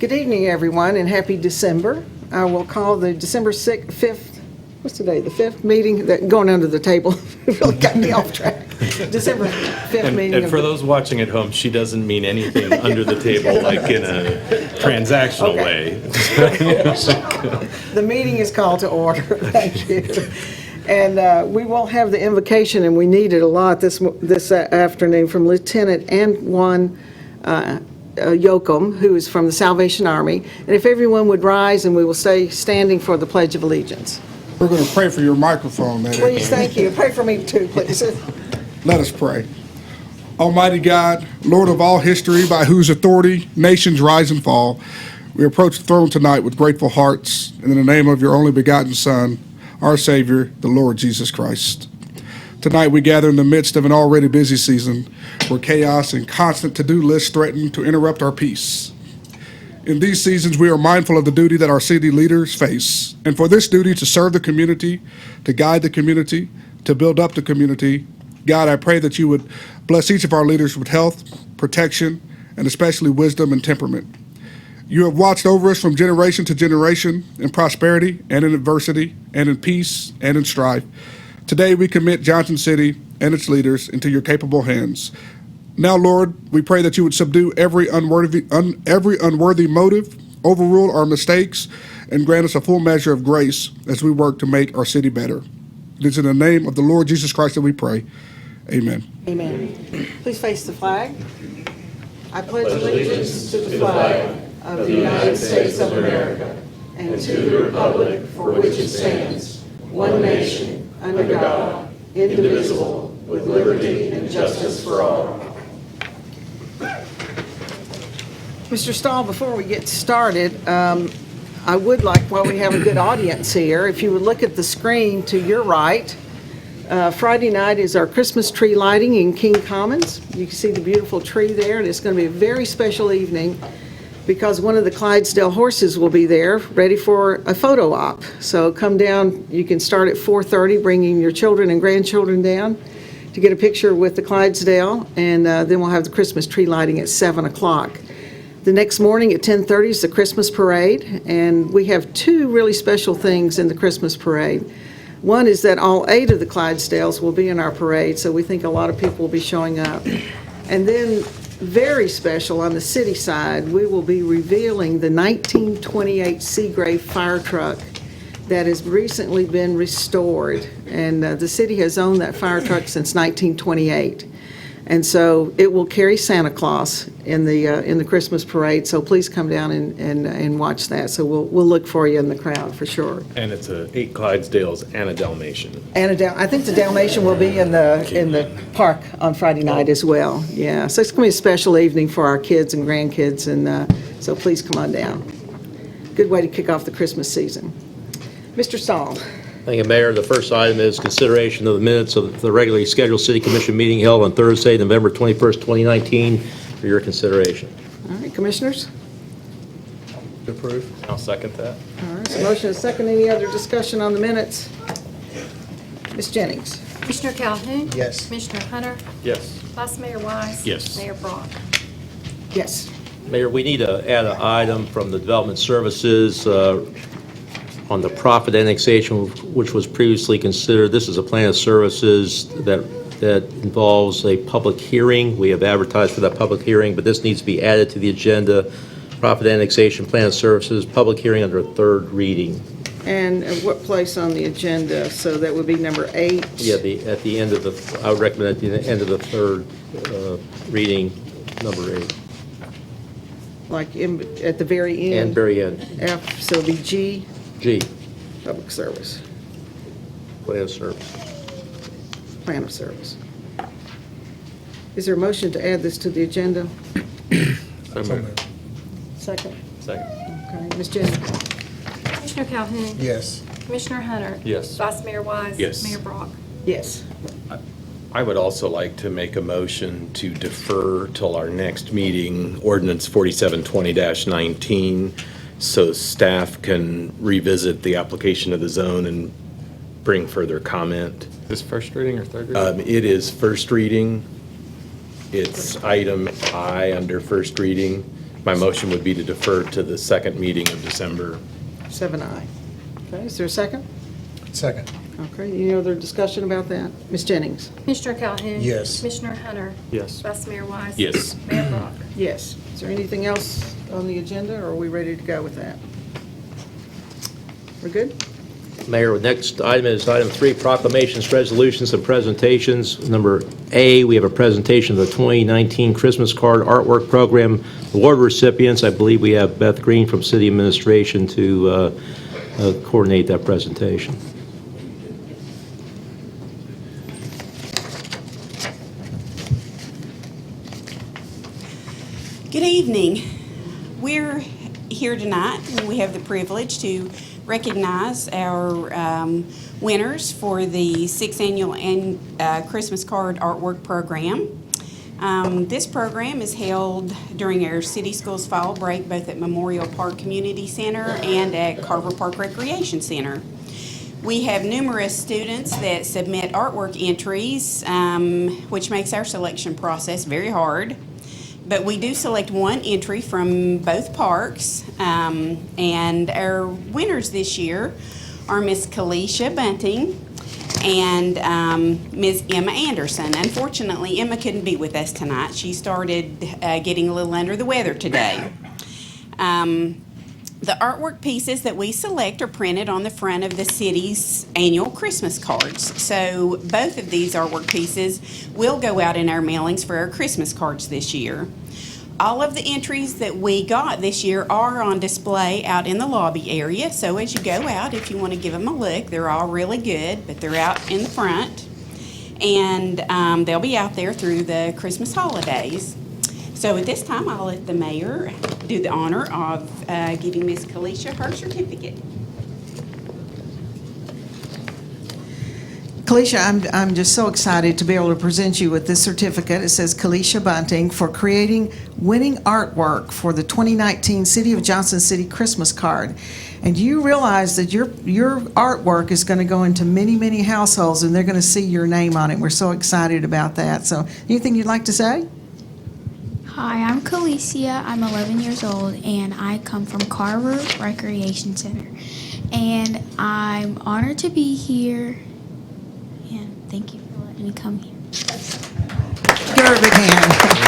Good evening, everyone, and happy December. I will call the December 5th, what's today, the 5th meeting, going under the table, really got me off track. December 5th meeting. And for those watching at home, she doesn't mean anything under the table like in a transactional way. The meeting is called to order. Thank you. And we will have the invocation, and we need it a lot this afternoon from Lieutenant Antoine Yoakum, who is from the Salvation Army. And if everyone would rise, and we will stay standing for the Pledge of Allegiance. We're going to pray for your microphone. Please, thank you. Pray for me too, please. Let us pray. Almighty God, Lord of all history, by whose authority nations rise and fall, we approach the throne tonight with grateful hearts, and in the name of your only begotten Son, our Savior, the Lord Jesus Christ. Tonight we gather in the midst of an already busy season where chaos and constant to-do lists threaten to interrupt our peace. In these seasons, we are mindful of the duty that our city leaders face, and for this duty to serve the community, to guide the community, to build up the community, God, I pray that you would bless each of our leaders with health, protection, and especially wisdom and temperament. You have watched over us from generation to generation in prosperity and in adversity and in peace and in strife. Today we commit Johnson City and its leaders into your capable hands. Now, Lord, we pray that you would subdue every unworthy motive, overrule our mistakes, and grant us a full measure of grace as we work to make our city better. It is in the name of the Lord Jesus Christ that we pray. Amen. Amen. Please face the flag. I pledge allegiance to the flag of the United States of America and to the republic for which it stands, one nation, under God, indivisible, with liberty and justice for all. Mr. Stahl, before we get started, I would like, while we have a good audience here, if you would look at the screen to your right, Friday night is our Christmas tree lighting in King Commons. You can see the beautiful tree there, and it's going to be a very special evening because one of the Clydesdale horses will be there ready for a photo op. So come down, you can start at 4:30, bringing your children and grandchildren down to get a picture with the Clydesdale, and then we'll have the Christmas tree lighting at 7 o'clock. The next morning at 10:30 is the Christmas parade, and we have two really special things in the Christmas parade. One is that all 8 of the Clydesdales will be in our parade, so we think a lot of people will be showing up. And then, very special on the city side, we will be revealing the 1928 Seagrave fire truck that has recently been restored. And the city has owned that fire truck since 1928. And so it will carry Santa Claus in the Christmas parade. So please come down and watch that. So we'll look for you in the crowd for sure. And it's 8 Clydesdales and a Dalmatian. And I think the Dalmatian will be in the park on Friday night as well. Yeah. So it's going to be a special evening for our kids and grandkids, and so please come on down. Good way to kick off the Christmas season. Mr. Stahl. Thank you, Mayor. The first item is consideration of the minutes of the regularly scheduled City Commission meeting held on Thursday, November 21st, 2019, for your consideration. All right, Commissioners. Approve. I'll second that. All right, so motion is second. Any other discussion on the minutes? Ms. Jennings. Commissioner Calhoun? Yes. Commissioner Hunter? Yes. Vice Mayor Wise? Yes. Mayor Brock? Yes. Mayor, we need to add an item from the Development Services on the profit annexation, which was previously considered. This is a plan of services that involves a public hearing. We have advertised for that public hearing, but this needs to be added to the agenda. Profit annexation, plan of services, public hearing under a third reading. And at what place on the agenda? So that would be number 8? Yeah, at the end of I would recommend at the end of the third reading, number 8. Like at the very end? And very end. F, so it'll be G? G, Public service. plan of service. Plan of service. Is there a motion to add this to the agenda? Second. Second. Okay, Ms. Jennings. Commissioner Calhoun? Yes. Commissioner Hunter? Yes. Vice Mayor Wise? Yes. Mayor Brock? Yes. I would also like to make a motion to defer till our next meeting, ordinance 4720-19, so staff can revisit the application of the zone and bring further comment. Is this first reading or third reading? It is first reading. It's item I under first reading. My motion would be to defer to the second meeting of December. 7I. Okay, is there a second? Second. Okay, any other discussion about that? Ms. Jennings? Commissioner Calhoun? Yes. Commissioner Hunter? Yes. Vice Mayor Wise? Yes. Mayor Brock? Yes. Is there anything else on the agenda, or are we ready to go with that? We're good? Mayor, next item is item 3, proclamations, resolutions, and presentations. Number A, we have a presentation of the 2019 Christmas Card Artwork Program award recipients. I believe we have Beth Green from City Administration to coordinate that presentation. Good evening. We're here tonight, and we have the privilege to recognize our winners for the 6th Annual Christmas Card Artwork Program. This program is held during our City Schools fall break, both at Memorial Park Community Center and at Carver Park Recreation Center. We have numerous students that submit artwork entries, which makes our selection process very hard. But we do select one entry from both parks, and our winners this year are Miss Kalisha Bunting and Ms. Emma Anderson. Unfortunately, Emma couldn't be with us tonight. She started getting a little under the weather today. The artwork pieces that we select are printed on the front of the city's annual Christmas cards. So both of these artwork pieces will go out in our mailings for our Christmas cards this year. All of the entries that we got this year are on display out in the lobby area. So as you go out, if you want to give them a look, they're all really good, but they're out in the front. And they'll be out there through the Christmas holidays. So at this time, I'll let the mayor do the honor of giving Ms. Kalisha her certificate. Kalisha, I'm just so excited to be able to present you with this certificate. It says Kalisha Bunting for creating winning artwork for the 2019 City of Johnson City Christmas card. And you realize that your artwork is going to go into many, many households, and they're going to see your name on it. We're so excited about that. So anything you'd like to say? Hi, I'm Kalicia. I'm 11 years old, and I come from Carver Recreation Center. And I'm honored to be here, and thank you for letting me come here. Give her a big hand.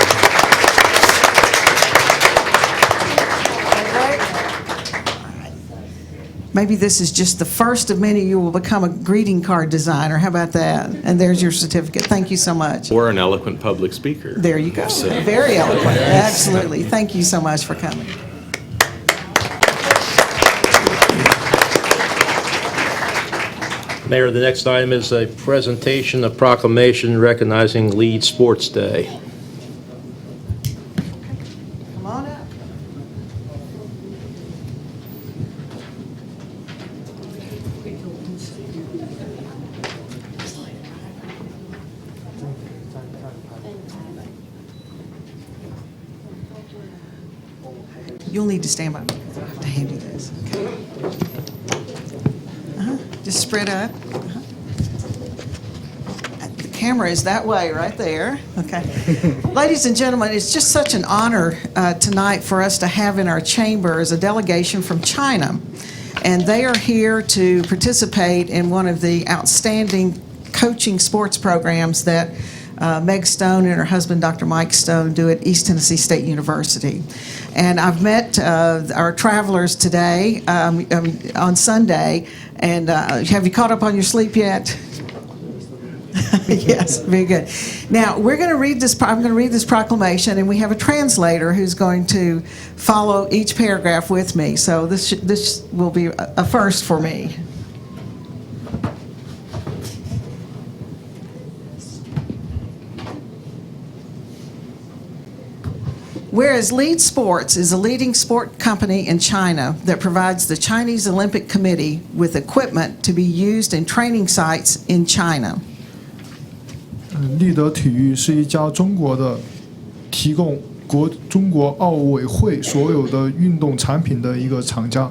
Maybe this is just the first of many. You will become a greeting card designer. How about that? And there's your certificate. Thank you so much. Or an eloquent public speaker. There you go. So- Very eloquent. Absolutely. Thank you so much for coming. Mayor, the next item is a presentation of proclamation recognizing Lead Sports Day. Come on up. You'll need to stand by me because I have to hand you this. Okay. Just spread up. The camera is that way right there. Okay. Ladies and gentlemen, it's just such an honor tonight for us to have in our chamber as a delegation from China. And they are here to participate in one of the outstanding coaching sports programs that Meg Stone and her husband, Dr. Mike Stone, do at East Tennessee State University. And I've met our travelers today, on Sunday, and have you caught up on your sleep yet? Yes, very good. Now, we're going to read this, I'm going to read this proclamation, and we have a translator who's going to follow each paragraph with me. So this will be a first for me. Whereas Lead Sports is a leading sport company in China that provides the Chinese Olympic Committee with equipment to be used in training sites in China. 立德体育是一家中国的提供中国奥委会所有的运动产品的一个厂家。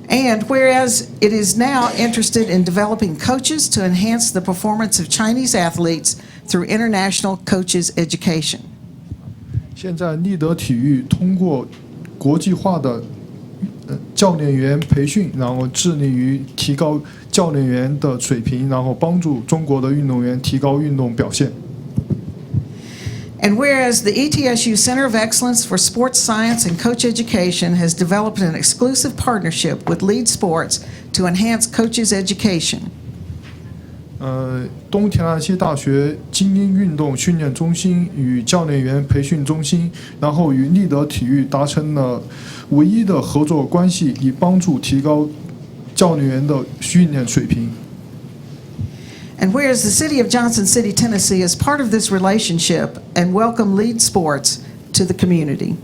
And whereas it is now interested in developing coaches to enhance the performance of Chinese athletes through international coaches education. 现在立德体育通过国际化的教练员培训，然后致力于提高教练员的水平，然后帮助中国的运动员提高运动表现。And whereas the ETSU Center of Excellence for Sports Science and Coach Education has developed an exclusive partnership with Lead Sports to enhance coaches' education. 东田纳西大学精英运动训练中心与教练员培训中心，然后与立德体育达成了唯一的合作关系，以帮助提高教练员的训练水平。And whereas the City of Johnson City, Tennessee is part of this relationship and welcome Lead Sports to the community.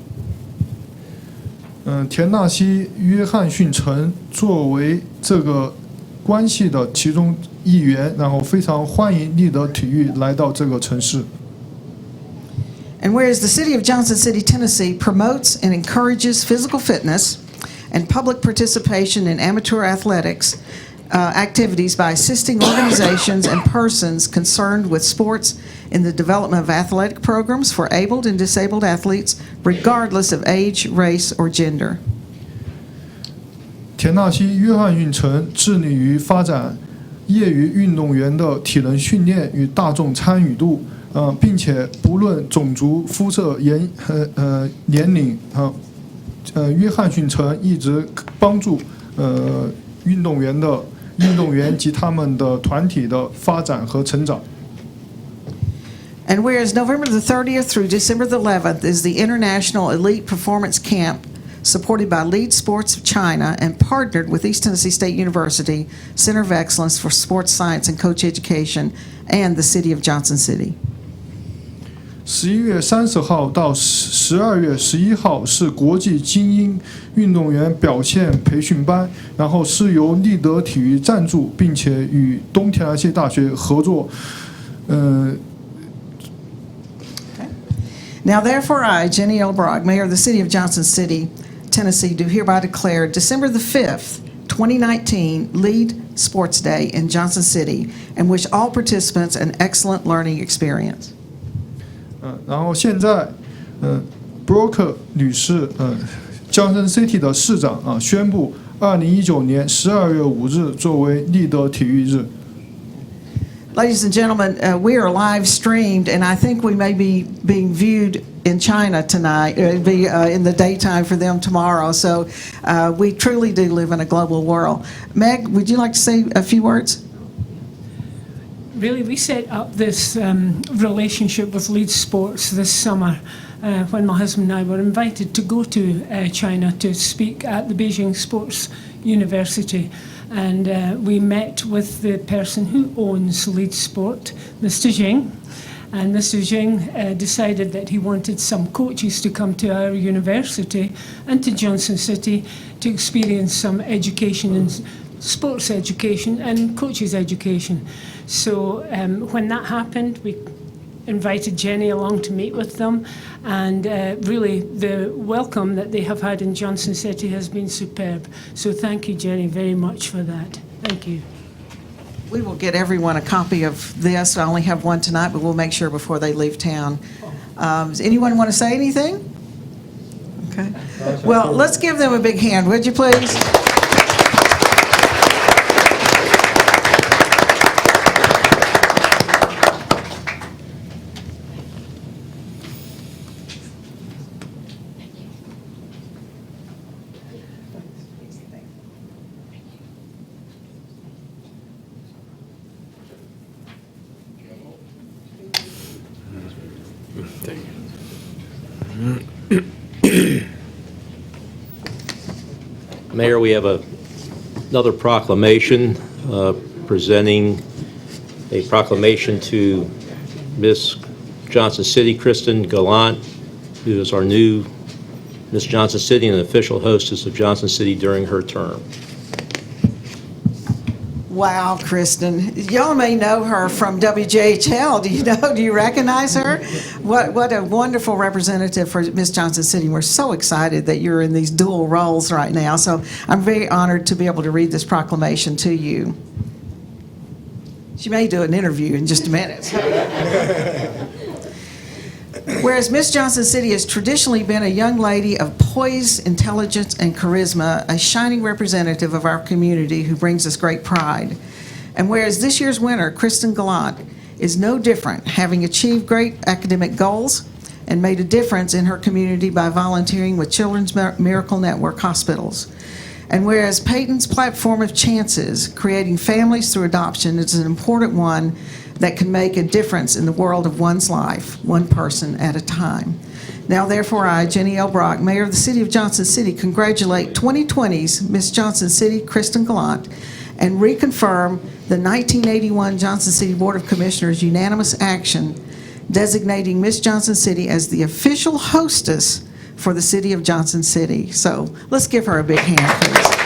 田纳西约翰逊城作为这个关系的其中一员，然后非常欢迎立德体育来到这个城市。And whereas the City of Johnson City, Tennessee promotes and encourages physical fitness and public participation in amateur athletics activities by assisting organizations and persons concerned with sports in the development of athletic programs for abled and disabled athletes, regardless of age, race, or gender. 田纳西约翰逊城致力于发展业余运动员的体能训练与大众参与度，并且不论种族、肤色、年龄，约翰逊城一直帮助运动员及他们的团体的发展和成长。And whereas November the 30th through December the 11th is the International Elite Performance Camp supported by Lead Sports of China and partnered with East Tennessee State University Center of Excellence for Sports Science and Coach Education and the City of Johnson City. 11月30号到12月11号是国际精英运动员表现培训班，然后是由立德体育赞助，并且与东田纳西大学合作。Now therefore I, Jenny L. Bragg, Mayor of the City of Johnson City, Tennessee, do hereby declare December the 5th, 2019 Lead Sports Day in Johnson City and wish all participants an excellent learning experience. 然后现在，Broker 女士，Johnson City 的市长宣布，2019年12月5日作为立德体育日。Ladies and gentlemen, we are live streamed, and I think we may be being viewed in China tonight. It'll be in the daytime for them tomorrow. So we truly do live in a global world. Meg, would you like to say a few words? Really, we set up this relationship with Lead Sports this summer when my husband and I were invited to go to China to speak at the Beijing Sports University. And we met with the person who owns Lead Sport, Mr. Jing. And Mr. Jing decided that he wanted some coaches to come to our university and to Johnson City to experience some education in sports education and coaches education. So when that happened, we invited Jenny along to meet with them, and really the welcome that they have had in Johnson City has been superb. So thank you, Jenny, very much for that. Thank you. We will get everyone a copy of this. I only have one tonight, but we'll make sure before they leave town. Does anyone want to say anything? Okay. Well, let's give them a big hand, would you please? Mayor, we have another proclamation presenting a proclamation to Miss Johnson City, Kristen Gallant, who is our new Miss Johnson City and official hostess of Johnson City during her term. Wow, Kristen. Y'all may know her from WJHL. Do you recognize her? What a wonderful representative for Miss Johnson City. We're so excited that you're in these dual roles right now. So I'm very honored to be able to read this proclamation to you. She may do an interview in just a minute. Whereas Miss Johnson City has traditionally been a young lady of poise, intelligence, and charisma, a shining representative of our community who brings us great pride. And whereas this year's winner, Kristen Gallant, is no different, having achieved great academic goals and made a difference in her community by volunteering with Children's Miracle Network hospitals. And whereas Peyton's platform of chances, creating families through adoption, is an important one that can make a difference in the world of one's life, one person at a time. Now, therefore, I, Jenny L. Brock, Mayor of the City of Johnson City, congratulate 2020's Miss Johnson City, Kristen Gallant, and reconfirm the 1981 Johnson City Board of Commissioners unanimous action designating Miss Johnson City as the official hostess for the City of Johnson City. So let's give her a big hand, please.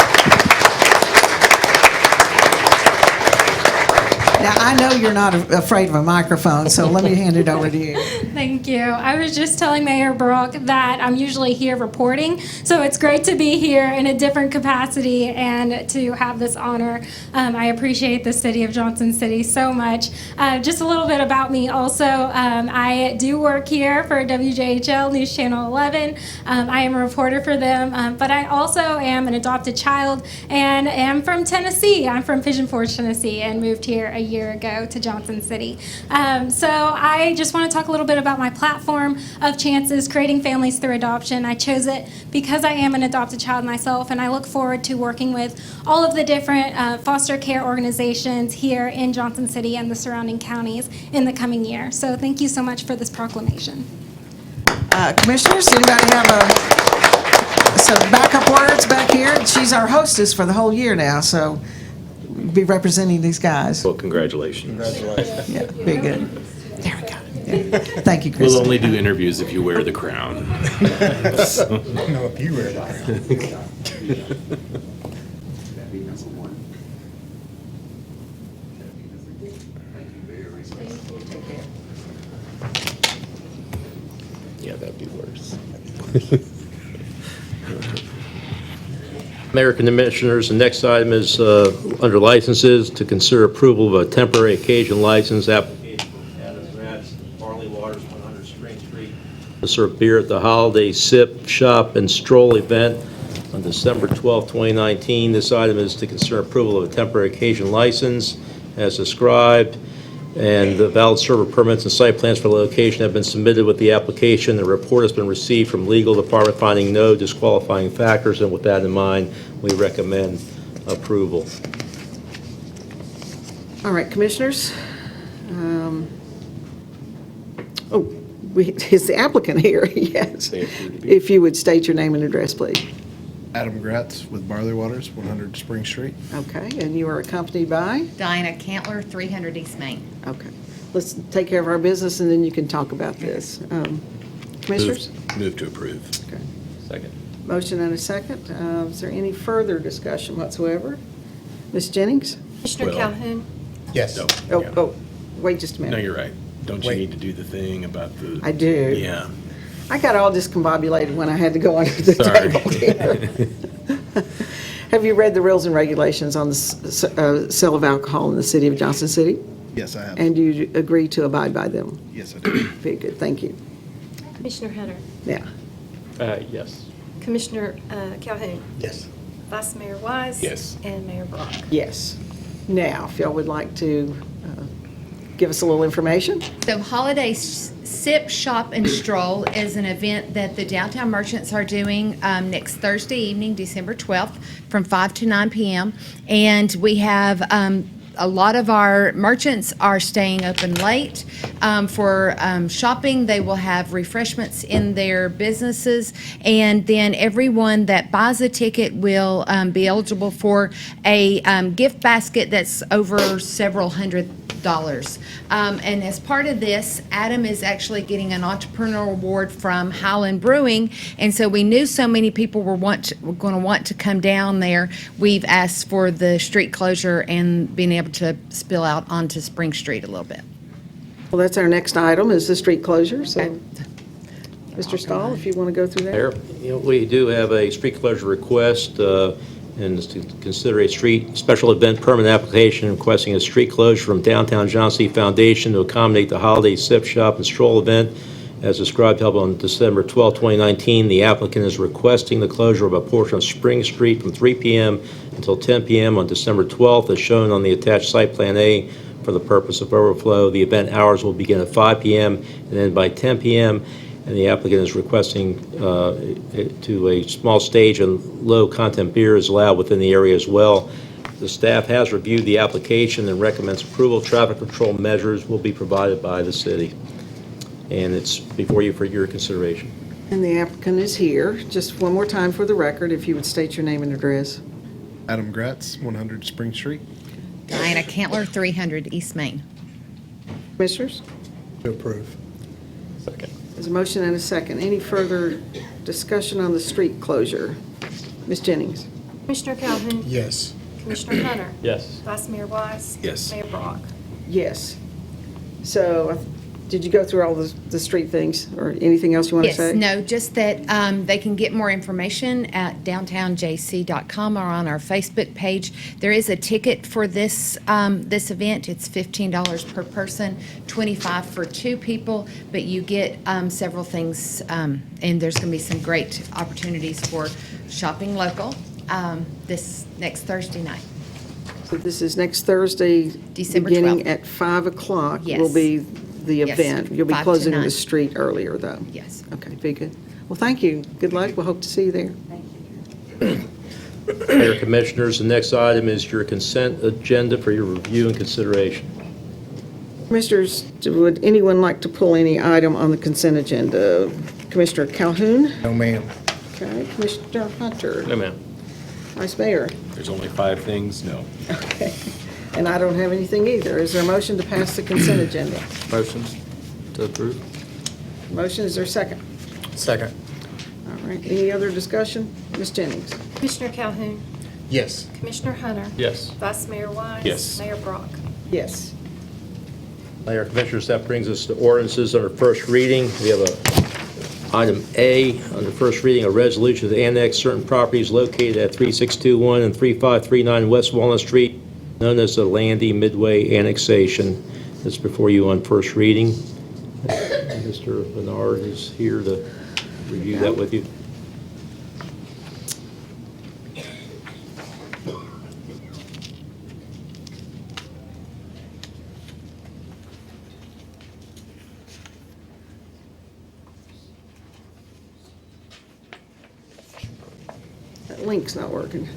Now, I know you're not afraid of a microphone, so let me hand it over to you. Thank you. I was just telling Mayor Brook that I'm usually here reporting, so it's great to be here in a different capacity and to have this honor. I appreciate the City of Johnson City so much. Just a little bit about me also. I do work here for WJHL News Channel 11. I am a reporter for them, but I also am an adopted child and am from Tennessee. I'm from Pigeon Forge, Tennessee, and moved here a year ago to Johnson City. So I just want to talk a little bit about my platform of chances, creating families through adoption. I chose it because I am an adopted child myself, and I look forward to working with all of the different foster care organizations here in Johnson City and the surrounding counties in the coming year. So thank you so much for this proclamation. Commissioners, anybody have some backup words back here? She's our hostess for the whole year now, so be representing these guys. Well, congratulations. Yeah, very good. There we go. Yeah. Thank you, Chris. We'll only do interviews if you wear the crown. No, if you wear that. Yeah, that'd be worse. Mayor and Commissioners, the next item is under licenses to consider approval of a temporary occasion license application for Adam's Rats, Barley Waters, 100 Spring Street, to serve beer at the Holiday Sip, Shop, and Stroll event on December 12, 2019. This item is to consider approval of a temporary occasion license as described, and the valid server permits and site plans for the location have been submitted with the application. The report has been received from legal department finding no disqualifying factors, and with that in mind, we recommend approval. All right, Commissioners. Is the applicant here? Yes. If you would state your name and address, please. Adam Gratz with Barley Waters, 100 Spring Street. Okay, and you are accompanied by? Diana Cantler, 300 East Main. Okay. Let's take care of our business, and then you can talk about this. Commissioners? Move to approve. Okay. Second. Motion and a second. Is there any further discussion whatsoever? Ms. Jennings? Commissioner Well- Calhoun. Yes. Oh, Yeah. oh, wait just a minute. No, you're right. Don't you Wait. need to do the thing about the? I do. Yeah. I got all discombobulated when I had to go under the Sorry. table here. Have you read the rules and regulations on the sale of alcohol in the City of Johnson City? Yes, I have. And you agree to abide by them? Yes, I do. Very good, thank you. Commissioner Hunter. Yeah. Yes. Commissioner Calhoun. Yes. Vice Mayor Wise. Yes. And Mayor Brock. Yes. Now, if y'all would like to give us a little information? So Holiday Sip, Shop, and Stroll is an event that the Downtown Merchants are doing next Thursday evening, December 12th, from 5 to 9 p.m. And we have a lot of our merchants are staying open late. For shopping, they will have refreshments in their businesses. And then everyone that buys a ticket will be eligible for a gift basket that's over several $100. And as part of this, Adam is actually getting an entrepreneurial award from Highland Brewing, and so we knew so many people were going to want to come down there. We've asked for the street closure and being able to spill out onto Spring Street a little bit. Well, that's our next item, is the street closure, so, Okay. Mr. Stahl, if you want to go through that? Mayor, we do have a street closure request, and it's to consider a street special event permit application requesting a street closure from Downtown Johnson City Foundation to accommodate the Holiday Sip, Shop, and Stroll event as described, held on December 12, 2019. The applicant is requesting the closure of a portion of Spring Street from 3 p.m. until 10 p.m. on December 12th, as shown on the attached site plan A, for the purpose of overflow. The event hours will begin at 5 p.m. and end by 10 p.m., and the applicant is requesting to a small stage and low-content beer is allowed within the area as well. The staff has reviewed the application and recommends approval. Traffic control measures will be provided by the city, and it's before you for your consideration. And the applicant is here. Just one more time for the record, if you would state your name and address. Adam Gratz, 100 Spring Street. Diana Cantler, 300 East Main. Commissioners? To approve. Second. There's a motion and a second. Any further discussion on the street closure? Ms. Jennings? Commissioner Calhoun? Yes. Commissioner Hunter? Yes. Vice Mayor Wise? Yes. Mayor Brock? Yes. So, did you go through all the street things, or anything else you want to say? Yes, no, just that they can get more information at downtownjc.com or on our Facebook page. There is a ticket for this this event. It's $15 per person, $25 for two people, but you get several things, and there's going to be some great opportunities for shopping local this next Thursday night. So this is next Thursday, December beginning 12th. at 5 o'clock Yes. will be the Yes, event. You'll be 5 to closing 9. the street earlier, though. Yes. Okay, very good. Well, thank you. Good luck. We'll hope to see you there. Mayor, Commissioners, the next item is your consent agenda for your review and consideration. Commissioners, would anyone like to pull any item on the consent agenda? Commissioner Calhoun? No, ma'am. Okay, Commissioner Hunter? No, ma'am. Vice Mayor? There's only 5 things, no. Okay. And I don't have anything either. Is there a motion to pass the consent agenda? Motion to approve? Motion, is there a second? Second. All right, any other discussion? Ms. Jennings? Commissioner Calhoun? Yes. Commissioner Hunter? Yes. Vice Mayor Wise? Yes. Mayor Brock? Yes. Mayor, Commissioners, that brings us to ordinances under first reading. We have item A, under first reading, a resolution to annex certain properties located at 3621 and 3539 West Walnut Street, known as the Landy Midway Annexation. That's before you on first reading. Mr. Bernard is here to review that with you. That link's not working.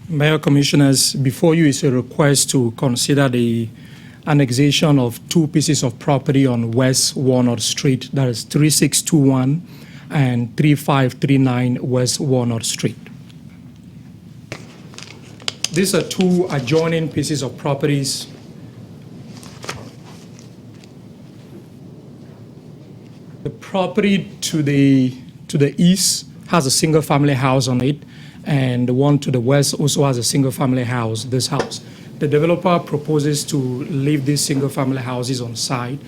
Mayor, Commissioners, before you is a request to consider the annexation of 2 pieces of property on West Walnut Street, that is 3621 and 3539 West Walnut Street. These are 2 adjoining pieces of properties. The property to the east has a single-family house on it, and the one to the west also has a single-family house, this house. The developer proposes to leave these single-family houses on site,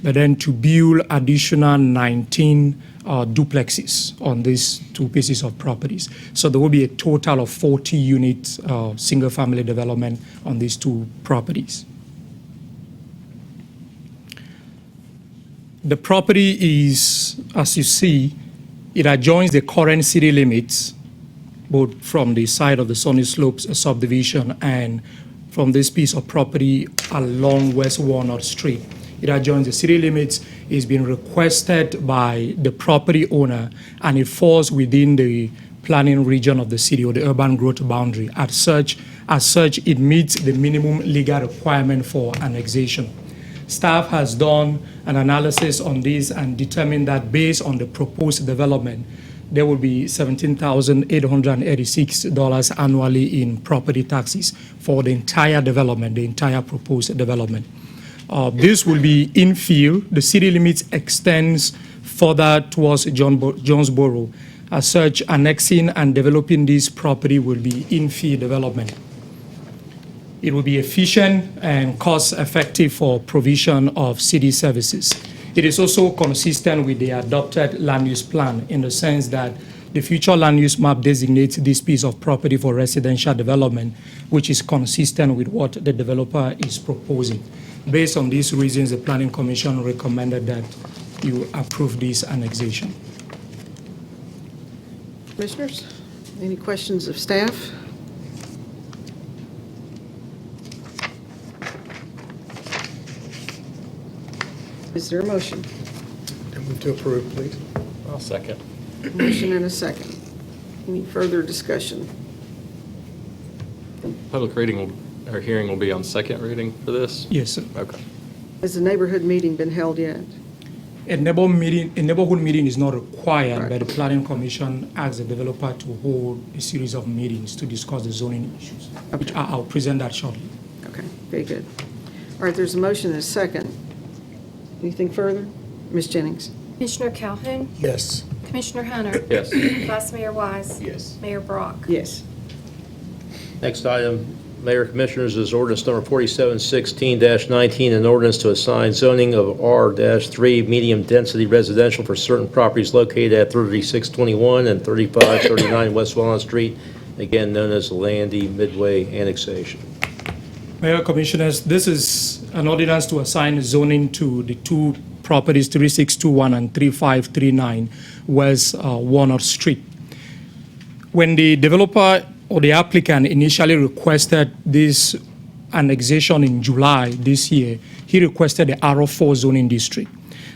but then to build additional 19 duplexes on these 2 pieces of properties. So there will be a total of 40 units single-family development on these 2 properties. The property is, as you see, it adjoins the current city limits, both from the side of the Sunny Slopes subdivision and from this piece of property along West Walnut Street. It adjoins the city limits. It's been requested by the property owner, and it falls within the planning region of the city or the urban growth boundary. As such, it meets the minimum legal requirement for annexation. Staff has done an analysis on this and determined that based on the proposed development, there will be $17,886 annually in property taxes for the entire development, the entire proposed development. This will be infill. The city limits extends further towards Jonesboro, As such, annexing and developing this property will be infill development. It will be efficient and cost-effective for provision of city services. It is also consistent with the adopted land use plan in the sense that the future land use map designates this piece of property for residential development, which is consistent with what the developer is proposing. Based on these reasons, the Planning Commission recommended that you approve this annexation. Commissioners, any questions of staff? Is there a motion? I move to approve, please. I'll second. Motion and a second. Any further discussion? Public or hearing will be on second reading for this? Yes, sir. Okay. Has the neighborhood meeting been held yet? A neighborhood meeting is not required, Right. but the Planning Commission asks the developer to hold a series of meetings to discuss the zoning issues, which I'll present that shortly. Okay, very good. All right, there's a motion and a second. Anything further? Ms. Jennings? Commissioner Calhoun, Yes. Commissioner Hunter, Yes. Vice Mayor Wise. Yes. Mayor Brock. Yes. Next item, Mayor Commissioners, is ordinance number 4716-19, an ordinance to assign zoning of R-3 medium-density residential for certain properties located at 3621 and 3539 West Walnut Street, again known as the Landy Midway annexation. Mayor, Commissioners, this is an ordinance to assign zoning to the two properties, 3621 and 3539 West Walnut Street. When the developer or the applicant initially requested this annexation in July this year, he requested the R4 zoning district.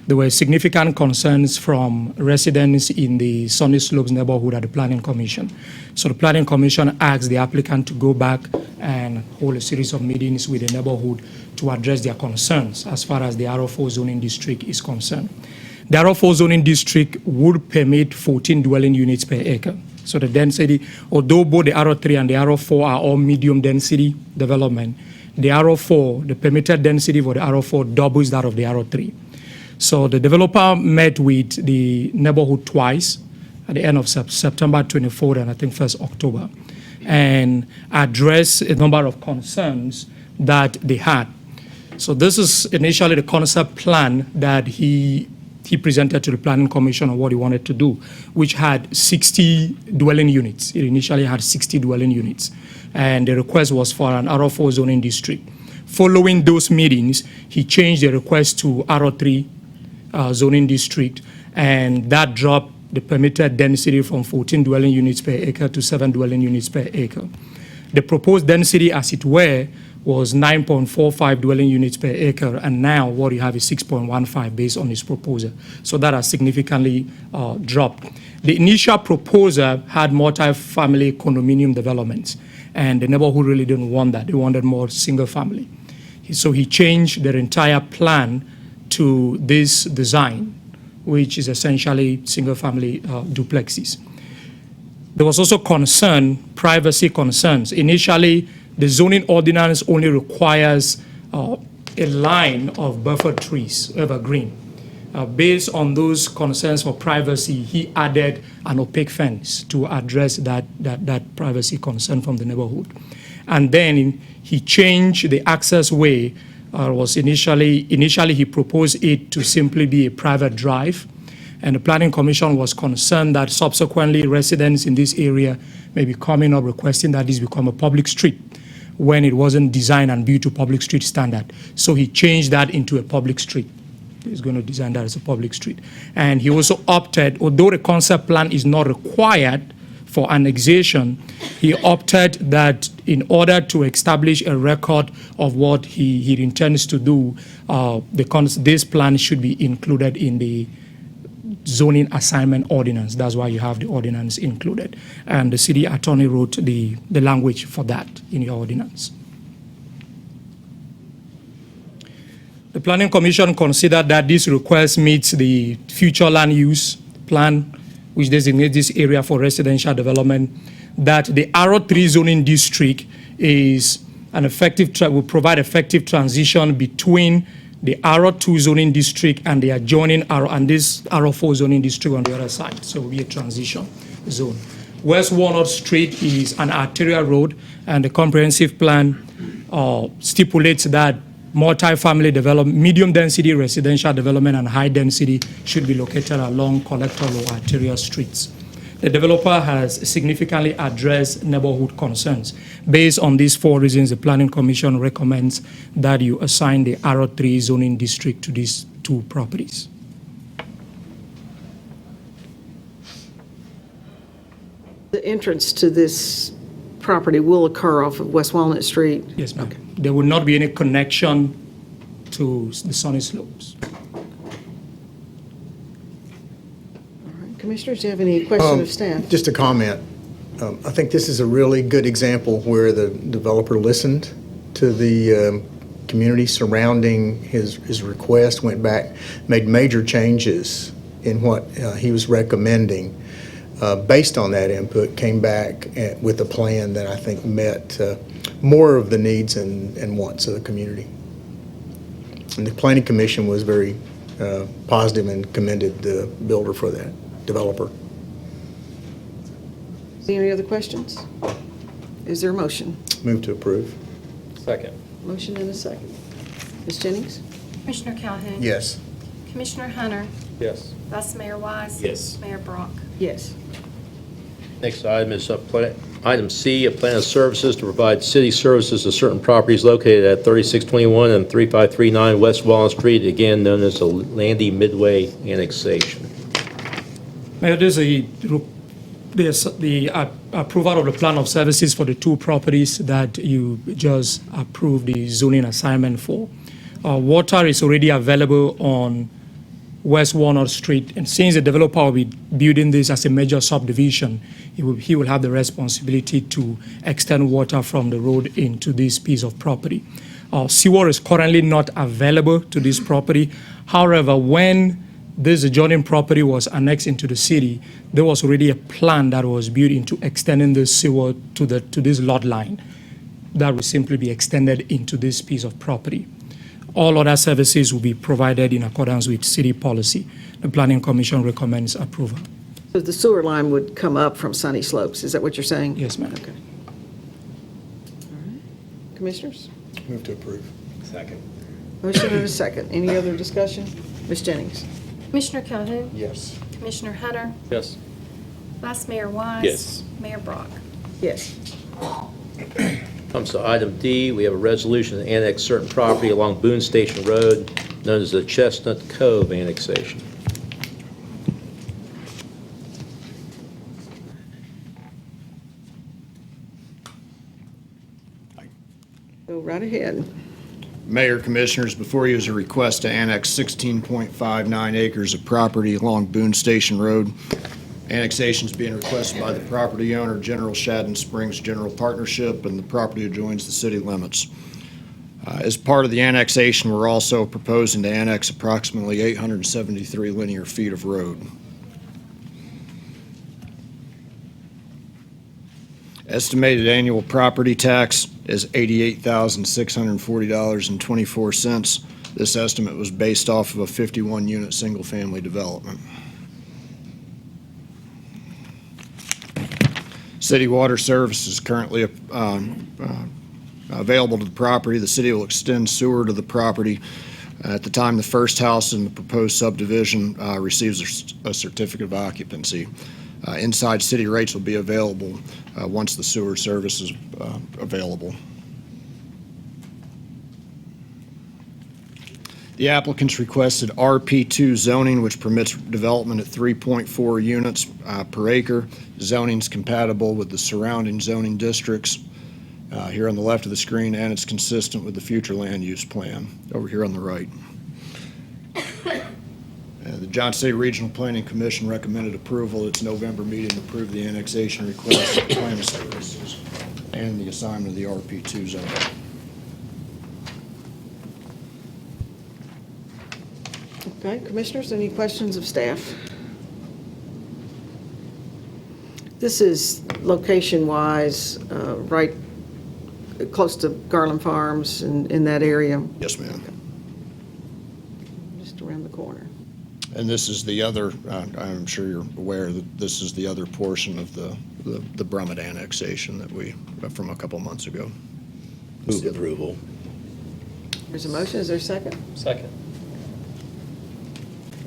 There were significant concerns from residents in the Sunny Slopes neighborhood at the Planning Commission. So the Planning Commission asked the applicant to go back and hold a series of meetings with the neighborhood to address their concerns as far as the R4 zoning district is concerned. The R4 zoning district would permit 14 dwelling units per acre. So the density, although both the R3 and the R4 are all medium density development, the R4, the permitted density for the R4 doubles that of the R3. So the developer met with the neighborhood twice at the end of September 24th and I think 1st October, and addressed a number of concerns that they had. So this is initially the concept plan that he presented to the Planning Commission on what he wanted to do, which had 60 dwelling units. It initially had 60 dwelling units, and the request was for an R4 zoning district. Following those meetings, he changed the request to R3 zoning district, and that dropped the permitted density from 14 dwelling units per acre to 7 dwelling units per acre. The proposed density, as it were, was 9.45 dwelling units per acre, and now what you have is 6.15 based on his proposal. So that has significantly dropped. The initial proposal had multi-family condominium developments, and the neighborhood really didn't want that. They wanted more single family. So he changed their entire plan to this design, which is essentially single family duplexes. There was also privacy concerns. Initially, the zoning ordinance only requires a line of buffer trees, evergreen. Based on those concerns for privacy, he added an opaque fence to address that privacy concern from the neighborhood. And then he changed the access way. Initially he proposed it to simply be a private drive. And the Planning Commission was concerned that subsequently residents in this area may be coming up requesting that this become a public street when it wasn't designed and built to public street standard. So he changed that into a public street. He's going to design that as a public street. And he also opted, although the concept plan is not required for annexation, he opted that in order to establish a record of what he intends to do, this plan should be included in the zoning assignment ordinance. That's why you have the ordinance included. And the city attorney wrote the language for that in your ordinance. The Planning Commission considered that this request meets the future land use plan, which designates this area for residential development, that the R3 zoning district is an effective, will provide effective transition between the R2 zoning district and the adjoining and this R4 zoning district on the other side. So it will be a transition zone. West Walnut Street is an arterial road, and the comprehensive plan stipulates that multi-family development, medium-density residential development, and high-density should be located along collector or arterial streets. The developer has significantly addressed neighborhood concerns. Based on these 4 reasons, the Planning Commission recommends that you assign the R3 zoning district to these 2 properties. The entrance to this property will occur off of West Walnut Street? Yes, ma'am. There will not be any connection to the sunny slopes. Commissioners, do you have any questions of staff? Just a comment. I think this is a really good example where the developer listened to the community surrounding his request, went back, made major changes in what he was recommending. Based on that input, came back with a plan that I think met more of the needs and wants of the community. And the Planning Commission was very positive and commended the builder for that, developer. Any other questions? Is there a motion? Move to approve. Second. Motion and a second. Ms. Jennings? Commissioner Calhoun. Yes. Commissioner Hunter. Yes. Vice Mayor Wise. Yes. Mayor Brock. Yes. Next item is item C, a plan of services to provide city services to certain properties located at 3621 and 3539 West Walnut Street, again known as the Landy Midway annexation. Mayor, there's the approval of the plan of services for the 2 properties that you just approved the zoning assignment for. Water is already available on West Walnut Street, and since the developer will be building this as a major subdivision, he will have the responsibility to extend water from the road into this piece of property. Sewer is currently not available to this property. However, when this adjoining property was annexed into the city, there was already a plan that was built into extending the sewer to this lot line that will simply be extended into this piece of property. All other services will be provided in accordance with city policy. The Planning Commission recommends approval. So the sewer line would come up from Sunny Slopes, is that what you're saying? Yes, ma'am. Okay. All right. Commissioners? Move to approve. Second. Motion and a second. Any other discussion? Ms. Jennings? Commissioner Calhoun. Yes. Commissioner Hunter. Yes. Vice Mayor Wise. Yes. Mayor Brock. Yes. Comes to item D, we have a resolution to annex certain property along Boone Station Road, known as the Chestnut Cove annexation. Go right ahead. Mayor, Commissioners, before you is a request to annex 16.59 acres of property along Boone Station Road. Annexation is being requested by the property owner, General Shadden Springs General Partnership, and the property adjoins the city limits. As part of the annexation, we're also proposing to annex approximately 873 linear feet of road. Estimated annual property tax is $88,640.24. This estimate was based off of a 51-unit single-family development. City water service is currently available to the property. The city will extend sewer to the property at the time the first house in the proposed subdivision receives a certificate of occupancy. Inside city rates will be available once the sewer service is available. The applicants requested RP2 zoning, which permits development at 3.4 units per acre. Zoning is compatible with the surrounding zoning districts here on the left of the screen, and it's consistent with the future land use plan over here on the right. The Johnson City Regional Planning Commission recommended approval at its November meeting to approve the annexation request of plan of services and the assignment of the RP2 zone. Okay, Commissioners, any questions of staff? This is location-wise, right close to Garland Farms in that area. Yes, ma'am. around the corner. And this is the other, I'm sure you're aware that this is the other portion of the Brummett annexation that from a couple months ago. Move approval. There's a motion, is there a second? Second.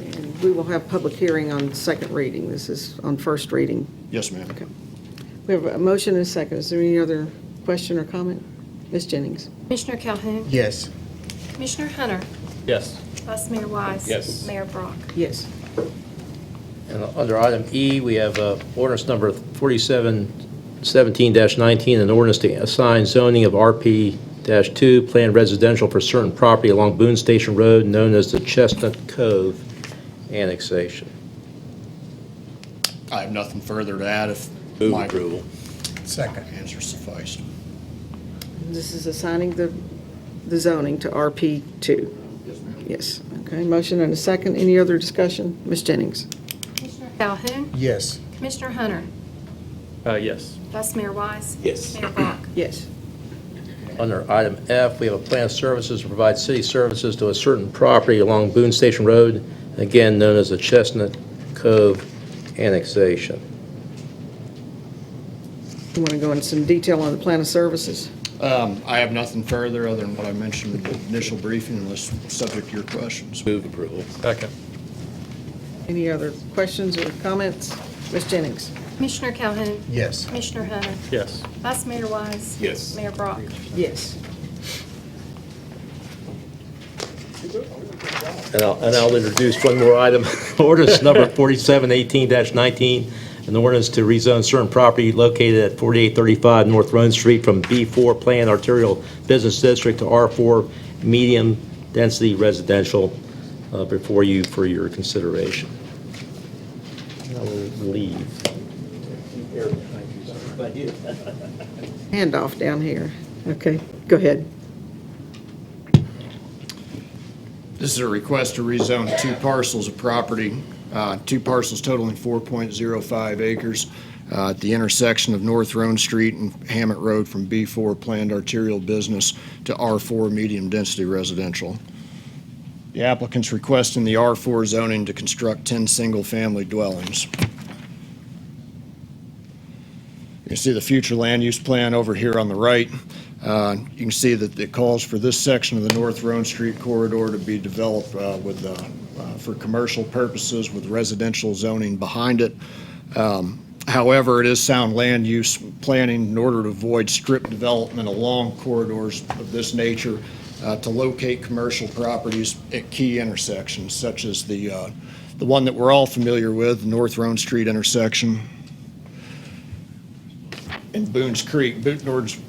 And we will have public hearing on second reading. This is on first reading. Yes, ma'am. Okay. We have a motion and a second. Is there any other question or comment? Ms. Jennings? Commissioner Calhoun. Yes. Commissioner Hunter. Yes. Vice Mayor Wise. Yes. Mayor Brock. Yes. And under item E, we have ordinance number 4717-19, an ordinance to assign zoning of RP-2 planned residential for certain property along Boone Station Road known as the Chestnut Cove annexation. I have nothing further to add if Move my approval. Second. answer sufficed. This is assigning the zoning to RP2. Yes, ma'am. Yes. Okay, motion and a second. Any other discussion? Ms. Jennings? Commissioner Calhoun. Yes. Commissioner Hunter. Yes. Vice Mayor Wise. Yes. Mayor Brock. Yes. Under item F, we have a plan of services to provide city services to a certain property along Boone Station Road, again known as the Chestnut Cove annexation. You want to go into some detail on the plan of services? I have nothing further other than what I mentioned in the initial briefing unless subject to your questions. Move approval. Second. Any other questions or comments? Ms. Jennings? Commissioner Calhoun. Yes. Commissioner Hunter. Yes. Vice Mayor Wise. Yes. Mayor Brock. Yes. And I'll introduce one more item, ordinance number 4718-19, an ordinance to rezone certain property located at 4835 North Rhone Street from B4 Planned Arterial Business District to R4 Medium Density Residential before you for your consideration. I will leave. Handoff down here. Okay, go ahead. This is a request to rezone two parcels of property, two parcels totaling 4.05 acres at the intersection of North Rhone Street and Hammett Road from B4 Planned Arterial Business to R4 Medium Density Residential. The applicant's requesting the R4 zoning to construct 10 single-family dwellings. You can see the future land use plan over here on the right. You can see that it calls for this section of the North Rhone Street corridor to be developed for commercial purposes with residential zoning behind it. However, it is sound land use planning in order to avoid strip development along corridors of this nature to locate commercial properties at key intersections, such as the one that we're all familiar with, the North Rhone Street intersection, and Boones Creek,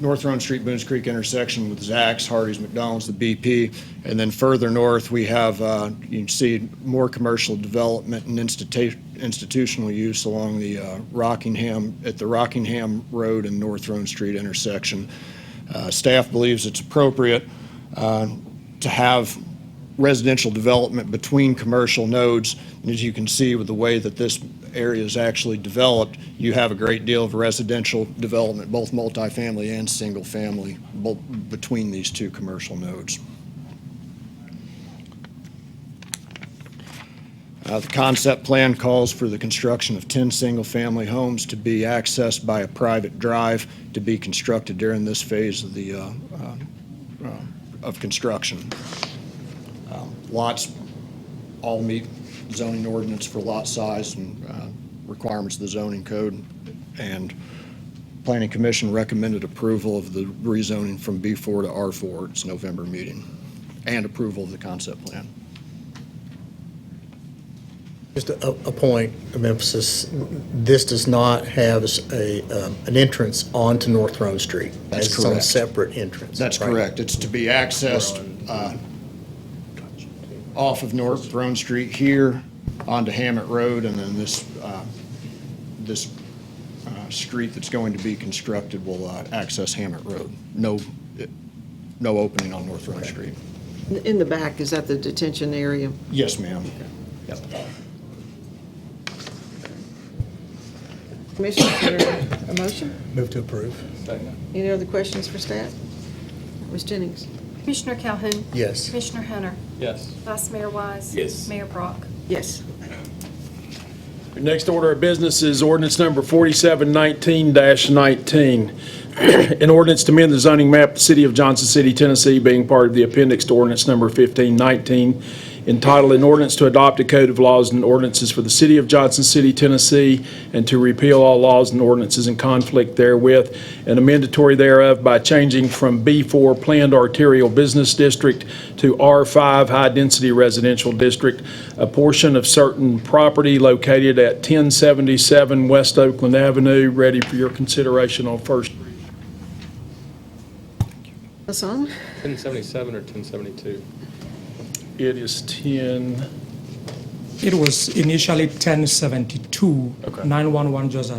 North Rhone Street, Boones Creek intersection with Zach's, Hardee's, McDonald's, the BP, and then further north we have, you can see more commercial development and institutional use along the at the Rockingham Road and North Rhone Street intersection. Staff believes it's appropriate to have residential development between commercial nodes, and as you can see with the way that this area is actually developed, you have a great deal of residential development, both multifamily and single family, between these two commercial nodes. The concept plan calls for the construction of 10 single-family homes to be accessed by a private drive to be constructed during this phase of the of construction. Lots all meet zoning ordinance for lot size and requirements of the zoning code, and Planning Commission recommended approval of the rezoning from B4 to R4 at its November meeting, and approval of the concept plan. Just a point of emphasis, this does not have an entrance onto North Rhone Street. That's It's on a correct. separate entrance. That's right? correct. It's to be accessed off of North Rhone Street here onto Hammett Road, and then this street that's going to be constructed will access Hammett Road. No opening on North Rhone Street. In the back, is that the detention area? Yes, ma'am. Yep. Commissioner, a motion? Move to approve. Any other questions for staff? Ms. Jennings? Commissioner Calhoun. Yes. Commissioner Hunter. Yes. Vice Mayor Wise. Yes. Mayor Brock. Yes. Your next order of business is ordinance number 4719-19. An ordinance to amend the zoning map of the City of Johnson City, Tennessee, being part of the appendix to ordinance number 1519, entitled "An Ordinance to Adopt a Code of Laws and Ordinances for the City of Johnson City, Tennessee, and to repeal all laws and ordinances in conflict therewith, and amendatory thereof by changing from B4 Planned Arterial Business District to R5 High Density Residential District, a portion of certain property located at 1077 West Oakland Avenue." Ready for your consideration on first reading. Hassan? 1077 or 1072? It is 10, It was initially 1072. Okay. 911 just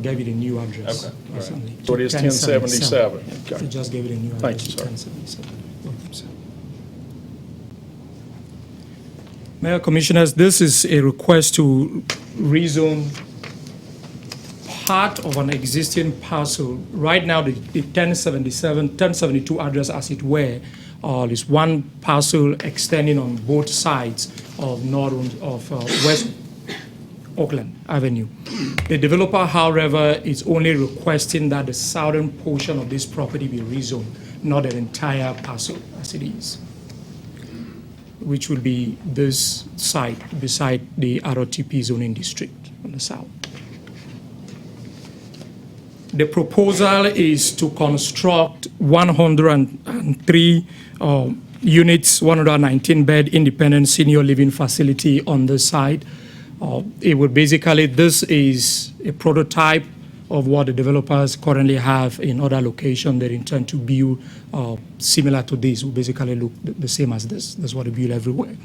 gave it a new address. Okay, all right. recently. So it is 1077. Yeah, Okay. They just gave it a new Thank address. you, sir. 1077. Mayor, Commissioners, this is a request to rezone part of an existing parcel. Right now, the 1072 address, as it were, is one parcel extending on both sides of West Oakland Avenue. The developer, however, is only requesting that the southern portion of this property be rezoned, not the entire parcel as it is, which will be this site beside the ROTP zoning district on the south. The proposal is to construct 103 units, 119-bed independent senior living facility on this site. This is a prototype of what the developers currently have in other locations. They intend to build similar to this, will basically look the same as this. That's what they build everywhere.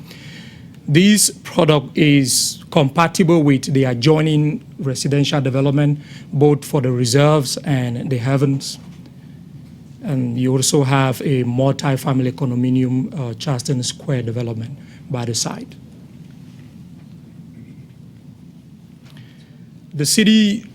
This product is compatible with the adjoining residential development, both for the reserves and the heavens. And you also have a multi-family condominium Charleston Square development by the side. The city,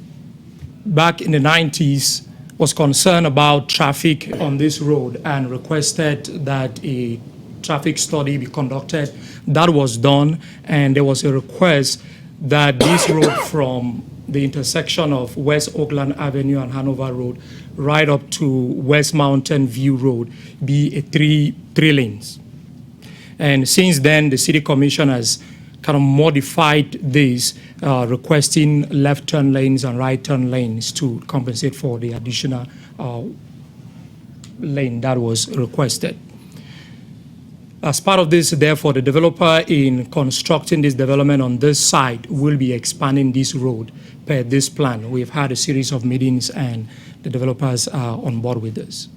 back in the 90s, was concerned about traffic on this road and requested that a traffic study be conducted. That was done, and there was a request that this road from the intersection of West Oakland Avenue and Hanover Road right up to West Mountain View Road be a three lanes. And since then, the City Commission has kind of modified this, requesting left turn lanes and right turn lanes to compensate for the additional lane that was requested. As part of this, therefore, the developer in constructing this development on this site will be expanding this road per this plan. We've had a series of meetings and the developers are on board with this.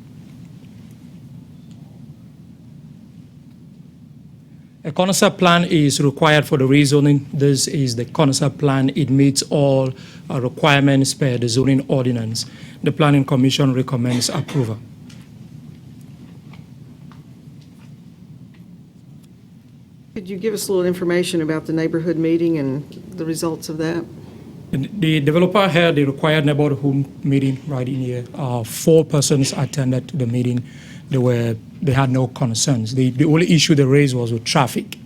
A concept plan is required for the rezoning. This is the concept plan. It meets all requirements per the zoning ordinance. The Planning Commission recommends approval. Could you give us a little information about the neighborhood meeting and the results of that? The developer had the required neighborhood meeting right in here. 4 persons attended the meeting. They had no concerns. The only issue they raised was with traffic.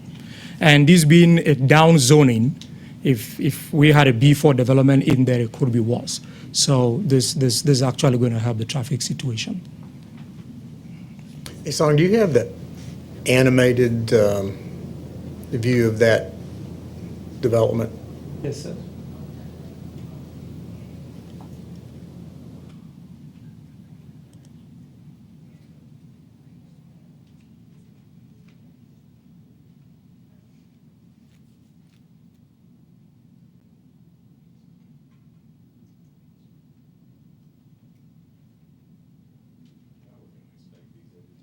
And this being a down zoning, if we had a B4 development in there, it could be worse. So this is actually going to help the traffic situation. Hey, Song, do you have the animated view of that development? Yes, sir.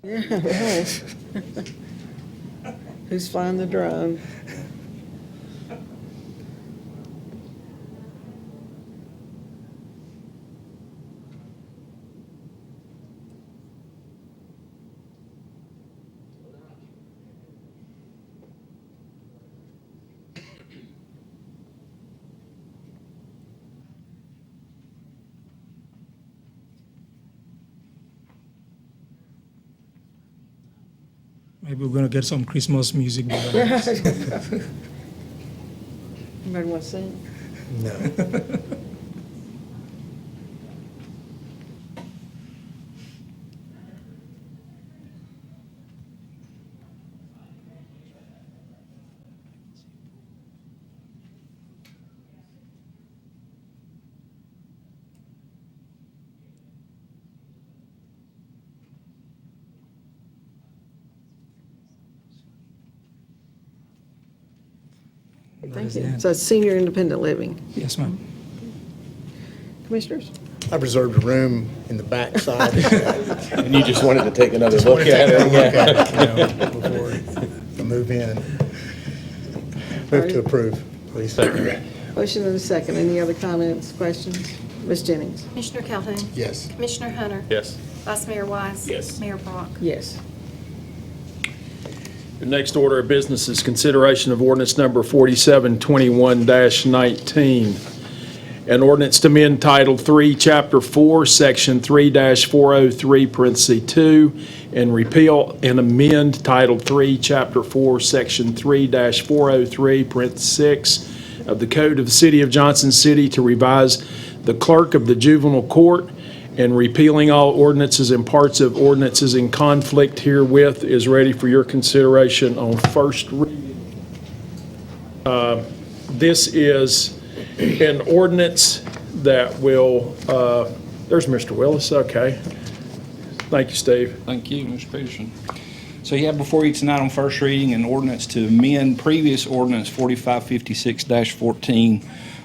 Yeah, right. Who's flying the drone? Maybe we're going to get some Christmas music. Anybody want to sing? No. Thank you. So it's senior independent living. Yes, ma'am. Commissioners? I've reserved a room in the back side. And you just wanted to take another look at it? Before I move in. Move to approve, please. Motion and a second. Any other comments, questions? Ms. Jennings? Commissioner Calhoun? Yes. Commissioner Hunter? Yes. Vice Mayor Wise? Yes. Mayor Brock? Yes. Your next order of business is consideration of ordinance number 4721-19. An ordinance to amend Title 3, Chapter 4, Section 3-403, parentheses 2, and repeal and amend Title 3, Chapter 4, Section 3-403, parentheses 6 of the Code of the City of Johnson City to revise the clerk of the juvenile court, and repealing all ordinances and parts of ordinances in conflict herewith is ready for your consideration on first reading. This is an ordinance that will, there's Mr. Willis, okay. Thank you, Steve. Thank you, Mr. Peterson. So you have before you tonight on first reading an ordinance to amend previous ordinance 4556-14,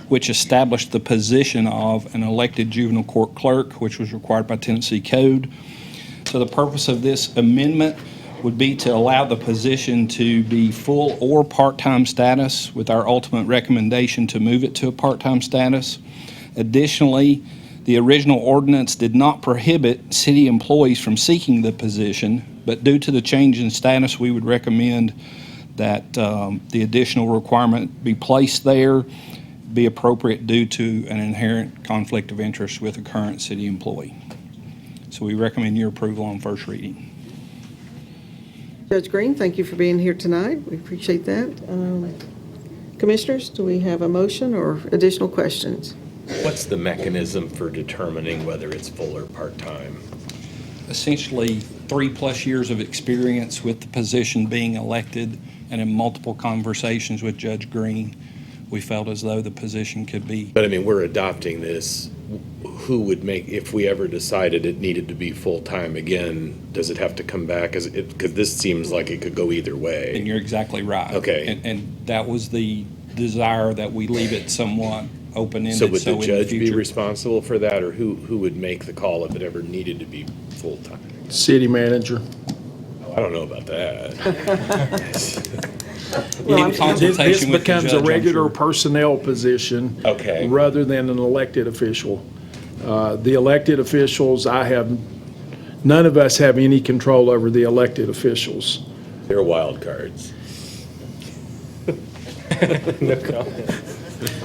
which established the position of an elected juvenile court clerk, which was required by Tennessee Code. So the purpose of this amendment would be to allow the position to be full or part-time status, with our ultimate recommendation to move it to a part-time status. Additionally, the original ordinance did not prohibit city employees from seeking the position, but due to the change in status, we would recommend that the additional requirement be placed there, be appropriate due to an inherent conflict of interest with a current city employee. So we recommend your approval on first reading. Judge Green, thank you for being here tonight. We appreciate that. Commissioners, do we have a motion or additional questions? What's the mechanism for determining whether it's full or part-time? Essentially, 3+ years of experience with the position being elected, and in multiple conversations with Judge Green, we felt as though the position could be. But I mean, we're adopting this. Who would make, if we ever decided it needed to be full-time again, does it have to come back? Because this seems like it could go either way. And you're exactly right. Okay. And that was the desire, that we leave it somewhat open-ended. So would the in judge be future- responsible for that, or who would make the call if it ever needed to be full-time? City manager. I don't know about that. In consultation This with the becomes judge, a I'm regular sure. personnel position. Okay. Rather than an elected official. The elected officials, none of us have any control over the elected officials. They're wild cards. No comment.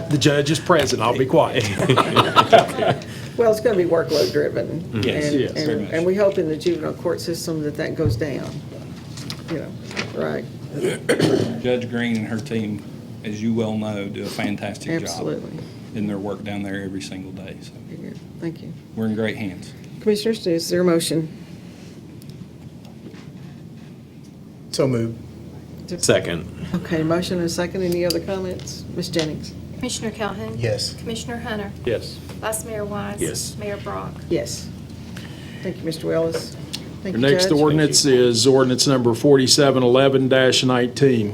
The judge is present, I'll be quiet. Well, it's going to be workload driven. Yes, And- yes, very And much. and we hope in the juvenile court system that goes down, right? Judge Green and her team, as you well know, do a fantastic job Absolutely. in their work down there every single day. So Very good. Thank you. we're in great hands. Commissioners, is there a motion? So moved. Second. Okay, motion and a second. Any other comments? Ms. Jennings? Commissioner Calhoun? Yes. Commissioner Hunter? Yes. Vice Mayor Wise? Yes. Mayor Brock? Yes. Thank you, Mr. Willis. Thank Your you, next Judge. ordinance is ordinance number 4711-19.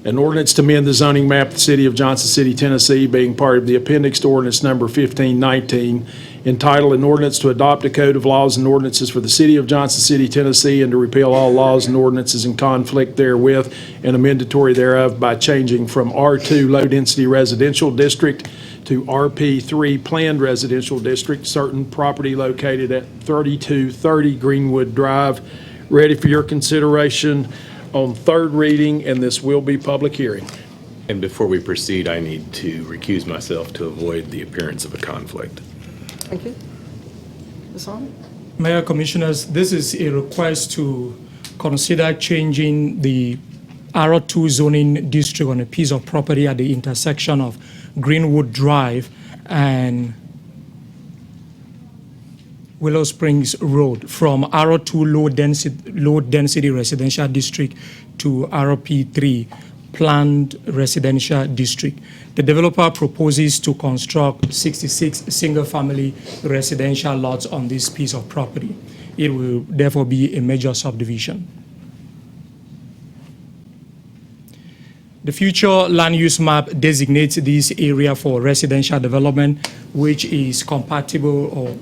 An ordinance to amend the zoning map of the city of Johnson City, Tennessee, being part of the appendix to ordinance number 1519, entitled "An Ordinance to Adopt a Code of Laws and Ordinances for the City of Johnson City, Tennessee, and to repeal all laws and ordinances in conflict therewith and amendatory thereof by changing from R2 Low Density Residential District to RP3 Planned Residential District, certain property located at 3230 Greenwood Drive." Ready for your consideration on third reading, and this will be public hearing. And before we proceed, I need to recuse myself to avoid the appearance of a conflict. Thank you. Ms. Hahn? Mayor, Commissioners, this is a request to consider changing the R2 zoning district on a piece of property at the intersection of Greenwood Drive and Willow Springs Road from R2 low density residential district to RP3 planned residential district. The developer proposes to construct 66 single-family residential lots on this piece of property. It will therefore be a major subdivision. The future land use map designates this area for residential development, which is compatible or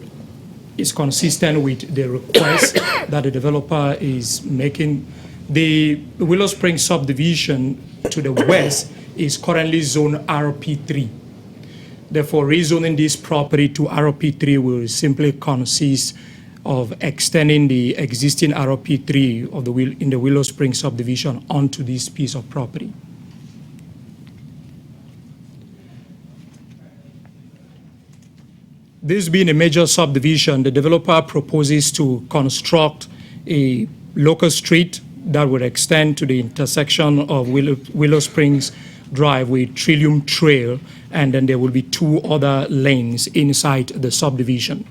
is consistent with the request that the developer is making. The Willow Springs subdivision to the west is currently zone RP3. Therefore, rezoning this property to RP3 will simply consist of extending the existing RP3 of in the Willow Springs subdivision onto this piece of property. This being a major subdivision, the developer proposes to construct a local street that would extend to the intersection of Willow Springs Drive with Trillium Trail, and then there will be 2 other lanes inside the subdivision.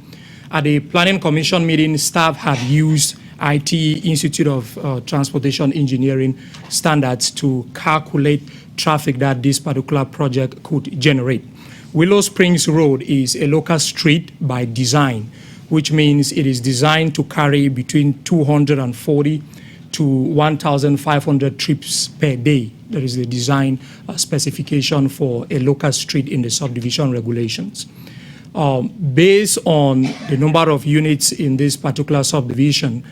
At the Planning Commission meeting, staff had used ITE, Institute of Transportation Engineering standards to calculate traffic that this particular project could generate. Willow Springs Road is a local street by design, which means it is designed to carry between 240 to 1,500 trips per day. That is the design specification for a local street in the subdivision regulations. Based on the number of units in this particular subdivision,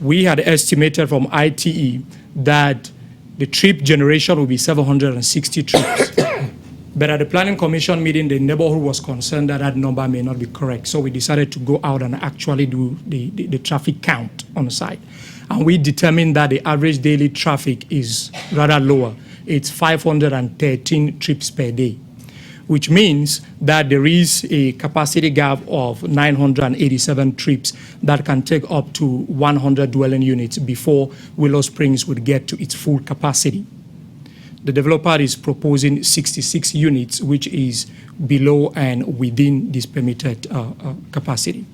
we had estimated from ITE that the trip generation will be 760 trips. But at the Planning Commission meeting, the neighborhood was concerned that that number may not be correct. So we decided to go out and actually do the traffic count on the site. And we determined that the average daily traffic is rather lower. It's 513 trips per day, which means that there is a capacity gap of 987 trips that can take up to 100 dwelling units before Willow Springs would get to its full capacity. The developer is proposing 66 units, which is below and within this permitted capacity.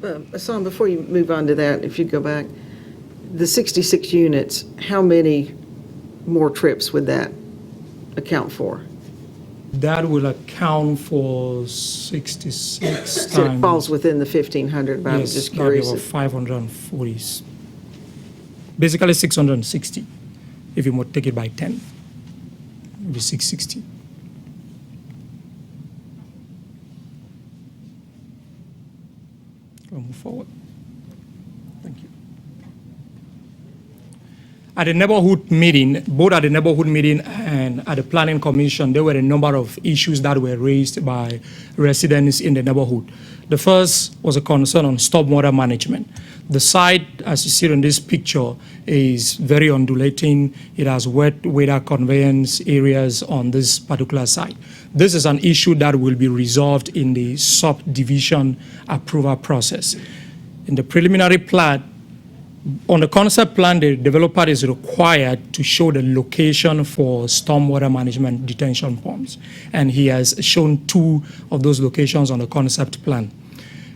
Hassan, before you move on to that, if you go back, the 66 units, how many more trips would that account for? That will account for 66 So times. it falls within the 1,500, but I was just curious. Yes, 540. Basically 660, if you take it by 10. It would be 660. We'll move forward. Thank you. At the neighborhood meeting, both at the neighborhood meeting and at the Planning Commission, there were a number of issues that were raised by residents in the neighborhood. The first was a concern on stormwater management. The site, as you see in this picture, is very undulating. It has wet weather conveyance areas on this particular site. This is an issue that will be resolved in the subdivision approval process. In the preliminary plat, on the concept plan, the developer is required to show the location for stormwater management detention ponds, and he has shown 2 of those locations on the concept plan.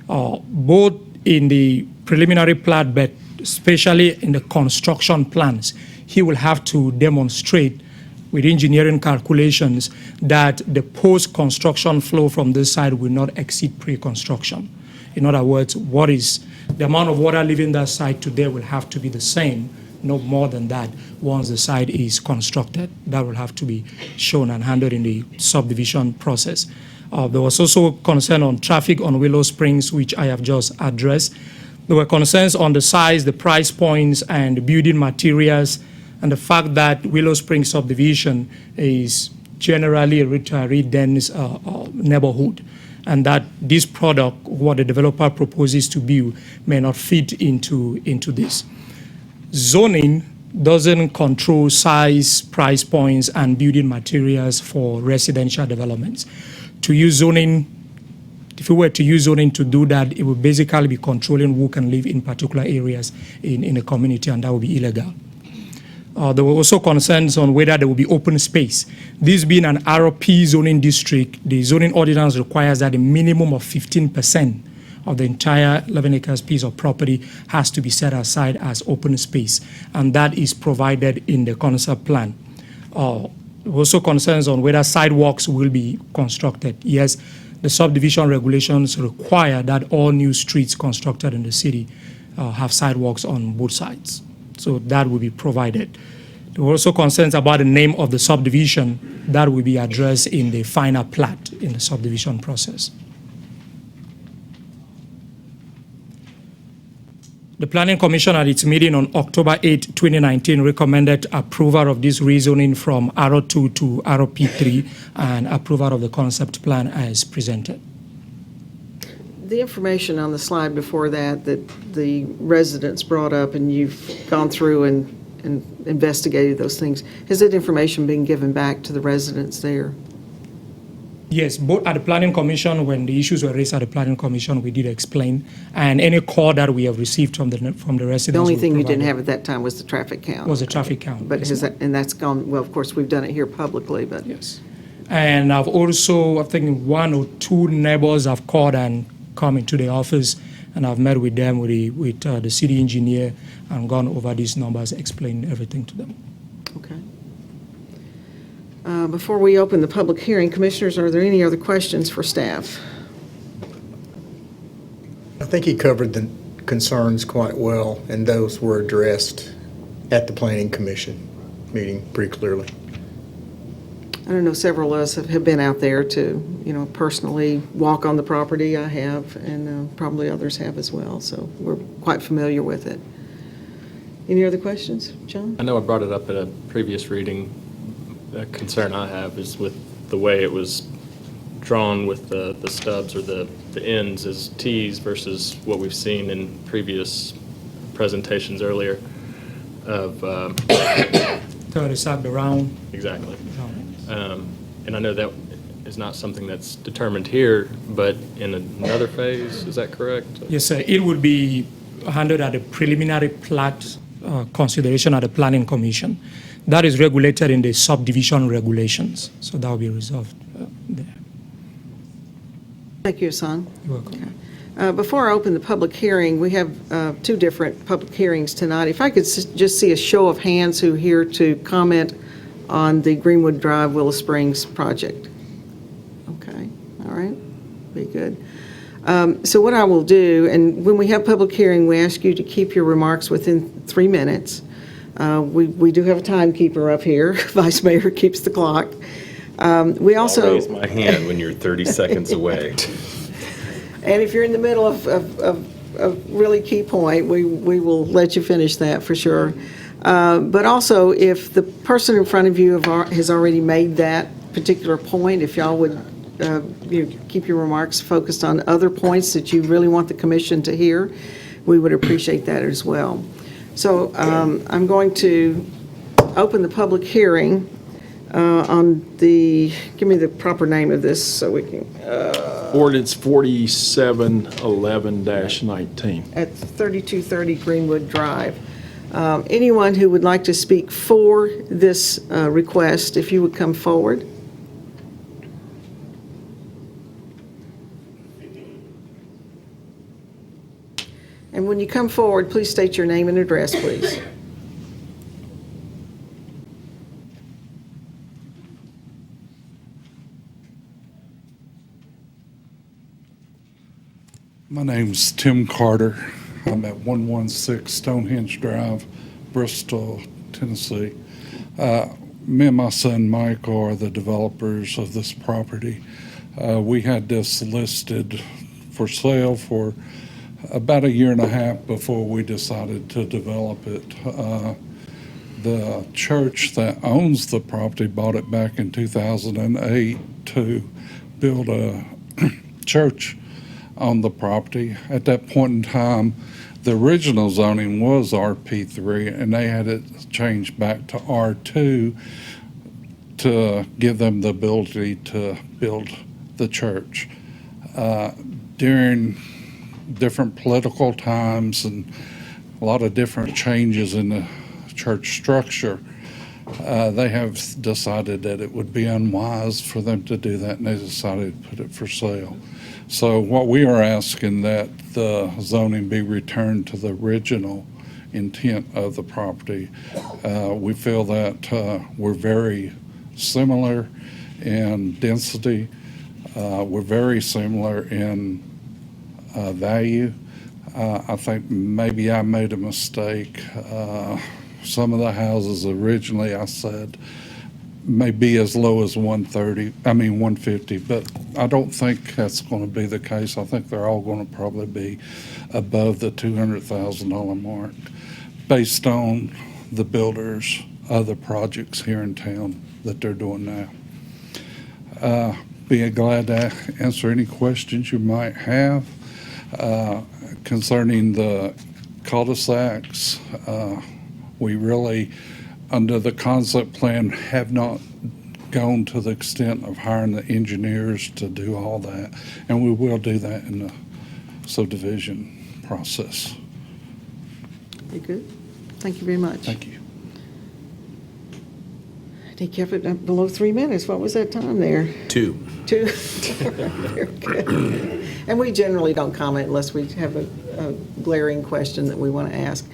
Both in the preliminary plat, but especially in the construction plans, he will have to demonstrate with engineering calculations that the post-construction flow from this side will not exceed pre-construction. In other words, what is the amount of water leaving that site today will have to be the same, no more than that, once the site is constructed. That will have to be shown and handled in the subdivision process. There was also concern on traffic on Willow Springs, which I have just addressed. There were concerns on the size, the price points, and the building materials, and the fact that Willow Springs subdivision is generally a retiree-dense neighborhood, and that this product, what the developer proposes to build, may not fit into this. Zoning doesn't control size, price points, and building materials for residential developments. To use zoning If we were to use zoning to do that, it would basically be controlling who can live in particular areas in a community, and that would be illegal. There were also concerns on whether there will be open space. This being an RP zoning district, the zoning ordinance requires that a minimum of 15% of the entire 11 acres piece of property has to be set aside as open space, and that is provided in the concept plan. There were also concerns on whether sidewalks will be constructed. Yes, the subdivision regulations require that all new streets constructed in the city have sidewalks on both sides. So that will be provided. There were also concerns about the name of the subdivision. That will be addressed in the final plat in the subdivision process. The Planning Commission at its meeting on October 8, 2019 recommended approval of this rezoning from R2 to RP3 and approval of the concept plan as presented. The information on the slide before that the residents brought up, and you've gone through and investigated those things, has that information been given back to the residents there? Yes, both at the Planning Commission, when the issues were raised at the Planning Commission, we did explain, and any call that we have received from the residents. The only thing you didn't have at that time was the traffic count. Was the traffic count. But has that, and that's gone, well, of course, we've done it here publicly, but. Yes. And I've also, I think 1 or 2 neighbors have called and come into the office, and I've met with them, with the city engineer, and gone over these numbers, explained everything to them. Okay. Before we open the public hearing, commissioners, are there any other questions for staff? I think he covered the concerns quite well, and those were addressed at the Planning Commission meeting pretty clearly. I don't know, several of us have been out there to, personally walk on the property. I have, and probably others have as well, so we're quite familiar with it. Any other questions, John? I know I brought it up at a previous reading. A concern I have is with the way it was drawn with the stubs or the ends as T's versus what we've seen in previous presentations earlier of. Turn it around. Exactly. And I know that is not something that's determined here, but in another phase, is that correct? Yes, sir. It would be handled at a preliminary plat consideration at the Planning Commission. That is regulated in the subdivision regulations, so that will be resolved there. Thank you, Hassan. You're welcome. Okay. Before I open the public hearing, we have 2 different public hearings tonight. If I could just see a show of hands who are here to comment on the Greenwood Drive Willow Springs project. Okay, all right, very good. So what I will do, and when we have public hearing, we ask you to keep your remarks within 3 minutes. We do have a timekeeper up here. Vice Mayor keeps the clock. We also I'll raise my hand when you're 30 seconds away. And if you're in the middle of a really key point, we will let you finish that for sure. But also, if the person in front of you has already made that particular point, if y'all would keep your remarks focused on other points that you really want the commission to hear, we would appreciate that as well. So I'm going to open the public hearing on the, give me the proper name of this so we can. Ordinance 4711-19. At 3230 Greenwood Drive. Anyone who would like to speak for this request, if you would come forward. And when you come forward, please state your name and address, please. My name's Tim Carter. I'm at 116 Stonehenge Drive, Bristol, Tennessee. Me and my son Michael are the developers of this property. We had this listed for sale for about 1.5 years before we decided to develop it. The church that owns the property bought it back in 2008 to build a church on the property. At that point in time, the original zoning was RP3, and they had it changed back to R2 to give them the ability to build the church. during different political times and a lot of different changes in the church structure, they have decided that it would be unwise for them to do that, and they decided to put it for sale. So what we are asking, that the zoning be returned to the original intent of the property. We feel that we're very similar in density. We're very similar in value. I think maybe I made a mistake. Some of the houses originally, I said, may be as low as 150, but I don't think that's going to be the case. I think they're all going to probably be above the $200,000 mark based on the builders' other projects here in town that they're doing now. Be glad to answer any questions you might have concerning the cul-de-sacs. We really, under the concept plan, have not gone to the extent of hiring the engineers to do all that, and we will do that in the subdivision process. You good? Thank you very much. Thank you. They kept it below 3 minutes. What was that time there? 2. 2? Very good. And we generally don't comment unless we have a glaring question that we want to ask.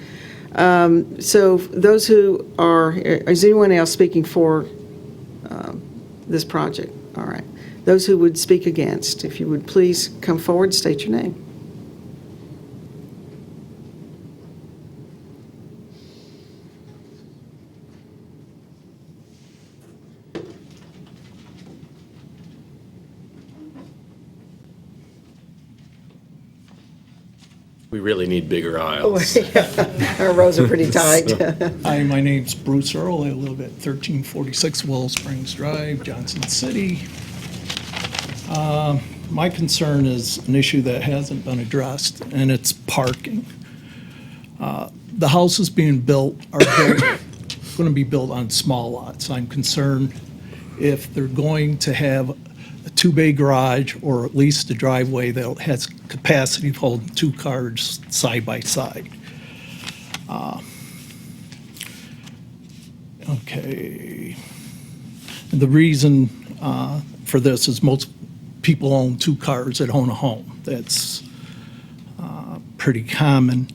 So those who are, is anyone else speaking for this project? All right. Those who would speak against, if you would please come forward, state your name. We really need bigger aisles. Our rows are pretty tight. Hi, my name's Bruce Earl. I live at 1346 Willow Springs Drive, Johnson City. My concern is an issue that hasn't been addressed, and it's parking. The houses being built are going to be built on small lots. I'm concerned if they're going to have a 2-bay garage or at least a driveway that has capacity of holding 2 cars side by side. Okay. And the reason for this is most people own 2 cars that own a home. That's pretty common.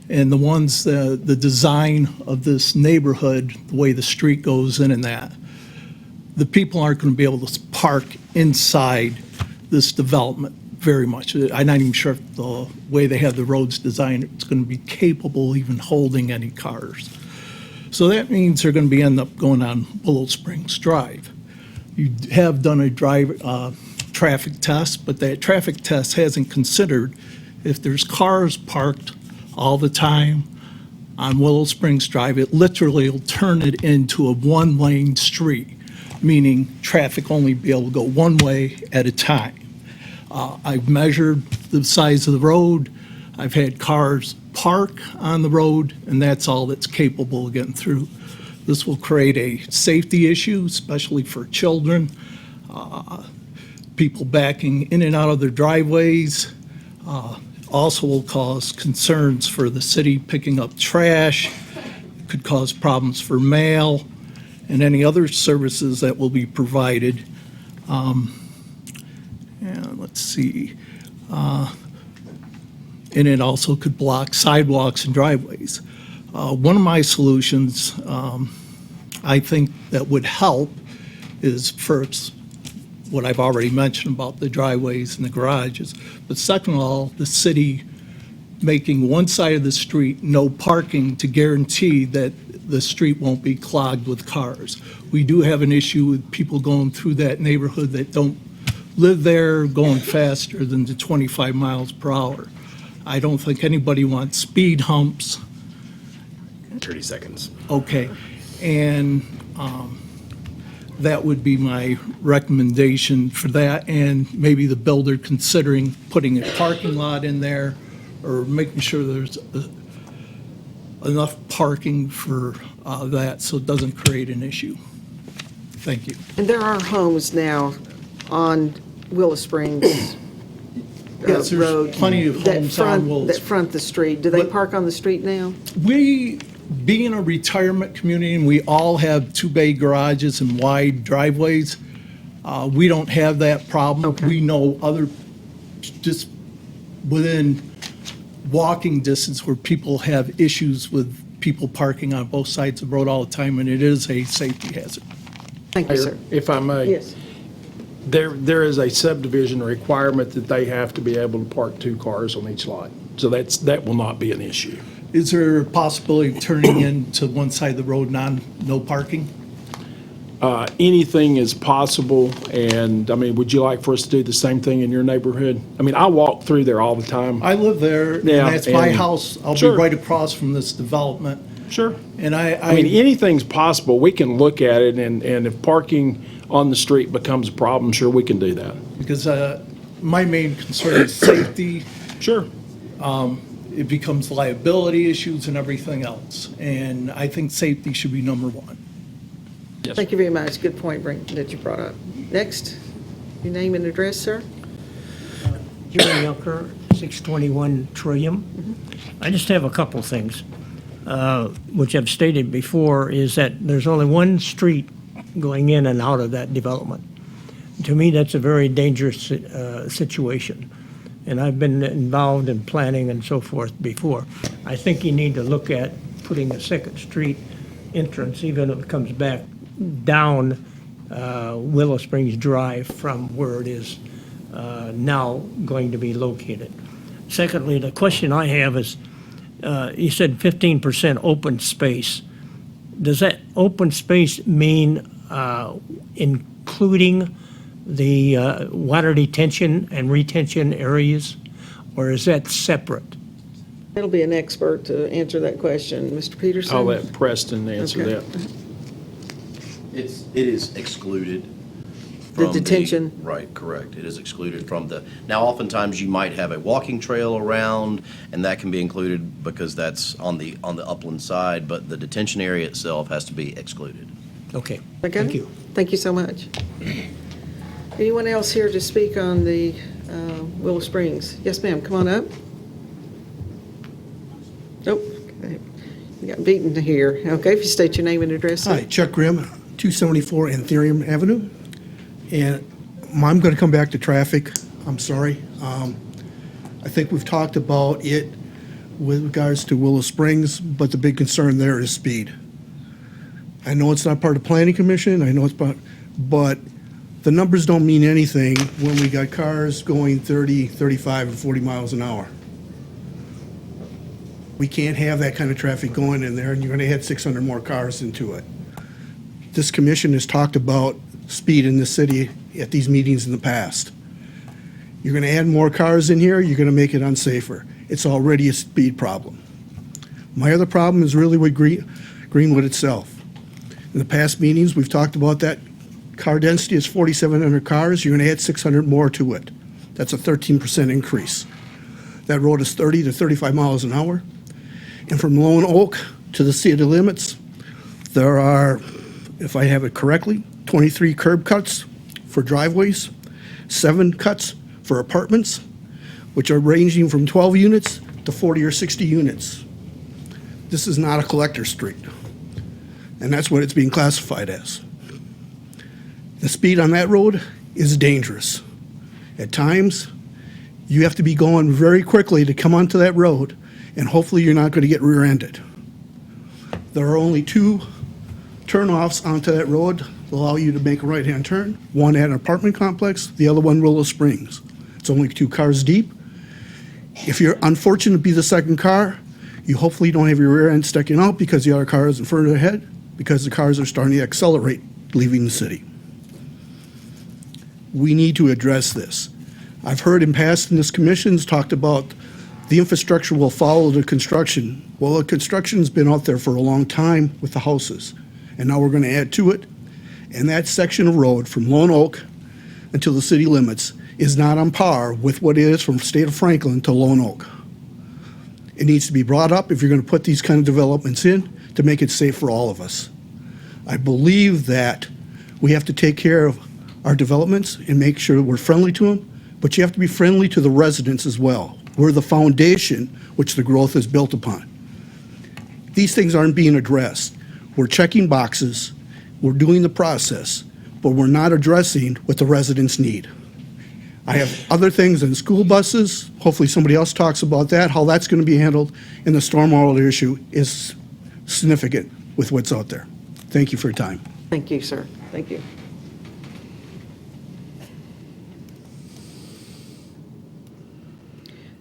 And the ones, the design of this neighborhood, the way the street goes in and that, the people aren't going to be able to park inside this development very much. I'm not even sure if the way they have the roads designed, it's going to be capable of even holding any cars. So that means they're going to be end up going on Willow Springs Drive. You have done a traffic test, but that traffic test hasn't considered if there's cars parked all the time on Willow Springs Drive, it literally will turn it into a 1-lane street, meaning traffic only be able to go one way at a time. I've measured the size of the road. I've had cars park on the road, and that's all that's capable of getting through. This will create a safety issue, especially for children, people backing in and out of their driveways. Also will cause concerns for the city picking up trash, could cause problems for mail and any other services that will be provided. And let's see. And it also could block sidewalks and driveways. One of my solutions, I think that would help is first, what I've already mentioned about the driveways and the garages. But second of all, the city making one side of the street no parking to guarantee that the street won't be clogged with cars. We do have an issue with people going through that neighborhood that don't live there, going faster than the 25 miles per hour. I don't think anybody wants speed humps. 30 seconds. Okay, and that would be my recommendation for that, and maybe the builder considering putting a parking lot in there or making sure there's enough parking for that so it doesn't create an issue. Thank you. And there are homes now on Willow Springs Yes, there's road. plenty of that homes on front- Willow That Springs. front the street. Do they But- park on the street now? We, being a retirement community, and we all have two-bay garages and wide driveways, we don't have that problem. We know other, just within walking distance where people have issues with people parking on both sides of the road all the time, and it is a safety hazard. Thank you, sir. If I may. Yes. There is a subdivision requirement that they have to be able to park 2 cars on each lot. So that will not be an issue. Is there a possibility of turning into one side of the road, no parking? Anything is possible, and, I mean, would you like for us to do the same thing in your neighborhood? I mean, I walk through there all the time. I live there, and Yeah, that's my and- house. I'll be Sure. right across from this development. Sure. And I mean, anything's possible. We can look at it, and if parking on the street becomes a problem, sure, we can do that. Because my main concern is safety. Sure. It becomes liability issues and everything else. And I think safety should be number one. Thank you very much. Good point that you brought up. Next, your name and address, sir? Jerry Yunker, 621 Trillium. I just have a couple things, which I've stated before, is that there's only one street going in and out of that development. To me, that's a very dangerous situation. And I've been involved in planning and so forth before. I think you need to look at putting a second street entrance, even if it comes back down Willow Springs Drive from where it is now going to be located. Secondly, the question I have is, you said 15% open space. Does that open space mean including the water detention and retention areas, or is that separate? That'll be an expert to answer that question. Mr. Peterson? I'll let Preston answer Okay. that. It is excluded The from detention. Right, correct. It is excluded from the, now oftentimes you might have a walking trail around, and that can be included because that's on the upland side, but the detention area itself has to be excluded. Okay, Okay. thank you. Thank you so much. Anyone else here to speak on the Willow Springs? Yes, ma'am, come on up. Nope, okay. You got beaten here. Okay, if you state your name and address. sir. Hi, Chuck Grimm, 274 Anthurium Avenue. And I'm going to come back to traffic. I'm sorry. I think we've talked about it with regards to Willow Springs, but the big concern there is speed. I know it's not part of Planning Commission, I know it's part, but the numbers don't mean anything when we got cars going 30, 35, and 40 miles an hour. We can't have that kind of traffic going in there, and you're going to add 600 more cars into it. This commission has talked about speed in the city at these meetings in the past. You're going to add more cars in here, you're going to make it unsafer. It's already a speed problem. My other problem is really with Greenwood itself. In the past meetings, we've talked about that. Car density is 4,700 cars, you're going to add 600 more to it. That's a 13% increase. That road is 30 to 35 miles an hour. And from Lone Oak to the city limits, there are, if I have it correctly, 23 curb cuts for driveways, 7 cuts for apartments, which are ranging from 12 units to 40 or 60 units. This is not a collector street, and that's what it's being classified as. The speed on that road is dangerous. At times, you have to be going very quickly to come onto that road, and hopefully you're not going to get rear-ended. There are only 2 turnoffs onto that road that allow you to make a right-hand turn. One at an apartment complex, the other one Willow Springs. It's only 2 cars deep. If you're unfortunate to be the second car, you hopefully don't have your rear end sticking out because the other car is in front of the head, because the cars are starting to accelerate leaving the city. We need to address this. I've heard in past in this commission's talked about the infrastructure will follow the construction. Well, the construction's been out there for a long time with the houses, and now we're going to add to it. And that section of road from Lone Oak until the city limits is not on par with what it is from state of Franklin to Lone Oak. It needs to be brought up if you're going to put these kind of developments in to make it safe for all of us. I believe that we have to take care of our developments and make sure we're friendly to them, but you have to be friendly to the residents as well. We're the foundation which the growth is built upon. These things aren't being addressed. We're checking boxes, we're doing the process, but we're not addressing what the residents need. I have other things in school buses. Hopefully somebody else talks about that, how that's going to be handled. And the stormwater issue is significant with what's out there. Thank you for your time. Thank you, sir. Thank you.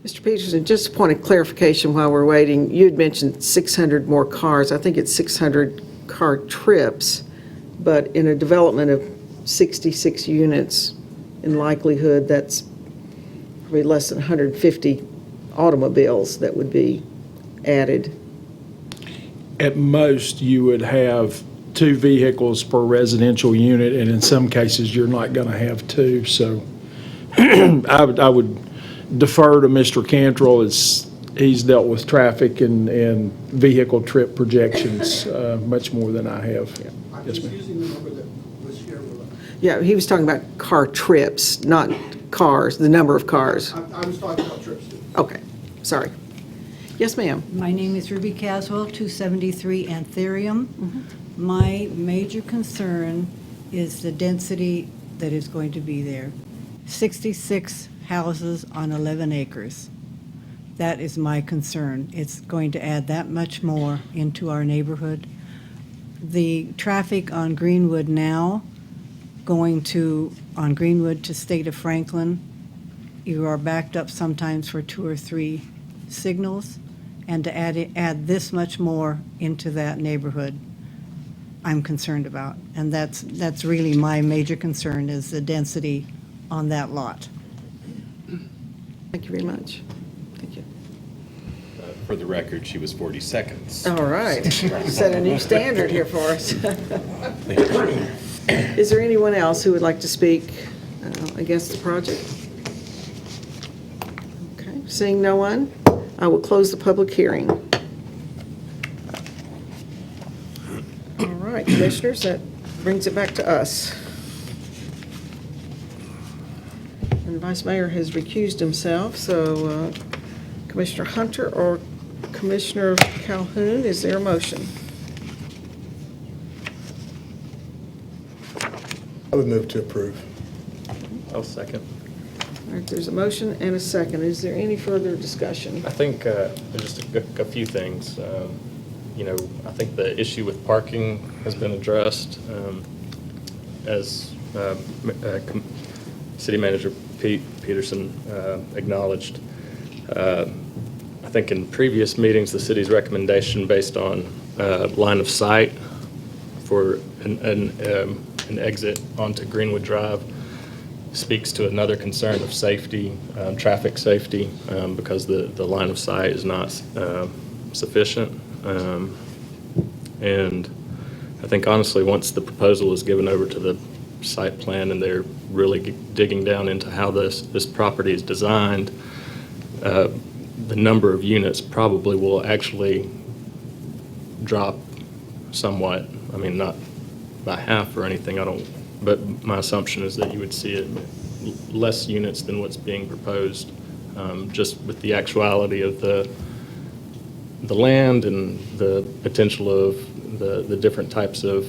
Mr. Peterson, just a point of clarification while we're waiting. You had mentioned 600 more cars. I think it's 600 car trips, but in a development of 66 units, in likelihood, that's probably less than 150 automobiles that would be added. At most, you would have 2 vehicles per residential unit, and in some cases, you're not going to have 2. So I would defer to Mr. Cantrell, as he's dealt with traffic and vehicle trip projections much more than I have. Yes, ma'am. Using the number that was shared with us. Yeah, he was talking about car trips, not cars, the number of cars. I was talking about trips too. Okay, sorry. Yes, ma'am. My name is Ruby Caswell, 273 Anthurium. My major concern is the density that is going to be there. 66 houses on 11 acres. That is my concern. It's going to add that much more into our neighborhood. The traffic on Greenwood now, on Greenwood to State of Franklin, you are backed up sometimes for 2 or 3 signals, and to add this much more into that neighborhood, I'm concerned about. And that's really my major concern, is the density on that lot. Thank you very much. Thank you. For the record, she was 40 seconds. All right. Set a new standard here for us. Is there anyone else who would like to speak against the project? Okay, seeing no one, I will close the public hearing. All right, commissioners, that brings it back to us. And the Vice Mayor has recused himself, so Commissioner Hunter or Commissioner Calhoun, is there a motion? I would move to approve. I'll second. All right, there's a motion and a second. Is there any further discussion? I think there's just a few things. I think the issue with parking has been addressed, as City Manager Peterson acknowledged. I think in previous meetings, the city's recommendation based on line of sight for an exit onto Greenwood Drive speaks to another concern of safety, traffic safety, because the line of sight is not sufficient. And I think honestly, once the proposal is given over to the site plan and they're really digging down into how this property is designed, the number of units probably will actually drop somewhat. I mean, not by half or anything, but my assumption is that you would see it less units than what's being proposed, just with the actuality of the land and the potential of the different types of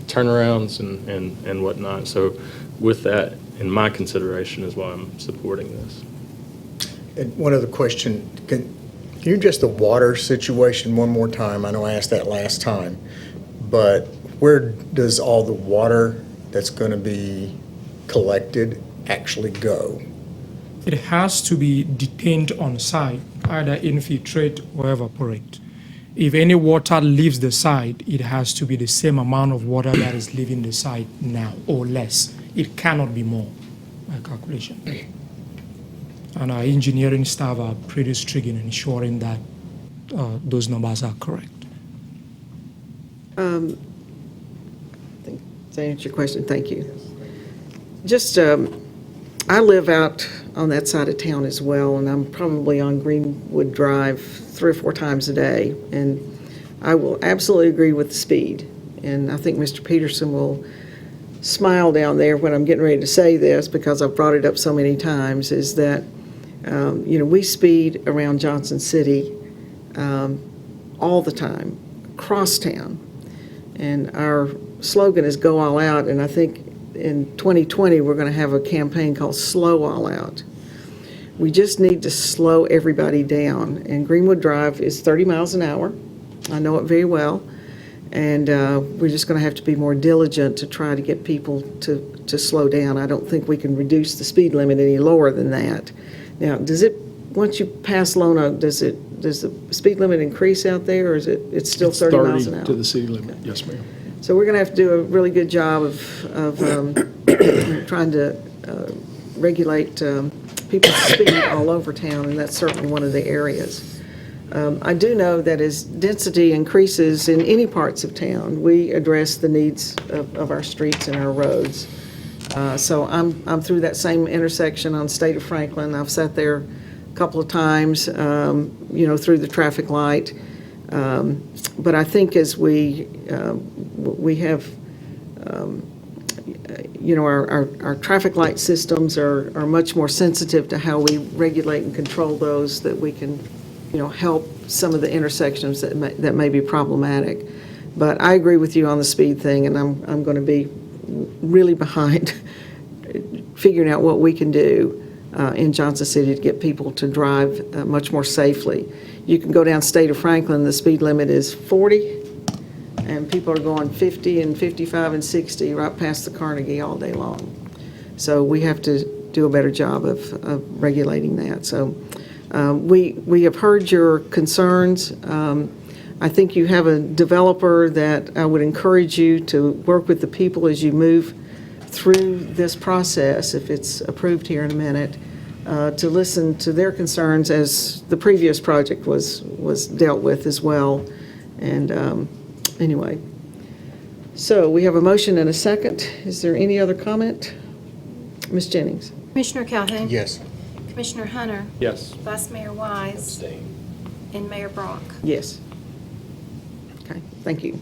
turnarounds and whatnot. So with that in my consideration is why I'm supporting this. And one other question, can you address the water situation one more time? I know I asked that last time, but where does all the water that's going to be collected actually go? It has to be detained on site, either infiltrate or evaporate. If any water leaves the site, it has to be the same amount of water that is leaving the site now or less. It cannot be more, by calculation. And our engineering staff are pretty strict in ensuring that those numbers are correct. I think to answer your question, thank you. Just, I live out on that side of town as well, and I'm probably on Greenwood Drive 3 or 4 times a day, and I will absolutely agree with the speed. And I think Mr. Peterson will smile down there when I'm getting ready to say this, because I've brought it up so many times, is that, we speed around Johnson City all the time, across town. And our slogan is Go All Out, and I think in 2020, we're going to have a campaign called Slow All Out. We just need to slow everybody down. And Greenwood Drive is 30 miles an hour. I know it very well. And we're just going to have to be more diligent to try to get people to slow down. I don't think we can reduce the speed limit any lower than that. Now, once you pass Lone Oak, does the speed limit increase out there, or is it's still 30 miles an hour? To the city limit, yes, ma'am. So we're going to have to do a really good job of trying to regulate people's speed all over town, and that's certainly one of the areas. I do know that as density increases in any parts of town, we address the needs of our streets and our roads. So I'm through that same intersection on State of Franklin. I've sat there a couple of times, through the traffic light. But I think as we have, our traffic light systems are much more sensitive to how we regulate and control those, that we can, help some of the intersections that may be problematic. But I agree with you on the speed thing, and I'm going to be really behind figuring out what we can do in Johnson City to get people to drive much more safely. You can go down State of Franklin, the speed limit is 40, and people are going 50 and 55 and 60 right past the Carnegie all day long. So we have to do a better job of regulating that. So we have heard your concerns. I think you have a developer that I would encourage you to work with the people as you move through this process, if it's approved here in a minute, to listen to their concerns as the previous project was dealt with as well. And anyway, so we have a motion and a second. Is there any other comment? Ms. Jennings? Commissioner Calhoun? Yes. Commissioner Hunter? Yes. Vice Mayor Wise? And Mayor Brock? Yes. Okay, thank you.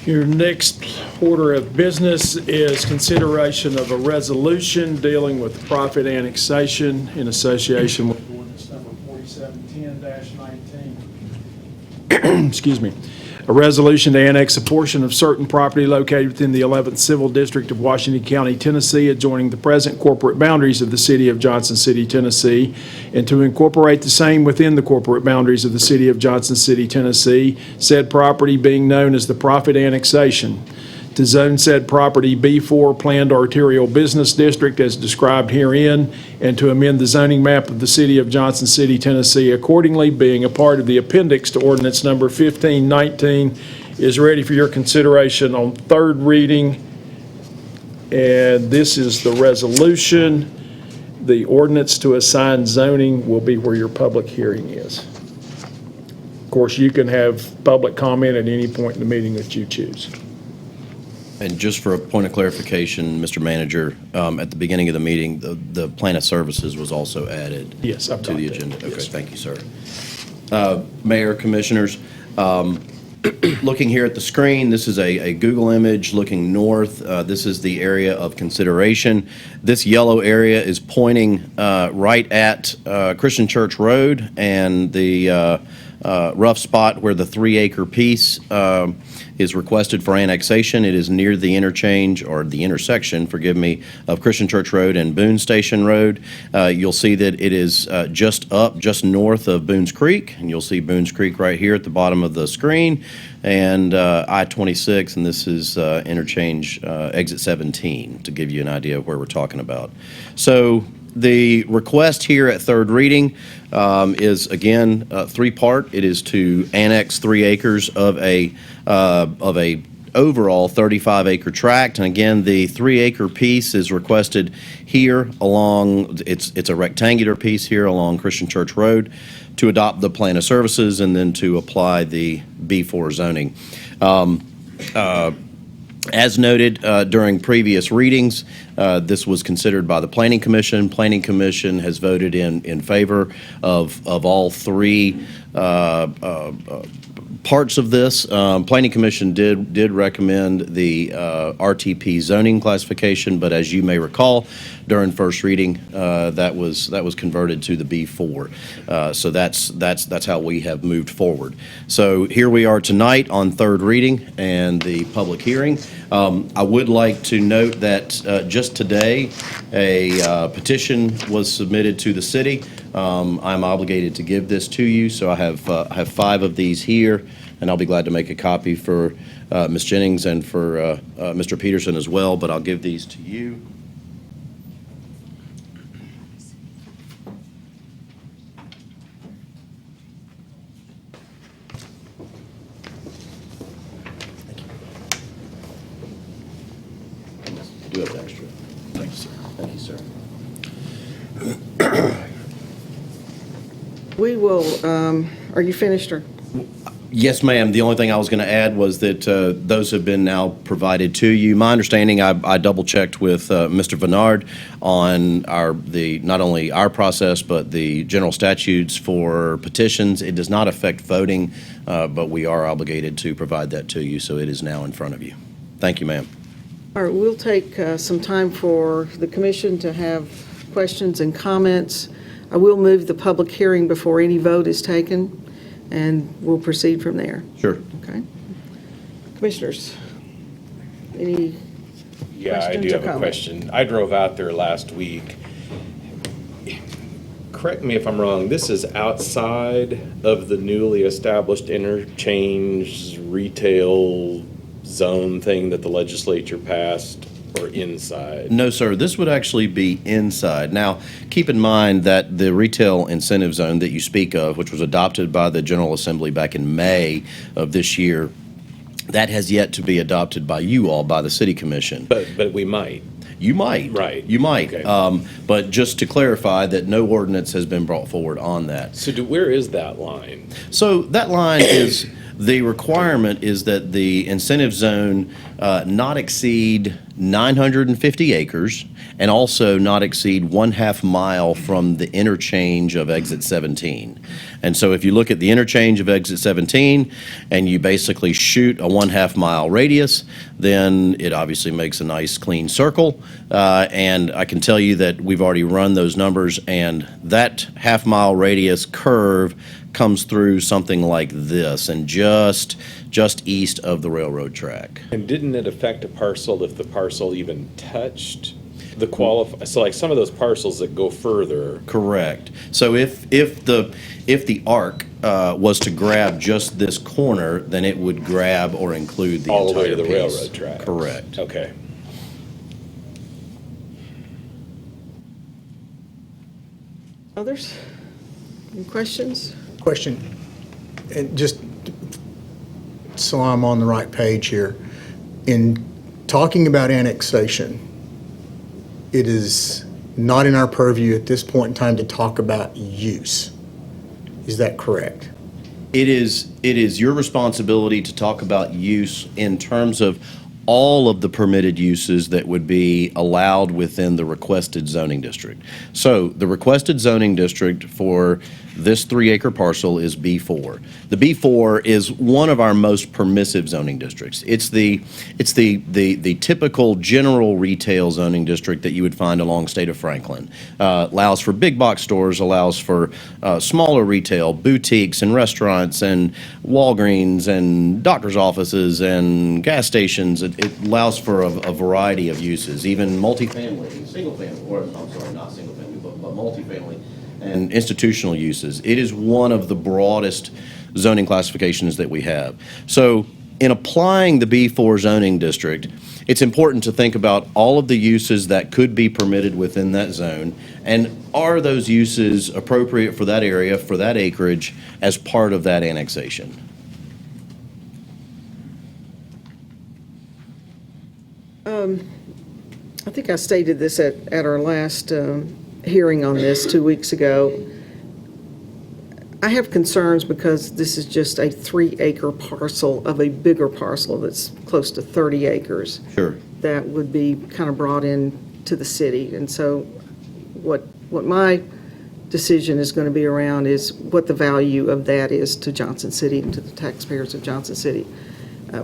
Your next order of business is consideration of a resolution dealing with profit annexation in association with ordinance number 4710-19. Excuse me. A resolution to annex a portion of certain property located within the 11th Civil District of Washington County, Tennessee, adjoining the present corporate boundaries of the city of Johnson City, Tennessee, and to incorporate the same within the corporate boundaries of the city of Johnson City, Tennessee, said property being known as the profit annexation. To zone said property B4 Planned Arterial Business District as described herein, and to amend the zoning map of the city of Johnson City, Tennessee accordingly, being a part of the appendix to ordinance number 1519, is ready for your consideration on third reading. And this is the resolution. The ordinance to assign zoning will be where your public hearing is. Of course, you can have public comment at any point in the meeting that you choose. And just for a point of clarification, Mr. Manager, at the beginning of the meeting, the plan of services was also added Yes, I've to got the that. agenda. Okay, Yes. thank you, sir. Mayor, Commissioners, looking here at the screen, this is a Google image looking north. This is the area of consideration. This yellow area is pointing right at Christian Church Road and the rough spot where the 3-acre piece is requested for annexation. It is near the interchange, or the intersection, forgive me, of Christian Church Road and Boone Station Road. You'll see that it is just north of Boone's Creek, and you'll see Boone's Creek right here at the bottom of the screen, and I-26, and this is interchange exit 17, to give you an idea of where we're talking about. So the request here at third reading is, again, three-part. It is to annex 3 acres of a overall 35-acre tract. And again, the 3-acre piece is requested here along, it's a rectangular piece here along Christian Church Road, to adopt the plan of services and then to apply the B4 zoning. As noted during previous readings, this was considered by the Planning Commission. Planning Commission has voted in favor of all 3 parts of this. Planning Commission did recommend the RTP zoning classification, but as you may recall, during first reading, that was converted to the B4. So that's how we have moved forward. So here we are tonight on third reading and the public hearing. I would like to note that just today, a petition was submitted to the city. I'm obligated to give this to you, so I have 5 of these here, and I'll be glad to make a copy for Ms. Jennings and for Mr. Peterson as well, but I'll give these to you. I do have an extra. Thank you, sir. Thank you, sir. We will, are you finished, or? Yes, ma'am. The only thing I was going to add was that those have been now provided to you. My understanding, I double-checked with Mr. Vennard on not only our process, but the general statutes for petitions. It does not affect voting, but we are obligated to provide that to you, so it is now in front of you. Thank you, ma'am. All right, we'll take some time for the commission to have questions and comments. I will move the public hearing before any vote is taken, and we'll proceed from there. Sure. Okay. Commissioners, any Yeah, I questions do or have a comments? question. I drove out there last week. Correct me if I'm wrong, this is outside of the newly established interchange retail zone thing that the legislature passed, or inside? No, sir. This would actually be inside. Now, keep in mind that the retail incentive zone that you speak of, which was adopted by the General Assembly back in May of this year, that has yet to be adopted by you all, by the City Commission. But we might. You might. Right. You might. Okay. But just to clarify that no ordinance has been brought forward on that. So where is that line? So that line is, the requirement is that the incentive zone not exceed 950 acres and also not exceed 1/2 mile from the interchange of exit 17. And so if you look at the interchange of exit 17 and you basically shoot a 1/2 mile radius, then it obviously makes a nice clean circle. And I can tell you that we've already run those numbers, and that 1/2 mile radius curve comes through something like this, and just east of the railroad track. And didn't it affect a parcel if the parcel even touched the so like some of those parcels that go further? Correct. So if the arc was to grab just this corner, then it would grab or include the all the way entire to the piece. railroad track? Correct. Okay. Others? Any questions? Question, and just so I'm on the right page here, in talking about annexation, it is not in our purview at this point in time to talk about use. Is that correct? It is your responsibility to talk about use in terms of all of the permitted uses that would be allowed within the requested zoning district. So the requested zoning district for this 3-acre parcel is B4. The B4 is one of our most permissive zoning districts. It's the typical general retail zoning district that you would find along State of Franklin. Allows for big box stores, allows for smaller retail, boutiques and restaurants and Walgreens and doctor's offices and gas stations. It allows for a variety of uses, even multifamily, single family, or I'm sorry, not single family, but multifamily and institutional uses. It is one of the broadest zoning classifications that we have. So in applying the B4 zoning district, it's important to think about all of the uses that could be permitted within that zone, and are those uses appropriate for that area, for that acreage, as part of that annexation? I think I stated this at our last hearing on this 2 weeks ago. I have concerns because this is just a 3-acre parcel of a bigger parcel that's close to 30 acres. Sure. That would be kind of brought in to the city. And so what my decision is going to be around is what the value of that is to Johnson City and to the taxpayers of Johnson City.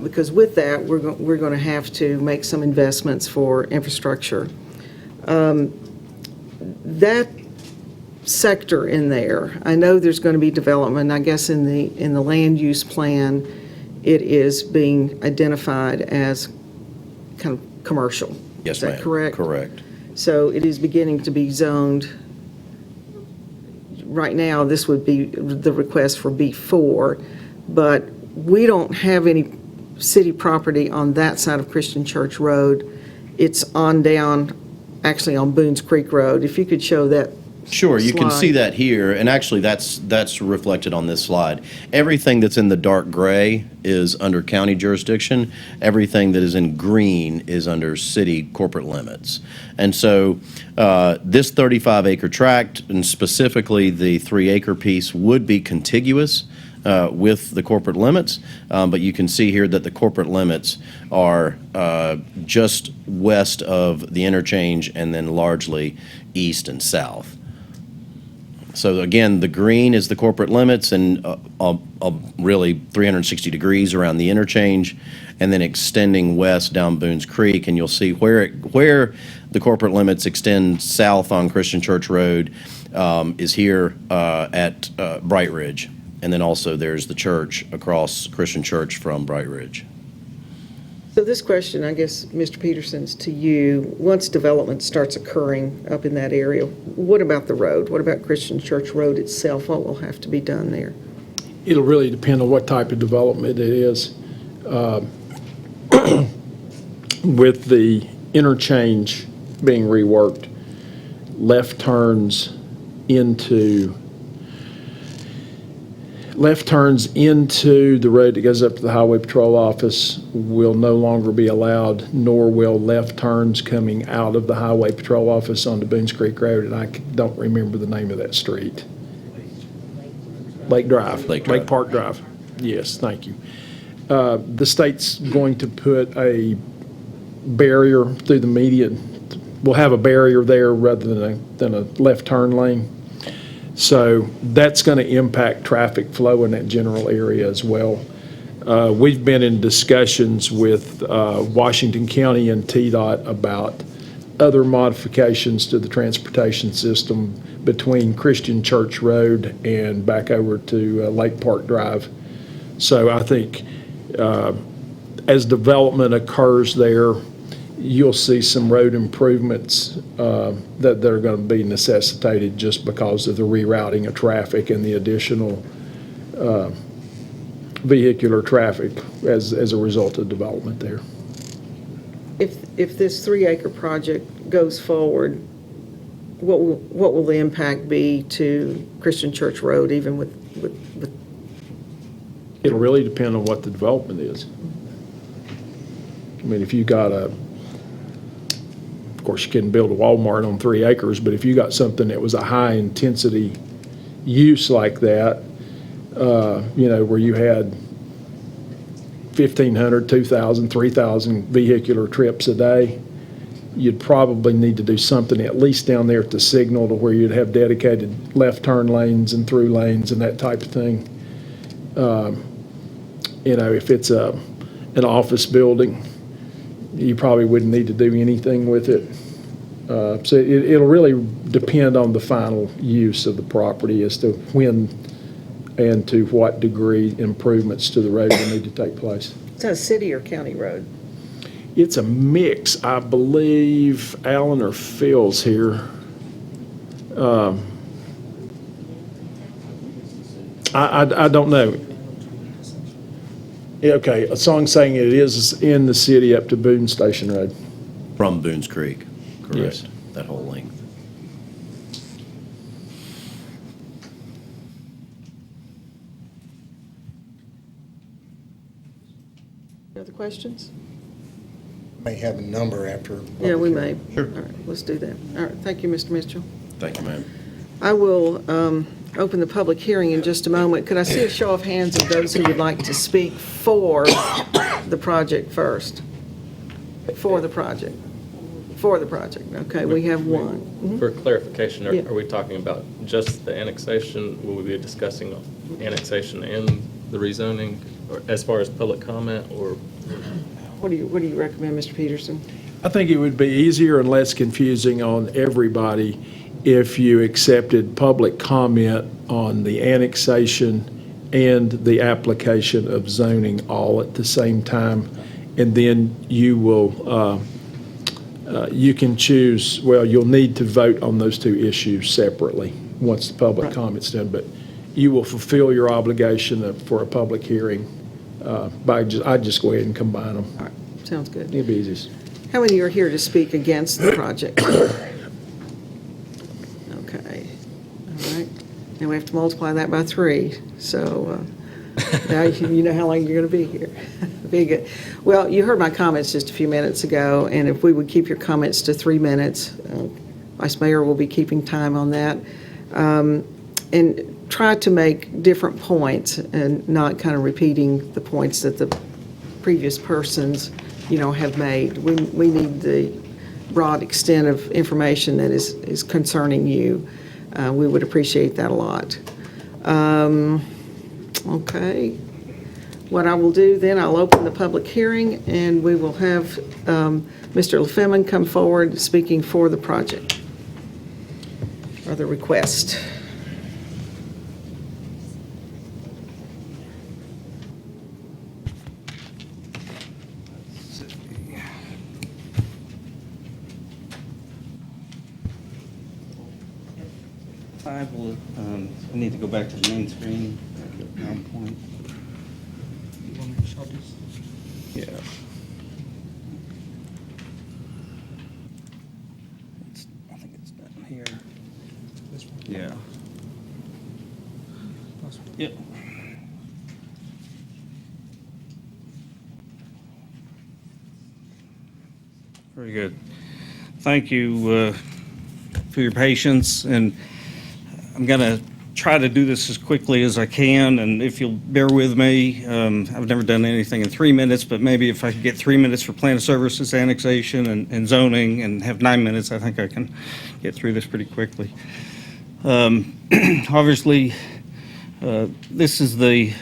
Because with that, we're going to have to make some investments for infrastructure. That sector in there, I know there's going to be development. I guess in the land use plan, it is being identified as kind of commercial. Yes, Is that ma'am. correct? Correct. So it is beginning to be zoned. Right now, this would be the request for B4, but we don't have any city property on that side of Christian Church Road. It's on down, actually on Boones Creek Road. If you could show that. Sure, you can slide. see that here, and actually that's reflected on this slide. Everything that's in the dark gray is under county jurisdiction. Everything that is in green is under city corporate limits. And so this 35-acre tract, and specifically the 3-acre piece, would be contiguous with the corporate limits, but you can see here that the corporate limits are just west of the interchange and then largely east and south. So again, the green is the corporate limits and really 360 degrees around the interchange, and then extending west down Boones Creek, and you'll see where the corporate limits extend south on Christian Church Road is here at Bright Ridge. And then also there's the church across Christian Church from Bright Ridge. So this question, I guess, Mr. Peterson's to you. Once development starts occurring up in that area, what about the road? What about Christian Church Road itself? What will have to be done there? It'll really depend on what type of development it is. With the interchange being reworked, left turns into the road that goes up to the Highway Patrol office will no longer be allowed, nor will left turns coming out of the Highway Patrol office onto Boones Creek Road, and I don't remember the name of that street. Lake Drive. Lake Drive. Lake Park Drive. Yes, thank you. The state's going to put a barrier through the median. We'll have a barrier there rather than a left turn lane. So that's going to impact traffic flow in that general area as well. We've been in discussions with Washington County and TDOT about other modifications to the transportation system between Christian Church Road and back over to Lake Park Drive. So I think as development occurs there, you'll see some road improvements that are going to be necessitated just because of the rerouting of traffic and the additional vehicular traffic as a result of development there. If this 3-acre project goes forward, what will the impact be to Christian Church Road, even with It'll really depend on what the development is. I mean, if you got of course, you couldn't build a Walmart on 3 acres, but if you got something that was a high-intensity use like that, where you had 1,500, 2,000, 3,000 vehicular trips a day, you'd probably need to do something at least down there at the signal to where you'd have dedicated left turn lanes and through lanes and that type of thing. If it's an office building, you probably wouldn't need to do anything with it. So it'll really depend on the final use of the property as to when and to what degree improvements to the road will need to take place. is that a city or county road? It's a mix. I believe Alan or Phil's here. I don't know. Okay, a song saying it is in the city up to Boone Station Road. From Boones Creek, correct? Yes. That whole length. Any other questions? May have a number after. Yeah, we may. Sure. All right, let's do that. All right, thank you, Mr. Mitchell. Thank you, ma'am. I will open the public hearing in just a moment. Could I see a show of hands of those who would like to speak for the project first? For the project. For the project, okay, we have one. Mhm. For clarification, Yeah. are we talking about just the annexation? Will we be discussing annexation and the rezoning, or as far as public comment, or? What do you recommend, Mr. Peterson? I think it would be easier and less confusing on everybody if you accepted public comment on the annexation and the application of zoning all at the same time. And then you will, you can choose, well, you'll need to vote on those two issues separately once the public comment's done. But you will fulfill your obligation for a public hearing I'd just go ahead and combine them. All right, sounds good. It'll be easiest. How many are here to speak against the project? Okay, all right. Now we have to multiply that by 3, so now you know how long you're going to be here. Be good. Well, you heard my comments just a few minutes ago, and if we would keep your comments to 3 minutes, Vice Mayor will be keeping time on that, and try to make different points and not kind of repeating the points that the previous persons, have made. We need the broad extent of information that is concerning you. We would appreciate that a lot. Okay. What I will do then, I'll open the public hearing, and we will have Mr. LaFemin come forward speaking for the project or the request. I need to go back to the main screen. PowerPoint. You want me to show this? Yeah. I think it's down here. This one? Yeah. Yep. Very good. Thank you for your patience, and I'm going to try to do this as quickly as I can, and if you'll bear with me, I've never done anything in 3 minutes, but maybe if I could get 3 minutes for plan of services, annexation, and zoning, and have 9 minutes, I think I can get through this pretty quickly. Obviously, this is the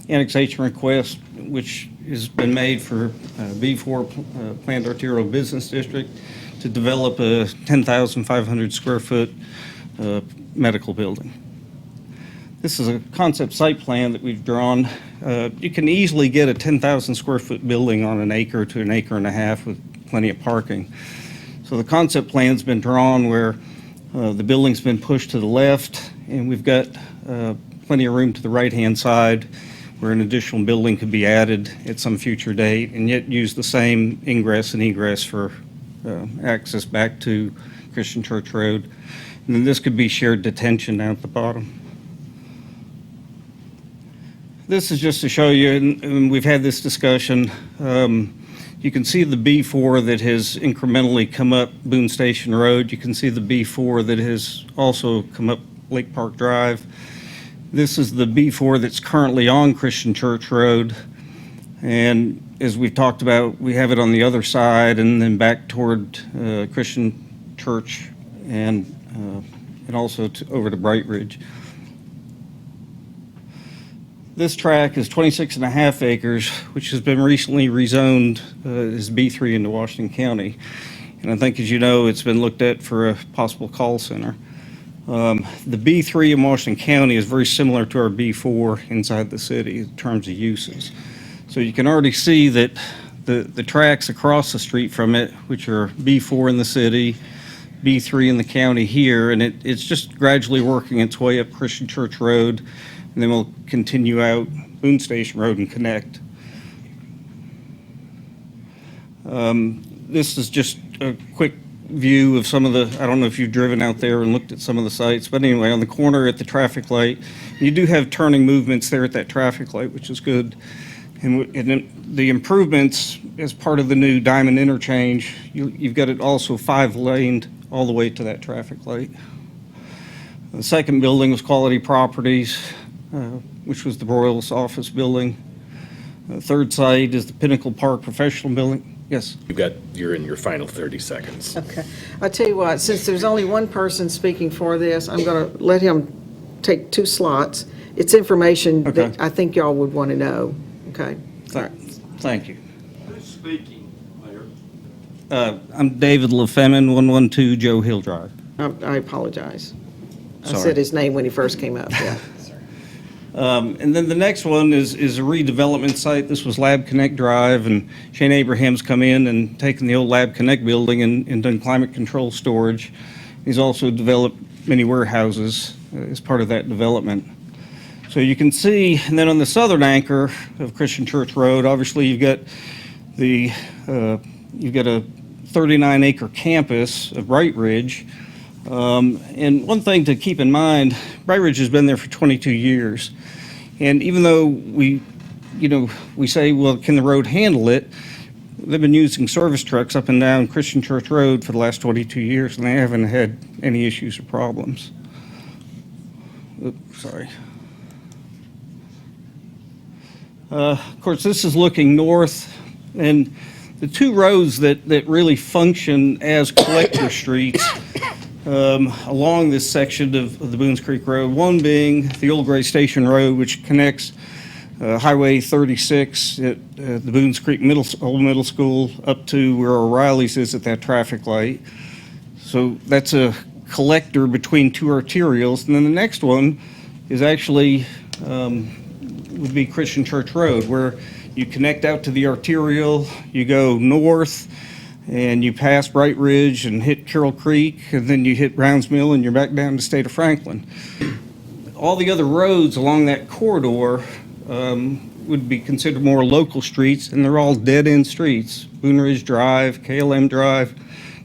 annexation request, which has been made for B4 Planned Arterial Business District to develop a 10,500 square foot medical building. This is a concept site plan that we've drawn. You can easily get a 10,000 square foot building on an acre to an acre and a half with plenty of parking. So the concept plan's been drawn where the building's been pushed to the left, and we've got plenty of room to the right-hand side where an additional building could be added at some future date, and yet use the same ingress and egress for access back to Christian Church Road. And then this could be shared detention down at the bottom. This is just to show you, and we've had this discussion, you can see the B4 that has incrementally come up Boone Station Road. You can see the B4 that has also come up Lake Park Drive. This is the B4 that's currently on Christian Church Road. And as we've talked about, we have it on the other side and then back toward Christian Church and also over to Bright Ridge. This tract is 26.5 acres, which has been recently rezoned as B3 into Washington County. And I think, as you know, it's been looked at for a possible call center. The B3 in Washington County is very similar to our B4 inside the city in terms of uses. So you can already see that the tracks across the street from it, which are B4 in the city, B3 in the county here, and it's just gradually working its way up Christian Church Road, and then we'll continue out Boone Station Road and connect. This is just a quick view of some of the, I don't know if you've driven out there and looked at some of the sites, but anyway, on the corner at the traffic light, you do have turning movements there at that traffic light, which is good. And the improvements as part of the new Diamond Interchange, you've got it also 5-laned all the way to that traffic light. The second building was Quality Properties, which was the Royals office building. The third site is the Pinnacle Park Professional Building. Yes. You're in your final 30 seconds. Okay. I'll tell you what, since there's only one person speaking for this, I'm going to let him take 2 slots. It's information that Okay. I think y'all would want to know, okay? Thank you. Who's speaking, Mayor? I'm David LaFemin, 112 Joe Hill Drive. I apologize. I Sorry. said his name when he first came up, yeah. And then the next one is a redevelopment site. This was Lab Connect Drive, and Shane Abraham's come in and taken the old Lab Connect building and done climate control storage. He's also developed many warehouses as part of that development. So you can see, and then on the southern anchor of Christian Church Road, obviously you've got a 39-acre campus of Bright Ridge. And one thing to keep in mind, Bright Ridge has been there for 22 years. And even though we say, well, can the road handle it? They've been using service trucks up and down Christian Church Road for the last 22 years, and they haven't had any issues or problems. Oops, sorry. Of course, this is looking north, and the 2 roads that really function as collector streets along this section of the Boones Creek Road, one being the Old Gray Station Road, which connects Highway 36 at the Boones Creek Old Middle School up to where O'Reilly's is at that traffic light. So that's a collector between 2 arterials. And then the next one is actually would be Christian Church Road, where you connect out to the arterial, you go north, and you pass Bright Ridge and hit Carroll Creek, and then you hit Browns Mill, and you're back down to State of Franklin. All the other roads along that corridor would be considered more local streets, and they're all dead-end streets. Boone Ridge Drive, KLM Drive,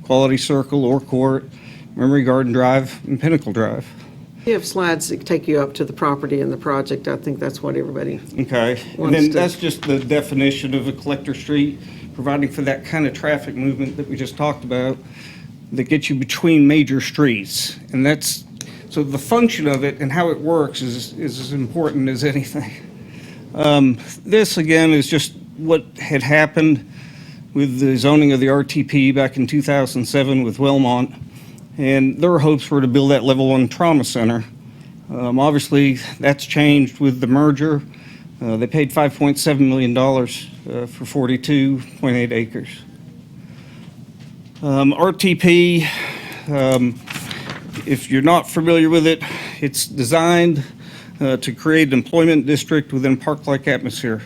Quality Circle, Orcourt, Memory Garden Drive, and Pinnacle Drive. You have slides that take you up to the property and the project. I think that's what everybody Okay, and wants then to- that's just the definition of a collector street, providing for that kind of traffic movement that we just talked about, that gets you between major streets. And that's, so the function of it and how it works is as important as anything. This, again, is just what had happened with the zoning of the RTP back in 2007 with Wellmont. And their hopes were to build that level 1 trauma center. Obviously, that's changed with the merger. They paid $5.7 million for 42.8 acres. RTP, if you're not familiar with it, it's designed to create an employment district within park-like atmosphere.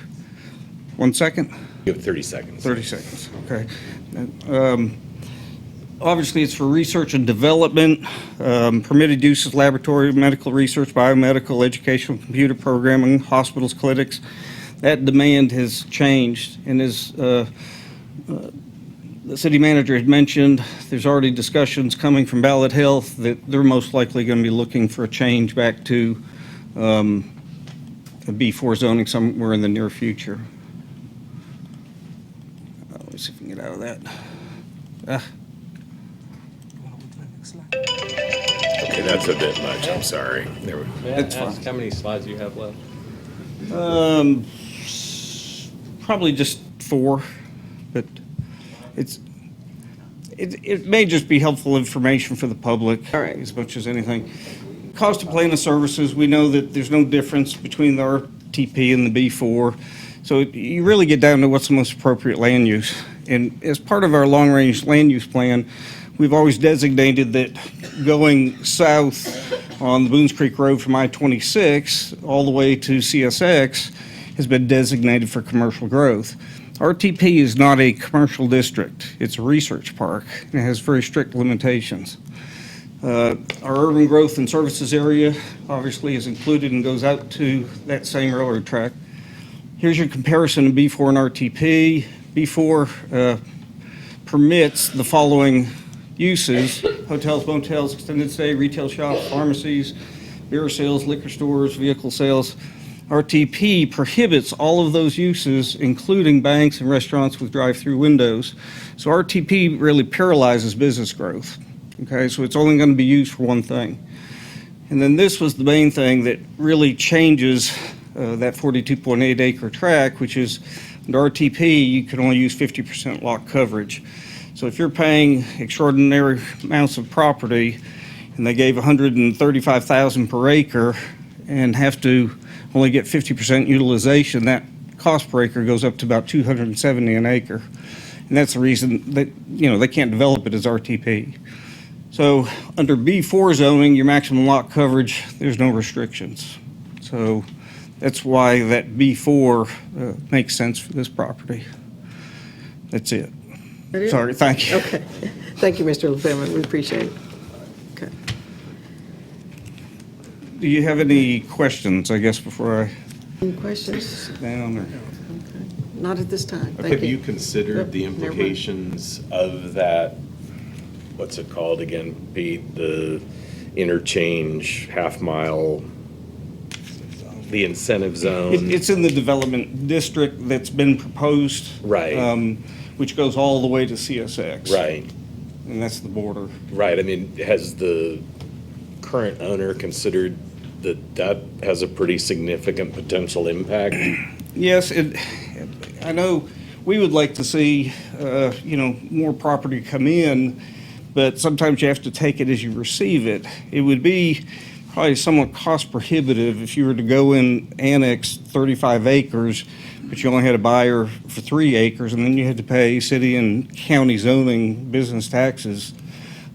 1 second? You have 30 seconds. 30 seconds, okay. Obviously, it's for research and development, permitted uses, laboratory, medical research, biomedical, educational, computer programming, hospitals, clinics. That demand has changed, and as the city manager had mentioned, there's already discussions coming from Ballot Health that they're most likely going to be looking for a change back to a B4 zoning somewhere in the near future. Let me see if we can get out of that. Okay, that's a bit much, I'm sorry. There we- May I That's ask fine. how many slides you have left? Probably just 4, but it may just be helpful information for the public. All right. As much as anything. Cost of plan of services, we know that there's no difference between the RTP and the B4. So you really get down to what's the most appropriate land use. And as part of our long-range land use plan, we've always designated that going south on the Boones Creek Road from I-26 all the way to CSX has been designated for commercial growth. RTP is not a commercial district. It's a research park, and it has very strict limitations. Our urban growth and services area obviously is included and goes out to that same railroad track. Here's your comparison of B4 and RTP. B4 permits the following uses: hotels, motels, extended stay, retail shops, pharmacies, beer sales, liquor stores, vehicle sales. RTP prohibits all of those uses, including banks and restaurants with drive-through windows. So RTP really paralyzes business growth. Okay, so it's only going to be used for one thing. And then this was the main thing that really changes that 42.8 acre tract, which is Under RTP, you can only use 50% lot coverage. So if you're paying extraordinary amounts of property, and they gave $135,000 per acre, and have to only get 50% utilization, that cost per acre goes up to about $270 an acre. And that's the reason that, they can't develop it as RTP. So under B4 zoning, your maximum lot coverage, there's no restrictions. So that's why that B4 makes sense for this property. That's it. That is? Sorry, thank you. Okay. Thank you, Mr. LaFemin. We appreciate it. Okay. Do you have any questions, I guess, before I Any questions? sit down? Or? Not at this time. Thank Have you considered the Never mind. implications of that, what's it called again, Pete? The interchange, half mile, the incentive zone? It's in the development district that's been proposed. Right. Which goes all the way to CSX. Right. And that's the border. Right, I mean, has the current owner considered that that has a pretty significant potential impact? Yes, I know we would like to see, more property come in, but sometimes you have to take it as you receive it. It would be probably somewhat cost prohibitive if you were to go in, annex 35 acres, but you only had a buyer for 3 acres, and then you had to pay city and county zoning business taxes.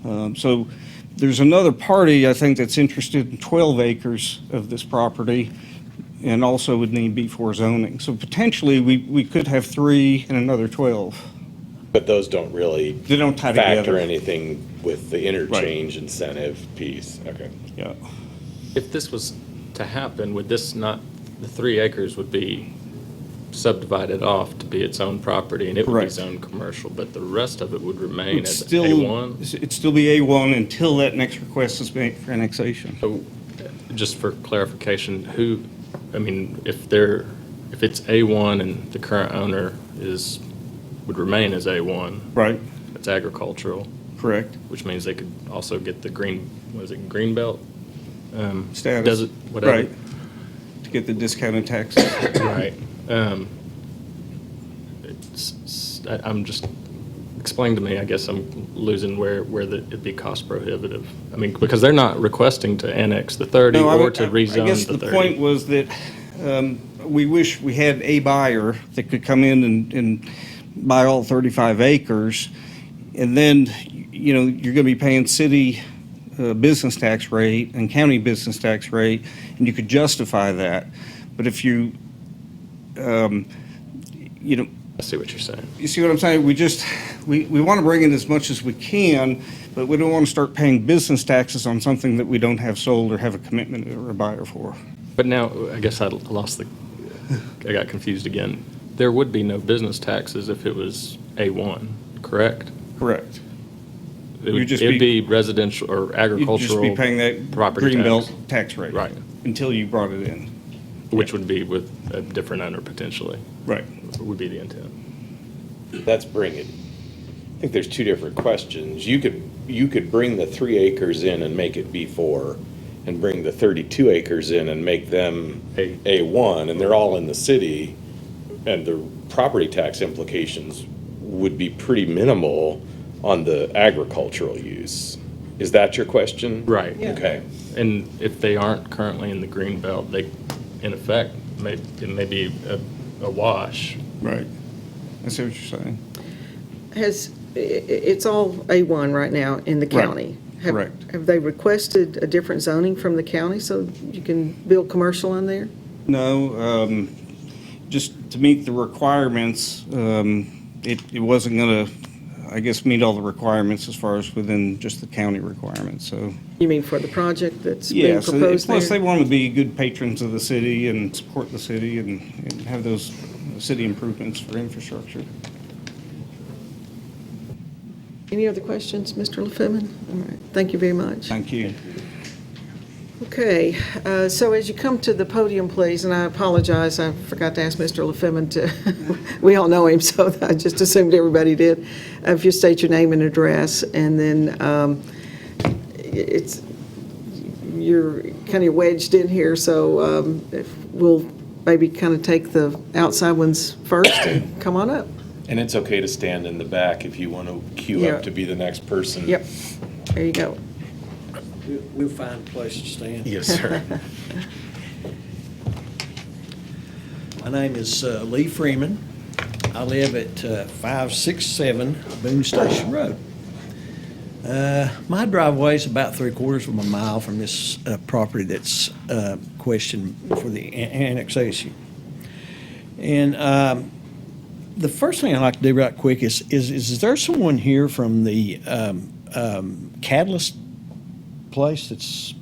So there's another party, I think, that's interested in 12 acres of this property, and also would need B4 zoning. So potentially, we could have 3 and another 12. But those don't really They don't tie factor together. anything with the interchange incentive piece? Okay. Yeah. If this was to happen, would this not, the 3 acres would be subdivided off to be its own property, and it would be Correct. zoned commercial, but the rest of it would remain It'd as still, A1? it'd still be A1 until that next request is made for annexation. So, just for clarification, if it's A1 and the current owner would remain as A1. Right. It's agricultural. Correct. Which means they could also get the green belt? Status. Does it, whatever. Right. To get the discounted taxes. Right. I'm just, explain to me, I guess I'm losing where it'd be cost prohibitive. I mean, because they're not requesting to annex the 30 or to rezone I guess the 30. the point was that we wish we had a buyer that could come in and buy all 35 acres, and then, you're going to be paying city business tax rate and county business tax rate, and you could justify that. But if you, I see what you're saying. You see what I'm saying? We want to bring in as much as we can, but we don't want to start paying business taxes on something that we don't have sold or have a commitment or a buyer for. But now, I guess I got confused again. There would be no business taxes if it was A1, correct? Correct. It'd be residential or agricultural. You'd just be paying that property greenbelt tax. tax rate. Right. Until you brought it in. Which would be with a different owner potentially. Right. Would be the intent. That's bringing, I think there's two different questions. You could bring the 3 acres in and make it B4, and bring the 32 acres in and make them A1, and they're all in the city, and the property tax implications would be pretty minimal on the agricultural use. Is that your question? Right. Yeah. Okay. And if they aren't currently in the green belt, they, in effect, it may be a wash. Right. I see what you're saying. It's all A1 right now in the Right. county. Correct. Have they requested a different zoning from the county so you can build commercial in there? No, just to meet the requirements, it wasn't going to, I guess, meet all the requirements as far as within just the county requirements, so. You mean for the project that's being Yes, proposed there? plus they want to be good patrons of the city and support the city and have those city improvements for infrastructure. Any other questions, Mr. LaFemin? All right, thank you very much. Thank you. Okay, so as you come to the podium, please, and I apologize, I forgot to ask Mr. LaFemin to, we all know him, so I just assumed everybody did. If you state your name and address, and then you're kind of wedged in here, so if we'll maybe kind of take the outside ones first and come on up. And it's okay to stand in the back if you want to queue Yeah. up to be the next person. Yep, there you go. We'll find a place to stand. Yes, sir. My name is Lee Freeman. I live at 567 Boone Station Road. My driveway is about 3/4 of a mile from this property that's questioned for the annexation. And the first thing I'd like to do right quick is there someone here from the Catalyst place that's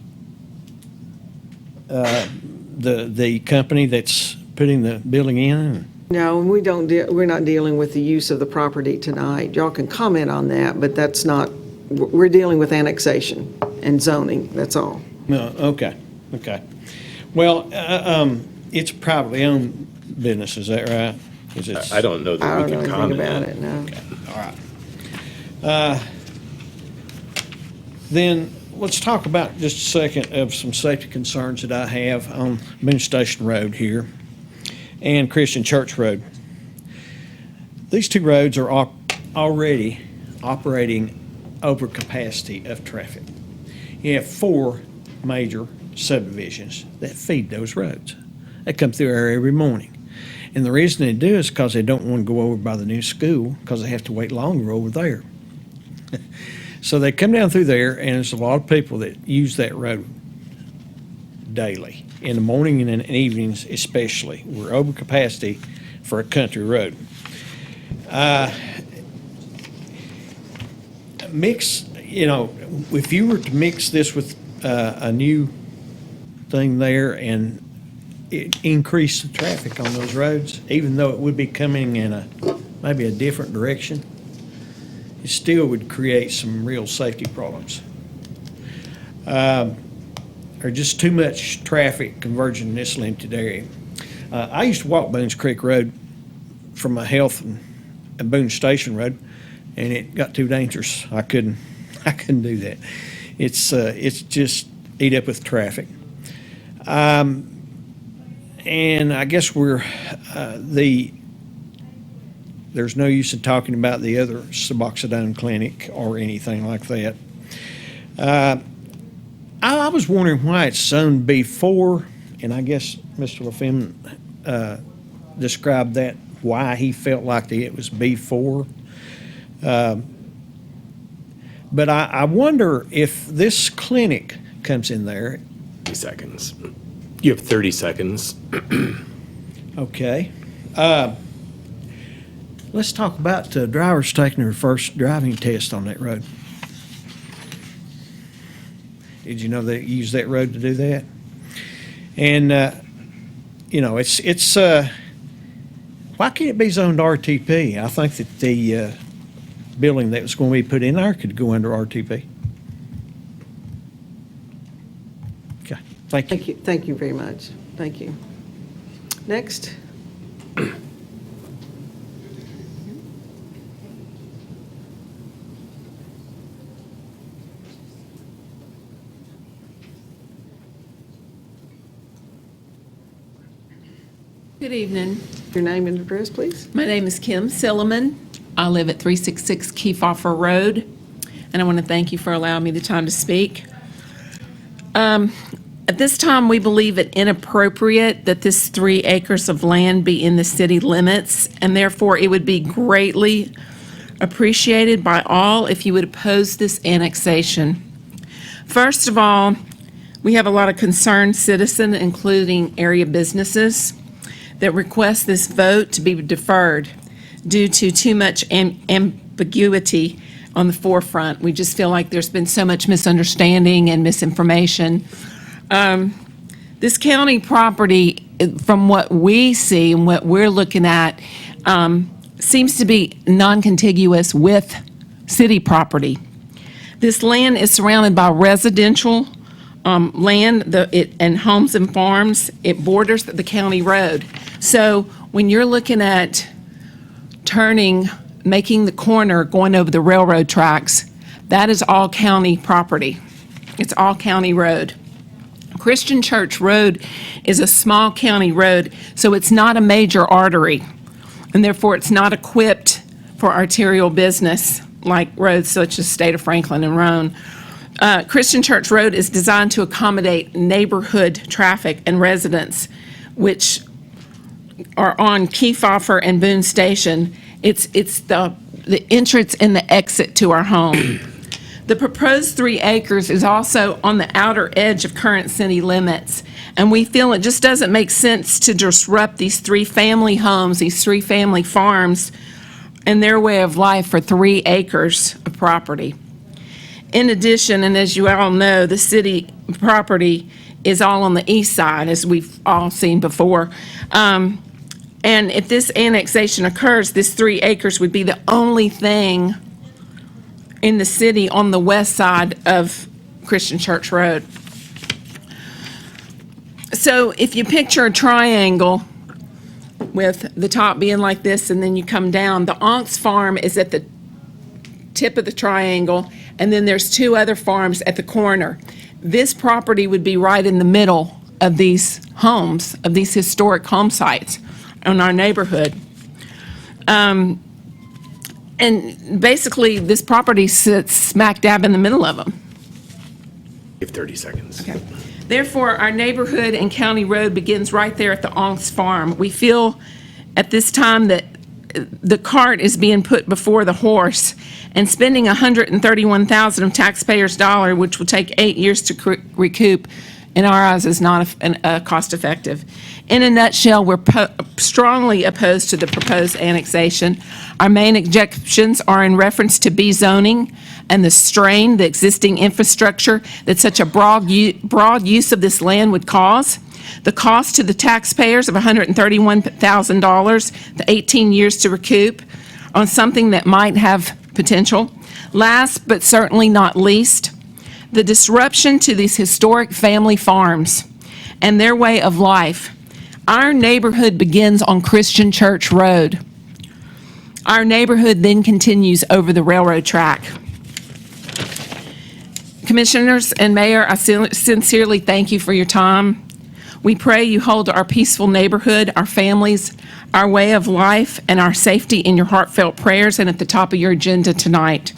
the company that's putting the building in? No, we don't, we're not dealing with the use of the property tonight. Y'all can comment on that, but that's not, we're dealing with annexation and zoning, that's all. No, okay. Well, it's a privately owned business, is that right? 'Cause it's- I don't know I that we don't know can anything comment. about it, no. All right. Then let's talk about just a second of some safety concerns that I have on Boone Station Road here and Christian Church Road. These two roads are already operating over capacity of traffic. You have 4 major subdivisions that feed those roads. They come through there every morning. And the reason they do is because they don't want to go over by the new school because they have to wait longer over there. So they come down through there, and there's a lot of people that use that road daily, in the morning and in the evenings especially. We're over capacity for a country road. If you were to mix this with a new thing there and it increase the traffic on those roads, even though it would be coming in maybe a different direction, it still would create some real safety problems. Or just too much traffic converging in this limited area. I used to walk Boones Creek Road from my health and Boone Station Road, and it got too dangerous. I couldn't do that. It's just eat up with traffic. And I guess there's no use in talking about the other Suboxone clinic or anything like that. I was wondering why it's zoned B4, and I guess Mr. LaFemme described that, why he felt like it was B4. But I wonder if this clinic comes in there. 30 seconds. You have 30 seconds. Okay. Let's talk about drivers taking their first driving test on that road. Did you know they use that road to do that? And, it's why can't it be zoned RTP? I think that the building that was going to be put in there could go under RTP. Okay, thank you. Thank you very much. Thank you. Next. Good evening. Your name and address, please. My name is Kim Silliman. I live at 366 Kefauver Road, and I want to thank you for allowing me the time to speak. At this time, we believe it inappropriate that this 3 acres of land be in the city limits, and therefore it would be greatly appreciated by all if you would oppose this annexation. First of all, we have a lot of concerned citizens, including area businesses, that request this vote to be deferred due to too much ambiguity on the forefront. We just feel like there's been so much misunderstanding and misinformation. This county property, from what we see and what we're looking at, seems to be non-contiguous with city property. This land is surrounded by residential land and homes and farms. It borders the county road. So when you're looking at making the corner, going over the railroad tracks, that is all county property. It's all county road. Christian Church Road is a small county road, so it's not a major artery, and therefore it's not equipped for arterial business like roads such as State of Franklin and Roan. Christian Church Road is designed to accommodate neighborhood traffic and residents, which are on Kefauver and Boone Station. It's the entrance and the exit to our home. The proposed 3 acres is also on the outer edge of current city limits, and we feel it just doesn't make sense to disrupt these 3 family homes, these 3 family farms, and their way of life for 3 acres of property. In addition, and as you all know, the city property is all on the east side, as we've all seen before. And if this annexation occurs, this 3 acres would be the only thing in the city on the west side of Christian Church Road. So if you picture a triangle with the top being like this and then you come down, the Onks Farm is at the tip of the triangle, and then there's 2 other farms at the corner. This property would be right in the middle of these homes, of these historic home sites in our neighborhood. And basically, this property sits smack dab in the middle of them. Give 30 seconds. Okay. Therefore, our neighborhood and county road begins right there at the Onks Farm. We feel at this time that the cart is being put before the horse, and spending $131,000 of taxpayers' dollar, which will take 8 years to recoup, in our eyes is not cost-effective. In a nutshell, we're strongly opposed to the proposed annexation. Our main objections are in reference to B zoning and the strain, the existing infrastructure that such a broad use of this land would cause. The cost to the taxpayers of $131,000, the 18 years to recoup on something that might have potential. Last but certainly not least, the disruption to these historic family farms and their way of life. Our neighborhood begins on Christian Church Road. Our neighborhood then continues over the railroad track. Commissioners and Mayor, I sincerely thank you for your time. We pray you hold our peaceful neighborhood, our families, our way of life, and our safety in your heartfelt prayers and at the top of your agenda tonight,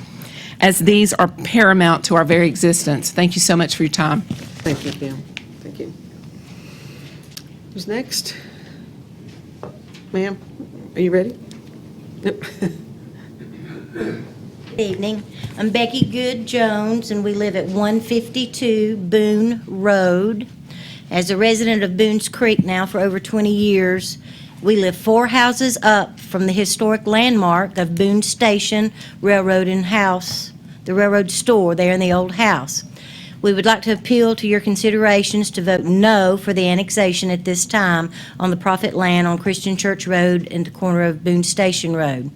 as these are paramount to our very existence. Thank you so much for your time. Thank you, Pam. Thank you. Who's next? Ma'am, are you ready? Yep. Good evening. I'm Becky Good Jones, and we live at 152 Boone Road. As a resident of Boone's Creek now for over 20 years, we live 4 houses up from the historic landmark of Boone Station, Railroad and House, the railroad store there in the old house. We would like to appeal to your considerations to vote no for the annexation at this time on the profit land on Christian Church Road and the corner of Boone Station Road.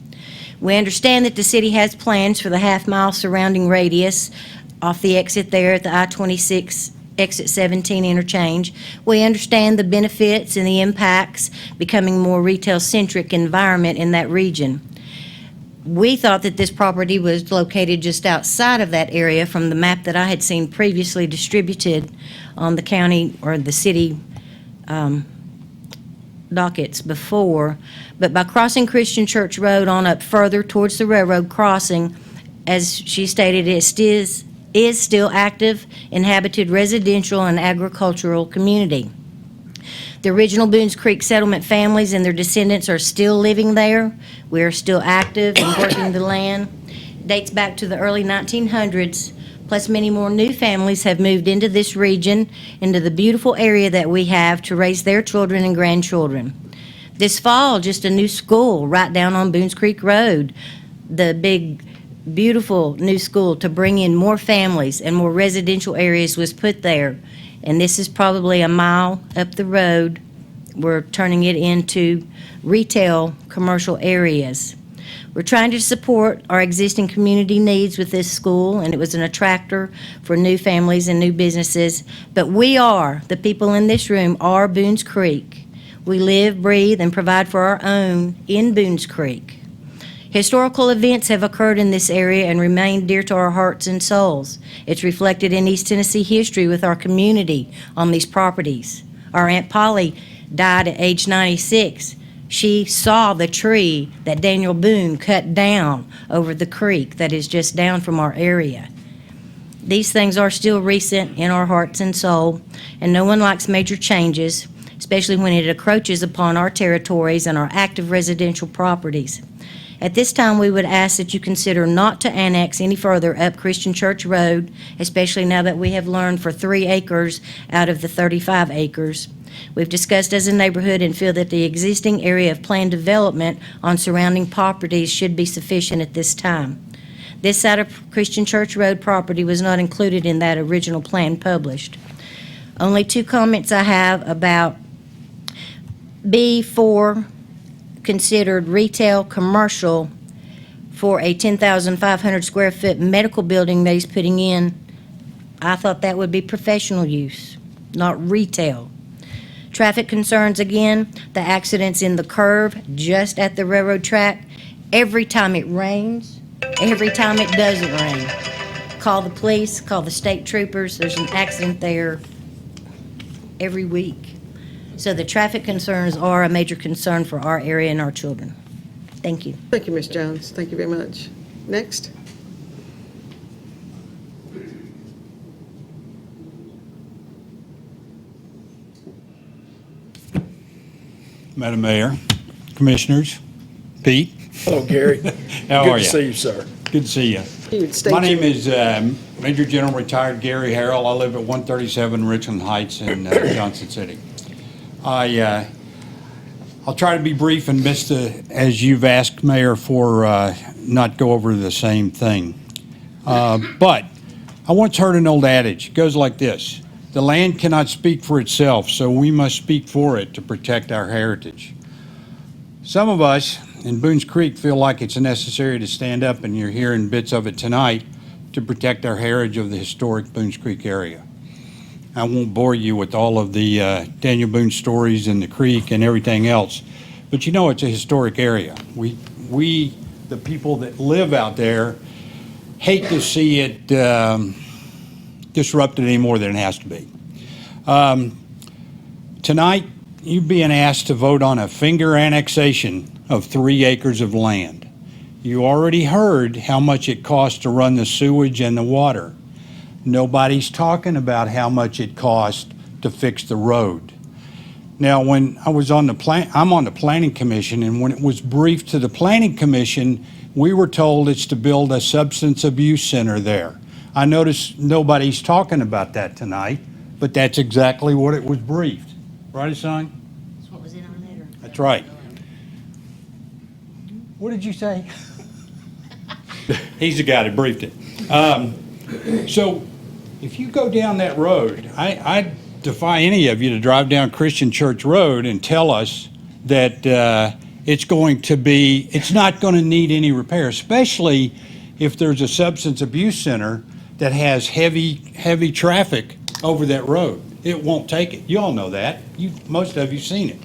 We understand that the city has plans for the half-mile surrounding radius off the exit there at the I-26 exit 17 interchange. We understand the benefits and the impacts becoming more retail-centric environment in that region. We thought that this property was located just outside of that area from the map that I had seen previously distributed on the county or the city dockets before. But by crossing Christian Church Road on up further towards the railroad crossing, as she stated, it is still active, inhabited residential and agricultural community. The original Boones Creek settlement families and their descendants are still living there. We are still active and working the land. It dates back to the early 1900s, plus many more new families have moved into this region, into the beautiful area that we have to raise their children and grandchildren. This fall, just a new school right down on Boones Creek Road, the big beautiful new school to bring in more families and more residential areas was put there. And this is probably a mile up the road. We're turning it into retail commercial areas. We're trying to support our existing community needs with this school, and it was an attractor for new families and new businesses. But we are, the people in this room, are Boones Creek. We live, breathe, and provide for our own in Boones Creek. Historical events have occurred in this area and remain dear to our hearts and souls. It's reflected in East Tennessee history with our community on these properties. Our Aunt Polly died at age 96. She saw the tree that Daniel Boone cut down over the creek that is just down from our area. These things are still recent in our hearts and soul, and no one likes major changes, especially when it encroaches upon our territories and our active residential properties. At this time, we would ask that you consider not to annex any further up Christian Church Road, especially now that we have learned for 3 acres out of the 35 acres. We've discussed as a neighborhood and feel that the existing area of planned development on surrounding properties should be sufficient at this time. This side of Christian Church Road property was not included in that original plan published. Only 2 comments I have about B4, considered retail commercial for a 10,500 square foot medical building that he's putting in. I thought that would be professional use, not retail. Traffic concerns again, the accidents in the curve just at the railroad track. Every time it rains, every time it doesn't rain, call the police, call the state troopers. There's an accident there every week. So the traffic concerns are a major concern for our area and our children. Thank you. Thank you, Ms. Jones. Thank you very much. Next. Madam Mayor, Commissioners, Pete. Hello, Gary. How are Good you? to see you, sir. Good to see you. You would state My name your- is Major General Retired Gary Harrell. I live at 137 Richland Heights in Johnson City. I'll try to be brief and miss as you've asked, Mayor, for not go over the same thing. But I once heard an old adage. It goes like this: the land cannot speak for itself, so we must speak for it to protect our heritage. Some of us in Boones Creek feel like it's necessary to stand up, and you're hearing bits of it tonight, to protect our heritage of the historic Boones Creek area. I won't bore you with all of the Daniel Boone stories and the creek and everything else, but you know it's a historic area. We, the people that live out there, hate to see it disrupted any more than it has to be. Tonight, you're being asked to vote on a finger annexation of 3 acres of land. You already heard how much it costs to run the sewage and the water. Nobody's talking about how much it costs to fix the road. Now, when I was on I'm on the Planning Commission, and when it was briefed to the Planning Commission, we were told it's to build a substance abuse center there. I notice nobody's talking about that tonight, but that's exactly what it was briefed. Right, Hassan? That's what was in our letter. That's right. What did you say? He's the guy that briefed it. So if you go down that road, I defy any of you to drive down Christian Church Road and tell us that it's not going to need any repair, especially if there's a substance abuse center that has heavy traffic over that road. It won't take it. You all know that. Most of you seen it.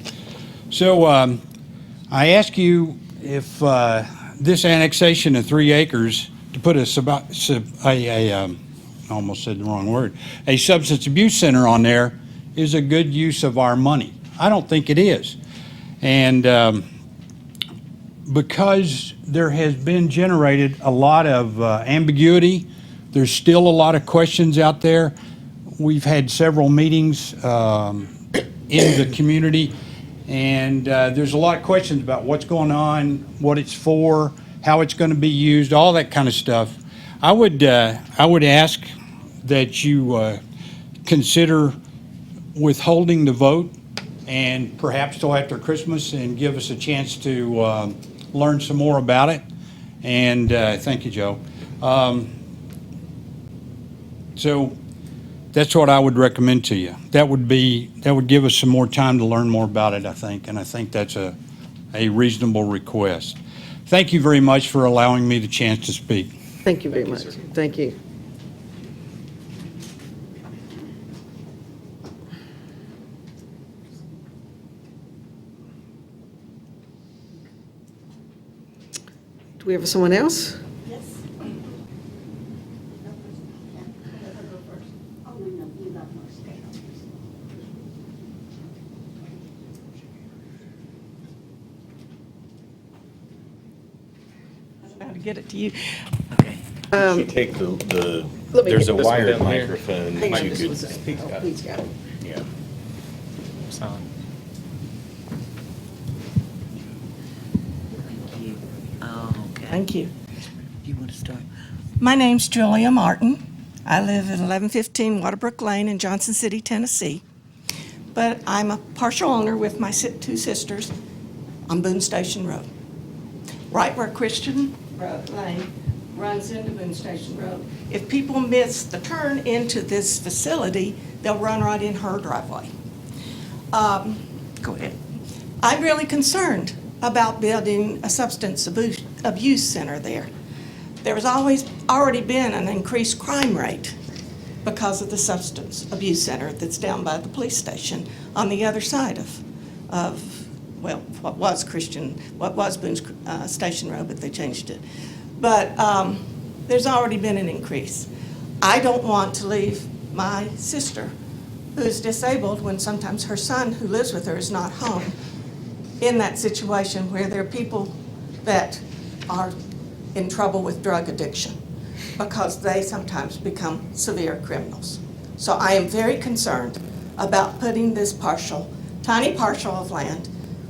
So I ask you if this annexation of 3 acres to put I almost said the wrong word, a substance abuse center on there is a good use of our money. I don't think it is. And because there has been generated a lot of ambiguity, there's still a lot of questions out there. We've had several meetings in the community, and there's a lot of questions about what's going on, what it's for, how it's going to be used, all that kind of stuff. I would ask that you consider withholding the vote and perhaps till after Christmas and give us a chance to learn some more about it. And thank you, Joe. So that's what I would recommend to you. That would give us some more time to learn more about it, I think, and I think that's a reasonable request. Thank you very much for allowing me the chance to speak. Thank you very much. Thank you. Do we have someone else? How to get it to you. Take the, Let me there's get a this one wired down here. microphone Hang that on you just could. one second. Oh, Pete's got it. Yeah. Thank you. You want to start? My name's Julia Martin. I live at 1115 Waterbrook Lane in Johnson City, Tennessee. But I'm a partial owner with my two sisters on Boone Station Road. Right where Christian Lane runs into Boone Station Road. If people miss the turn into this facility, they'll run right in her driveway. Go ahead. I'm really concerned about building a substance abuse center there. There has already been an increased crime rate because of the substance abuse center that's down by the police station on the other side of what was Boone's Station Road, but they changed it. But there's already been an increase. I don't want to leave my sister, who is disabled, when sometimes her son, who lives with her, is not home, in that situation where there are people that are in trouble with drug addiction because they sometimes become severe criminals. So I am very concerned about putting this tiny parcel of land,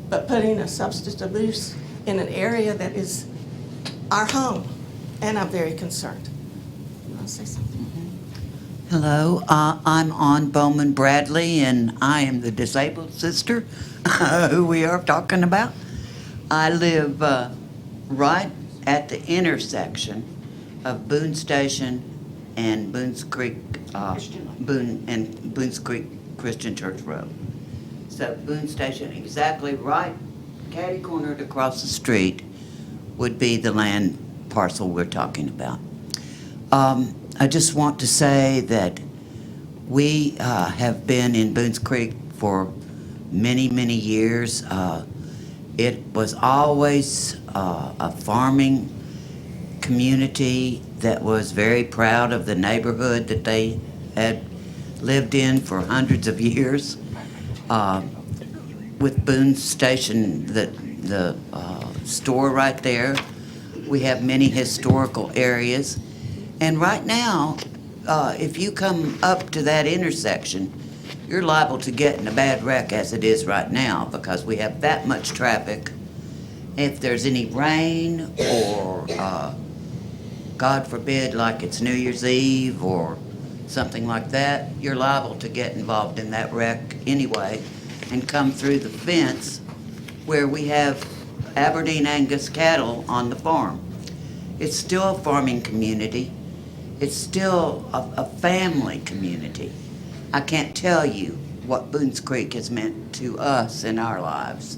but putting a substance abuse in an area that is our home, and I'm very concerned. You want to say something? Hello, I'm Ann Bowman Bradley, and I am the disabled sister who we are talking about. I live right at the intersection of Boone Station and Boone's Creek, Boone's Creek Christian Church Road. So Boone Station, exactly right, catty-cornered across the street, would be the land parcel we're talking about. I just want to say that we have been in Boone's Creek for many, many years. It was always a farming community that was very proud of the neighborhood that they had lived in for hundreds of years. With Boone Station, the store right there, we have many historical areas. And right now, if you come up to that intersection, you're liable to get in a bad wreck as it is right now because we have that much traffic. If there's any rain or, God forbid, like it's New Year's Eve or something like that, you're liable to get involved in that wreck anyway and come through the fence where we have Aberdeen Angus cattle on the farm. It's still a farming community. It's still a family community. I can't tell you what Boone's Creek has meant to us in our lives.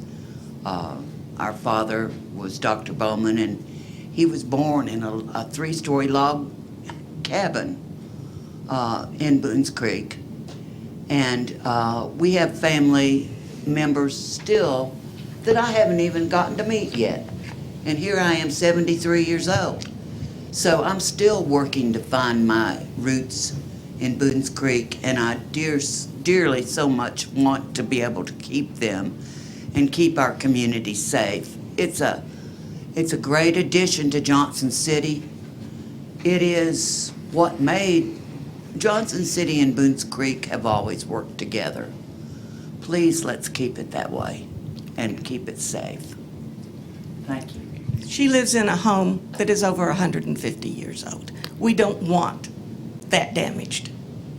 Our father was Dr. Bowman, and he was born in a three-story log cabin in Boone's Creek. And we have family members still that I haven't even gotten to meet yet. And here I am, 73 years old. So I'm still working to find my roots in Boone's Creek, and I dearly so much want to be able to keep them and keep our community safe. It's a great addition to Johnson City. It is what made Johnson City and Boone's Creek have always worked together. Please, let's keep it that way and keep it safe. Thank you. She lives in a home that is over 150 years old. We don't want that damaged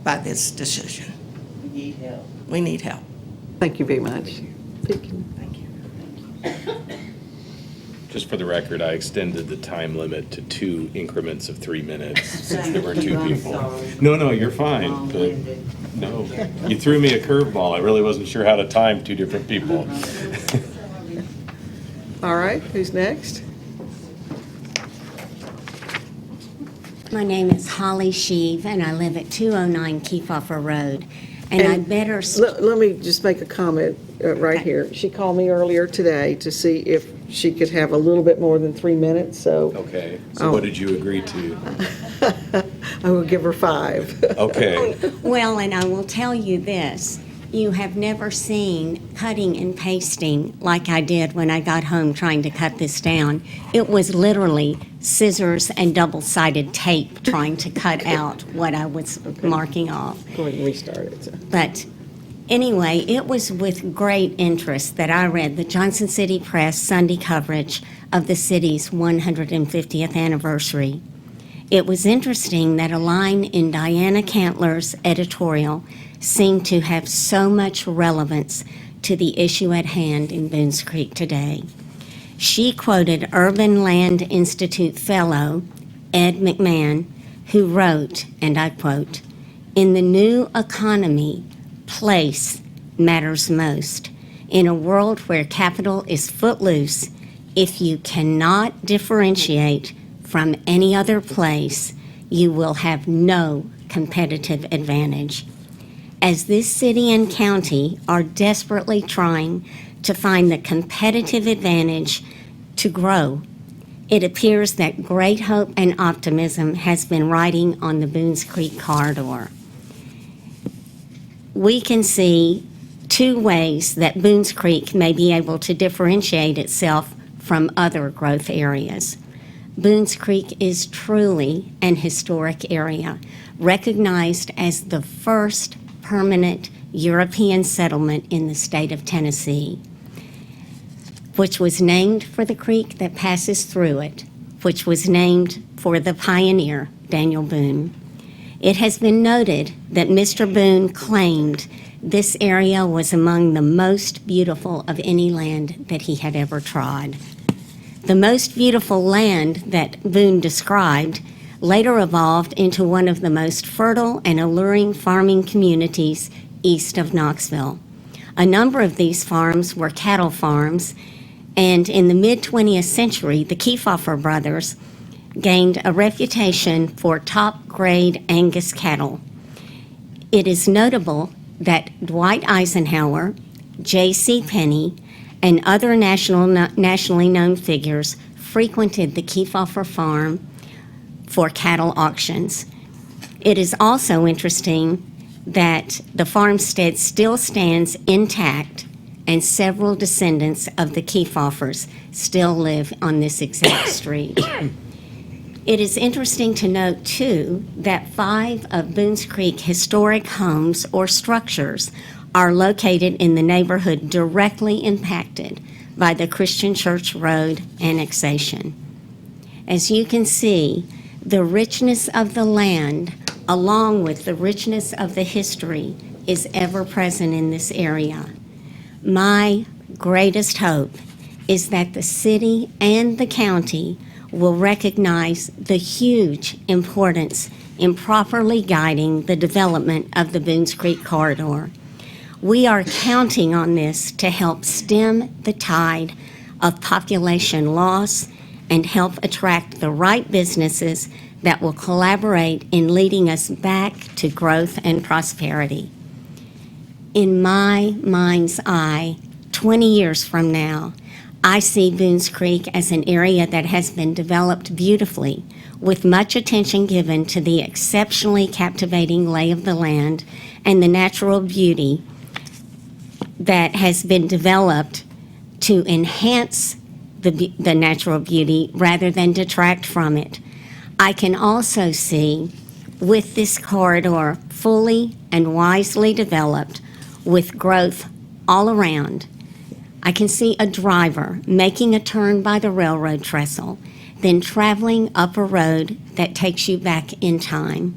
by this decision. We need help. We need help. Thank you very much. Thank you. Just for the record, I extended the time limit to 2 increments of 3 minutes since there were 2 people. No, you're fine, but no, you threw me a curveball. I really wasn't sure how to time 2 different people. All right, who's next? My name is Holly Sheave, and I live at 209 Kefauver Road. And I better... Let me just make a comment right here. She called me earlier today to see if she could have a little bit more than 3 minutes, so Okay, so what did you agree to? I will give her 5. Okay. Well, and I will tell you this, you have never seen cutting and pasting like I did when I got home trying to cut this down. It was literally scissors and double-sided tape trying to cut out what I was marking off. Go ahead and restart it. So. But anyway, it was with great interest that I read the Johnson City Press Sunday coverage of the city's 150th anniversary. It was interesting that a line in Diana Cantler's editorial seemed to have so much relevance to the issue at hand in Boones Creek today. She quoted Urban Land Institute fellow Ed McMahon, who wrote, and I quote, "In the new economy, place matters most. In a world where capital is footloose, if you cannot differentiate from any other place, you will have no competitive advantage." As this city and county are desperately trying to find the competitive advantage to grow, it appears that great hope and optimism has been riding on the Boones Creek corridor. We can see 2 ways that Boones Creek may be able to differentiate itself from other growth areas. Boones Creek is truly an historic area, recognized as the first permanent European settlement in the state of Tennessee, which was named for the creek that passes through it, which was named for the pioneer, Daniel Boone. It has been noted that Mr. Boone claimed this area was among the most beautiful of any land that he had ever trod. The most beautiful land that Boone described later evolved into one of the most fertile and alluring farming communities east of Knoxville. A number of these farms were cattle farms, and in the mid-20th century, the Kefauver brothers gained a reputation for top-grade Angus cattle. It is notable that Dwight Eisenhower, J.C. Penney, and other nationally known figures frequented the Kefauver farm for cattle auctions. It is also interesting that the farmstead still stands intact, and several descendants of the Kefauvers still live on this exact street. It is interesting to note, too, that 5 of Boones Creek historic homes or structures are located in the neighborhood directly impacted by the Christian Church Road annexation. As you can see, the richness of the land, along with the richness of the history, is ever present in this area. My greatest hope is that the city and the county will recognize the huge importance in properly guiding the development of the Boones Creek corridor. We are counting on this to help stem the tide of population loss and help attract the right businesses that will collaborate in leading us back to growth and prosperity. In my mind's eye, 20 years from now, I see Boones Creek as an area that has been developed beautifully, with much attention given to the exceptionally captivating lay of the land and the natural beauty that has been developed to enhance the natural beauty rather than detract from it. I can also see, with this corridor fully and wisely developed, with growth all around, I can see a driver making a turn by the railroad trestle, then traveling up a road that takes you back in time,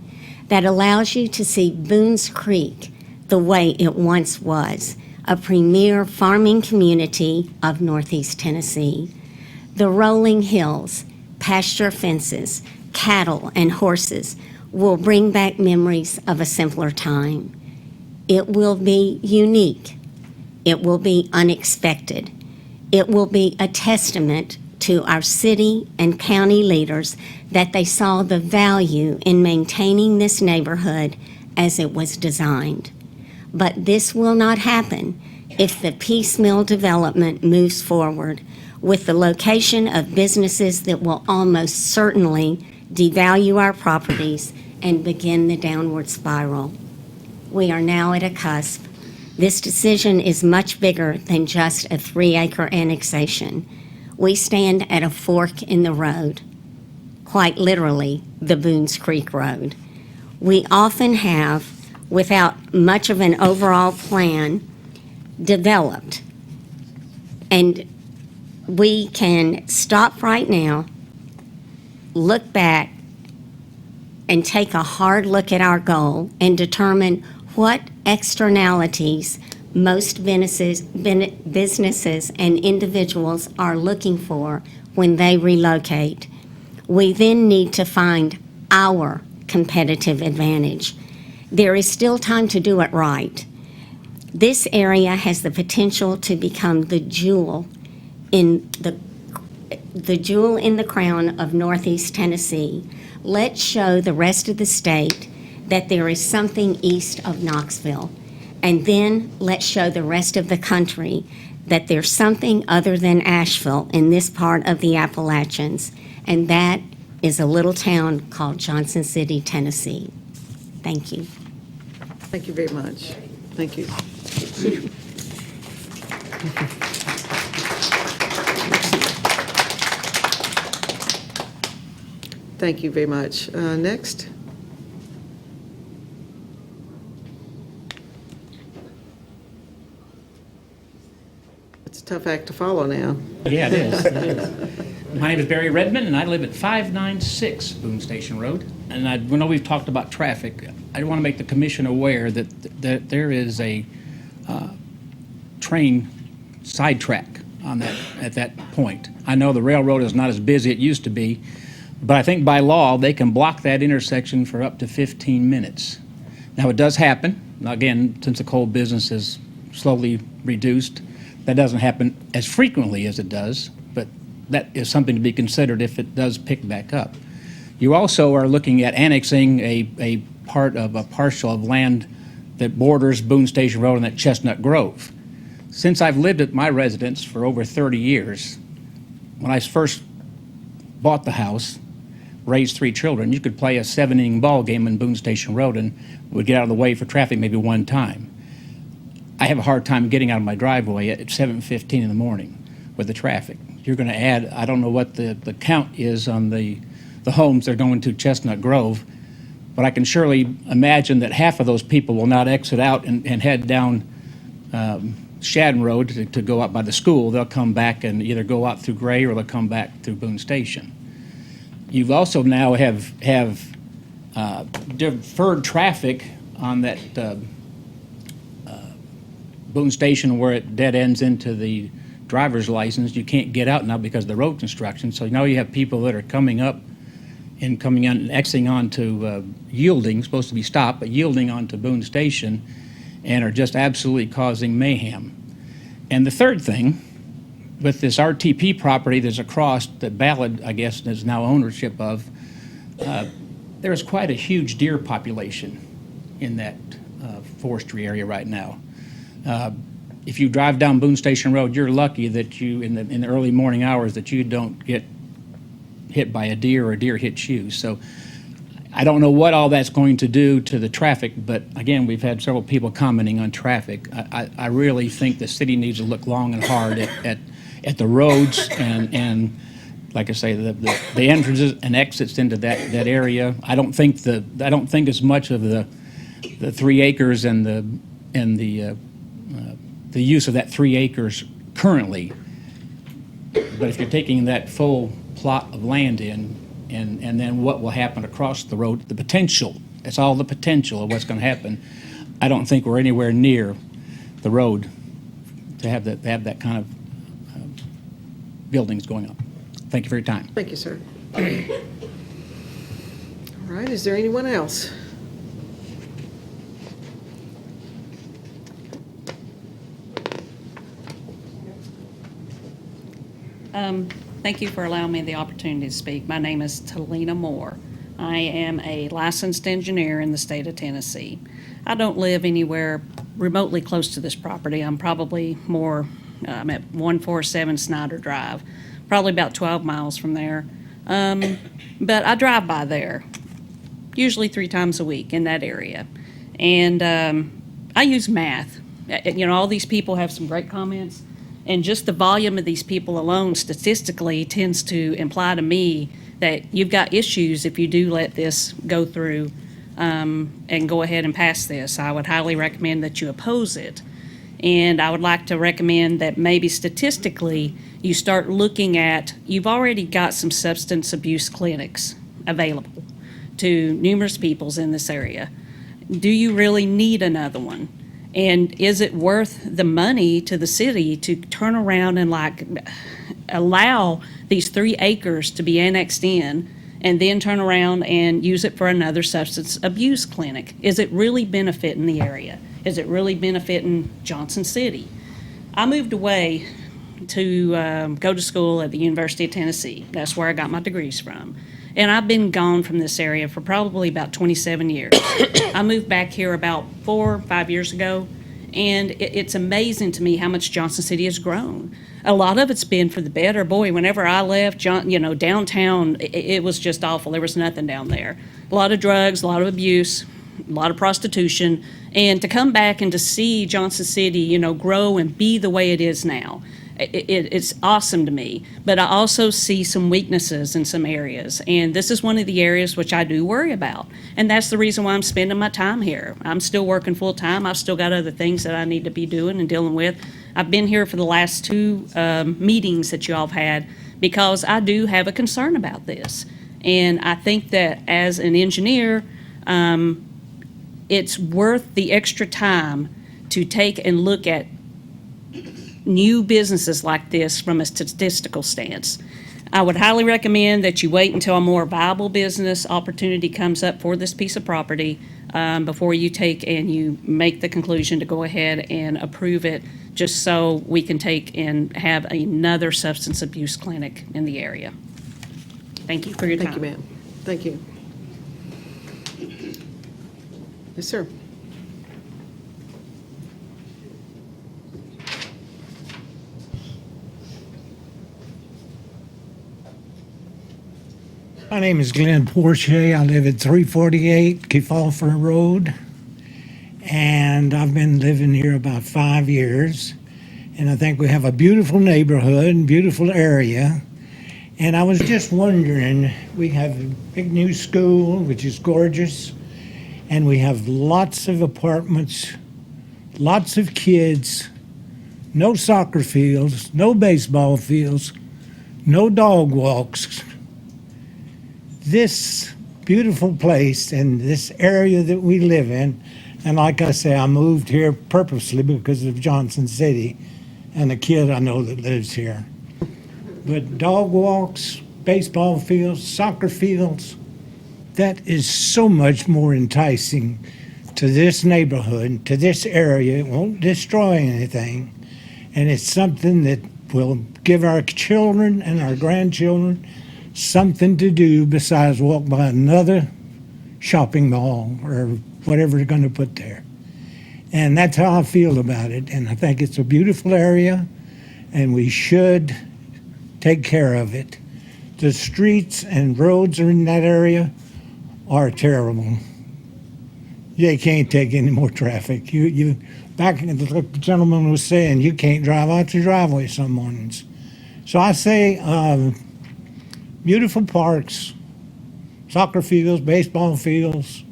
that allows you to see Boones Creek the way it once was, a premier farming community of Northeast Tennessee. The rolling hills, pasture fences, cattle, and horses will bring back memories of a simpler time. It will be unique. It will be unexpected. It will be a testament to our city and county leaders that they saw the value in maintaining this neighborhood as it was designed. But this will not happen if the piecemeal development moves forward. with the location of businesses that will almost certainly devalue our properties and begin the downward spiral. We are now at a cusp. This decision is much bigger than just a 3-acre annexation. We stand at a fork in the road, quite literally, the Boones Creek Road. We often have, without much of an overall plan, developed. And we can stop right now, look back, and take a hard look at our goal and determine what externalities most businesses and individuals are looking for when they relocate. We then need to find our competitive advantage. There is still time to do it right. This area has the potential to become the jewel in the crown of Northeast Tennessee. Let's show the rest of the state that there is something east of Knoxville. And then let's show the rest of the country that there's something other than Asheville in this part of the Appalachians. And that is a little town called Johnson City, Tennessee. Thank you. Thank you very much. Thank you. Thank you very much. Next. It's a tough act to follow now. Yeah, it is. It is. My name is Barry Redmond, and I live at 596 Boone Station Road. And I know we've talked about traffic. I want to make the commission aware that there is a train sidetrack on that at that point. I know the railroad is not as busy as it used to be, but I think by law they can block that intersection for up to 15 minutes. Now it does happen. Now, again, since the coal business is slowly reduced, that doesn't happen as frequently as it does, but that is something to be considered if it does pick back up. You also are looking at annexing a part of a parcel of land that borders Boone Station Road and at Chestnut Grove. Since I've lived at my residence for over 30 years, when I first bought the house, raised 3 children, you could play a 7-inning ball game in Boone Station Road and would get out of the way for traffic maybe one time. I have a hard time getting out of my driveway at 7:15 in the morning with the traffic. You're going to add, I don't know what the count is on the homes that are going to Chestnut Grove, but I can surely imagine that half of those people will not exit out and head down Shadden Road to go out by the school. They'll come back and either go out through Gray or they'll come back through Boone Station. You've also now have deferred traffic on that Boone Station where it dead ends into the driver's license. You can't get out now because of the road construction. So now you have people that are coming up and coming on and exiting onto yielding, supposed to be stopped, but yielding onto Boone Station and are just absolutely causing mayhem. And the third thing, with this RTP property that's across that Ballard, I guess, is now ownership of, there is quite a huge deer population in that forestry area right now. If you drive down Boone Station Road, you're lucky that you, in the early morning hours, that you don't get hit by a deer or a deer hits you. So I don't know what all that's going to do to the traffic, but again, we've had several people commenting on traffic. I really think the city needs to look long and hard at the roads and like I say, the entrances and exits into that area. I don't think as much of the 3 acres and the use of that 3 acres currently. But if you're taking that full plot of land in, and then what will happen across the road, the potential, it's all the potential of what's going to happen. I don't think we're anywhere near the road to have that kind of buildings going up. Thank you for your time. Thank you, sir. All right, is there anyone else? Thank you for allowing me the opportunity to speak. My name is Talina Moore. I am a licensed engineer in the state of Tennessee. I don't live anywhere remotely close to this property. I'm probably more I'm at 147 Snyder Drive, probably about 12 miles from there. But I drive by there, usually 3 times a week in that area. And I use math. You know, all these people have some great comments, and just the volume of these people alone statistically tends to imply to me that you've got issues if you do let this go through and go ahead and pass this. I would highly recommend that you oppose it. And I would like to recommend that maybe statistically you start looking at, you've already got some substance abuse clinics available to numerous peoples in this area. Do you really need another one? And is it worth the money to the city to turn around and allow these 3 acres to be annexed in and then turn around and use it for another substance abuse clinic? Is it really benefiting the area? Is it really benefiting Johnson City? I moved away to go to school at the University of Tennessee. That's where I got my degrees from. And I've been gone from this area for probably about 27 years. I moved back here about 4 or 5 years ago, and it's amazing to me how much Johnson City has grown. A lot of it's been for the better. Boy, whenever I left, downtown, it was just awful. There was nothing down there. A lot of drugs, a lot of abuse, a lot of prostitution. And to come back and to see Johnson City, grow and be the way it is now, it's awesome to me. But I also see some weaknesses in some areas, and this is one of the areas which I do worry about, and that's the reason why I'm spending my time here. I'm still working full time. I've still got other things that I need to be doing and dealing with. I've been here for the last 2 meetings that you all have had because I do have a concern about this, and I think that as an engineer, it's worth the extra time to take and look at new businesses like this from a statistical stance. I would highly recommend that you wait until a more viable business opportunity comes up for this piece of property before you take and you make the conclusion to go ahead and approve it, just so we can take and have another substance abuse clinic in the area. Thank you for your time. Thank you, ma'am. Thank you. Yes, sir. My name is Glenn Porsche. I live at 348 Kefauver Road, and I've been living here about 5 years. And I think we have a beautiful neighborhood and beautiful area. And I was just wondering, we have a big new school, which is gorgeous, and we have lots of apartments, lots of kids, no soccer fields, no baseball fields, no dog walks. This beautiful place and this area that we live in, and like I say, I moved here purposely because of Johnson City and a kid I know that lives here. But dog walks, baseball fields, soccer fields, that is so much more enticing to this neighborhood, to this area. It won't destroy anything, and it's something that will give our children and our grandchildren something to do besides walk by another shopping mall or whatever they're going to put there. And that's how I feel about it. And I think it's a beautiful area, and we should take care of it. The streets and roads in that area are terrible. They can't take any more traffic. You back, like the gentleman was saying, you can't drive out your driveway some mornings. So I say, beautiful parks, soccer fields, baseball fields,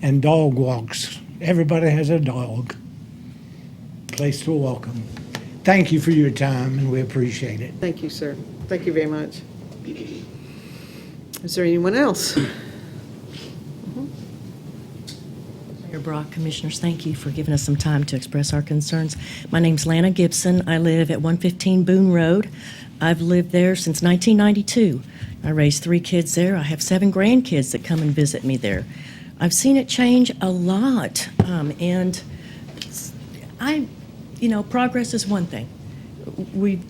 and dog walks. Everybody has a dog. Place to welcome. Thank you for your time, and we appreciate it. Thank you, sir. Thank you very much. Is there anyone else? Mayor Brock, Commissioners, thank you for giving us some time to express our concerns. My name's Lana Gibson. I live at 115 Boone Road. I've lived there since 1992. I raised 3 kids there. I have 7 grandkids that come and visit me there. I've seen it change a lot, and progress is one thing.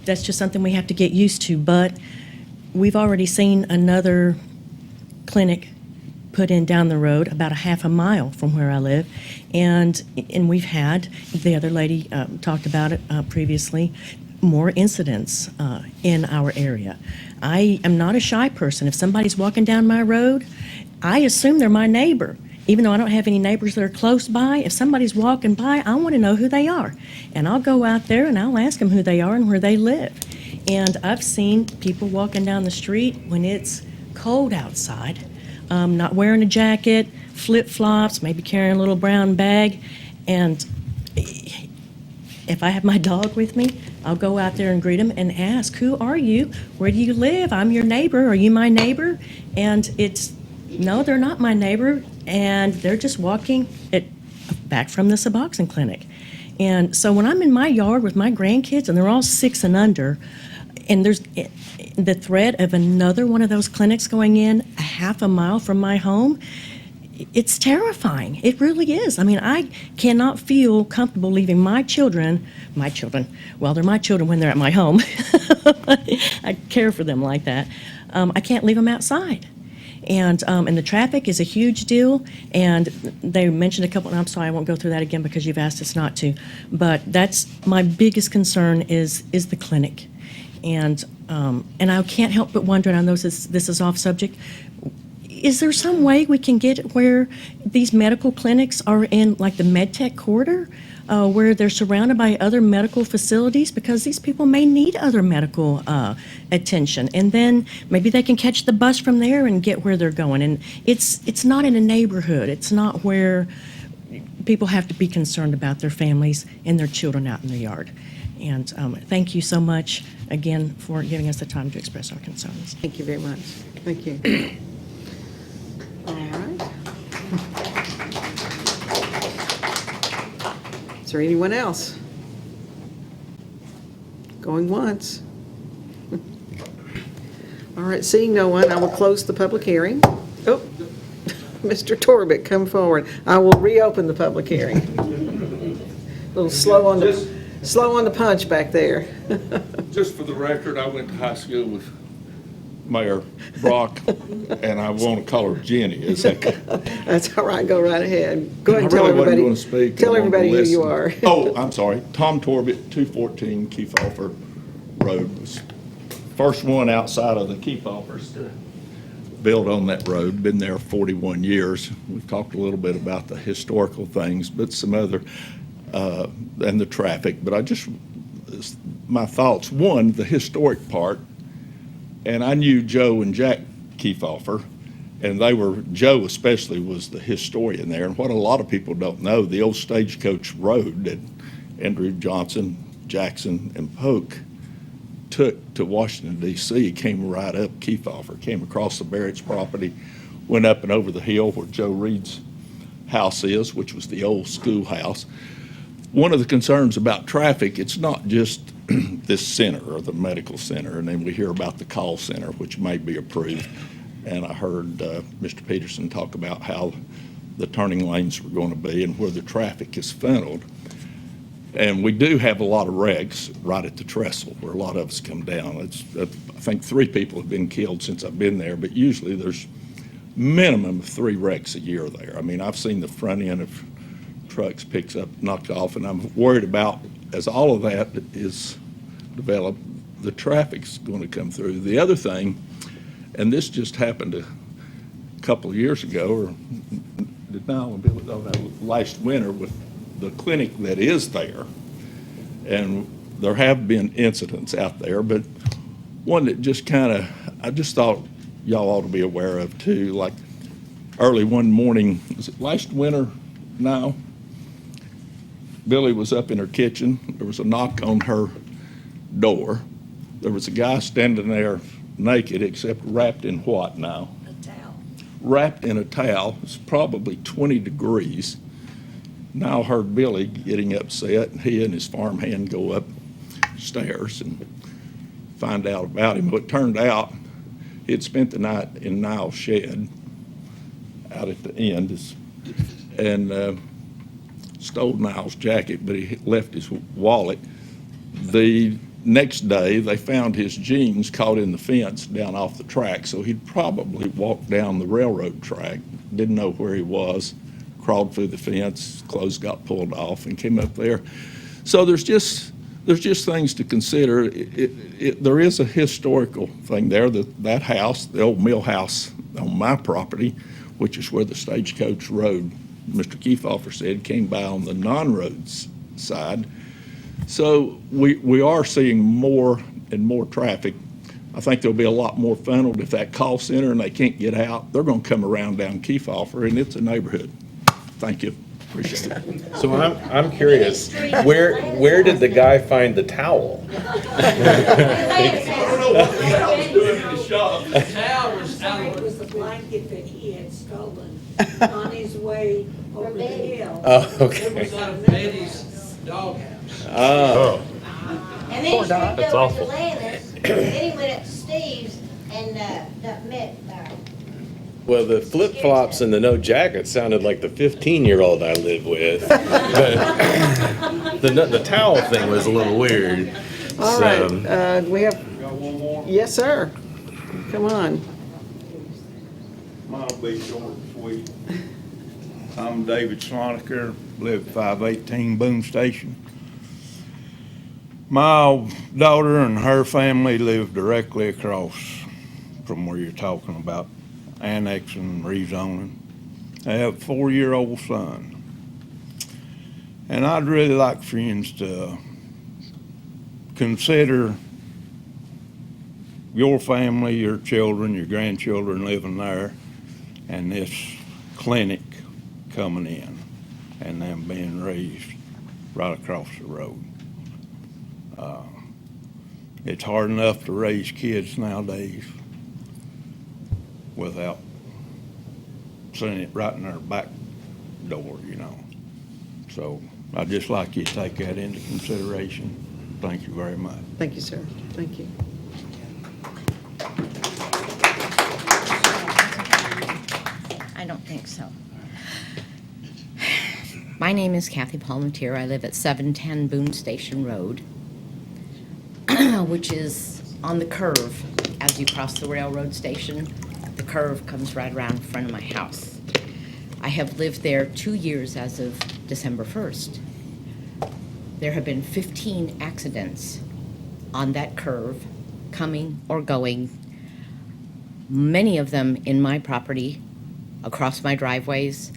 That's just something we have to get used to, but we've already seen another clinic put in down the road about a half a mile from where I live, and we've had, the other lady talked about it previously, more incidents in our area. I am not a shy person. If somebody's walking down my road, I assume they're my neighbor. Even though I don't have any neighbors that are close by, if somebody's walking by, I want to know who they are. And I'll go out there and I'll ask them who they are and where they live. And I've seen people walking down the street when it's cold outside, not wearing a jacket, flip-flops, maybe carrying a little brown bag. And if I have my dog with me, I'll go out there and greet them and ask, who are you? Where do you live? I'm your neighbor. Are you my neighbor? And it's, no, they're not my neighbor. And they're just walking back from the Suboxone Clinic. And so when I'm in my yard with my grandkids, and they're all 6 and under, and there's the threat of another one of those clinics going in a half a mile from my home, it's terrifying. It really is. I mean, I cannot feel comfortable leaving my children, well, they're my children when they're at my home. I care for them like that. I can't leave them outside. And the traffic is a huge deal. And they mentioned a couple, and I'm sorry, I won't go through that again because you've asked us not to. But that's my biggest concern is the clinic. And I can't help but wonder, and I know this is off subject, is there some way we can get it where these medical clinics are in like the MedTech corridor, where they're surrounded by other medical facilities? Because these people may need other medical attention, and then maybe they can catch the bus from there and get where they're going. And it's not in a neighborhood. It's not where people have to be concerned about their families and their children out in the yard. And thank you so much again for giving us the time to express our concerns. Thank you very much. Thank you. All right. Is there anyone else? Going once. All right, seeing no one, I will close the public hearing. Oh, Mr. Torbick, come forward. I will reopen the public hearing. A little slow on the punch back there. Just for the record, I went to high school with Mayor Brock, and I want to call her Jenny. Is that That's all right. Go right ahead. Go ahead and I tell really everybody. wasn't going to speak. Tell I wanted to everybody who you listen. are. Oh, I'm sorry. Tom Torbitt, 214 Kefauver Road. Was first one outside of the Kefauver's to build on that road. Been there 41 years. We've talked a little bit about the historical things, but some other, and the traffic. But my thoughts, one, the historic part. And I knew Joe and Jack Kefauver, and Joe especially was the historian there. And what a lot of people don't know, the old Stagecoach Road that Andrew Johnson, Jackson, and Polk took to Washington, D.C. came right up Kefauver, came across the Barrett's property, went up and over the hill where Joe Reed's house is, which was the old schoolhouse. One of the concerns about traffic, it's not just this center or the medical center, and then we hear about the call center, which may be approved. And I heard Mr. Peterson talk about how the turning lanes were going to be and where the traffic is funneled. And we do have a lot of wrecks right at the trestle where a lot of us come down. I think 3 people have been killed since I've been there, but usually there's minimum of 3 wrecks a year there. I mean, I've seen the front end of trucks knocked off, and I'm worried about, as all of that is developed, the traffic's going to come through. The other thing, and this just happened a couple of years ago, last winter with the clinic that is there, and there have been incidents out there, but one that just I just thought y'all ought to be aware of too, like early one morning, was it last winter now? Billy was up in her kitchen. There was a knock on her door. There was a guy standing there naked, except wrapped in what now? A towel. Wrapped in a towel. It's probably 20 degrees. Now I heard Billy getting upset, and he and his farmhand go upstairs and find out about him. But it turned out he had spent the night in Niall's shed out at the end, and stole Niall's jacket, but he left his wallet. The next day, they found his jeans caught in the fence down off the track, so he'd probably walked down the railroad track, didn't know where he was, crawled through the fence, clothes got pulled off, and came up there. So there's just there's just things to consider. There is a historical thing there, that house, the old mill house on my property, which is where the Stagecoach Road, Mr. Kiefhofer said, came by on the non-roads side. So we are seeing more and more traffic. I think there'll be a lot more funneled if that call center and they can't get out. They're going to come around down Kiefhofer, and it's a neighborhood. Thank you. Appreciate it. So I'm curious, where did the guy find the towel? The towel was the blanket that he had stolen on his way over the hill. Oh, okay. It was out of Betty's doghouse. Oh. And then he stripped That's over to awful. Landis, then he went up to Steve's and met Well, the flip-flops and the no jacket sounded like the 15-year-old I live with. But the towel thing was a little weird. All So- right, we have, yes, sir. Come on. I'll be short and sweet. I'm David Sloniker, live 518 Boone Station. My daughter and her family live directly across from where you're talking about annexing, rezoning. They have a 4-year-old son. And I'd really like for you to consider your family, your children, your grandchildren living there, and this clinic coming in, and them being raised right across the road. It's hard enough to raise kids nowadays without seeing it right in their back door, you know. So I'd just like you to take that into consideration. Thank you very much. Thank you, sir. Thank you. I don't think so. My name is Kathy Palmentier. I live at 710 Boone Station Road, which is on the curve as you cross the railroad station. The curve comes right around in front of my house. I have lived there 2 years as of December 1st. There have been 15 accidents on that curve, coming or going, many of them in my property, across my driveways,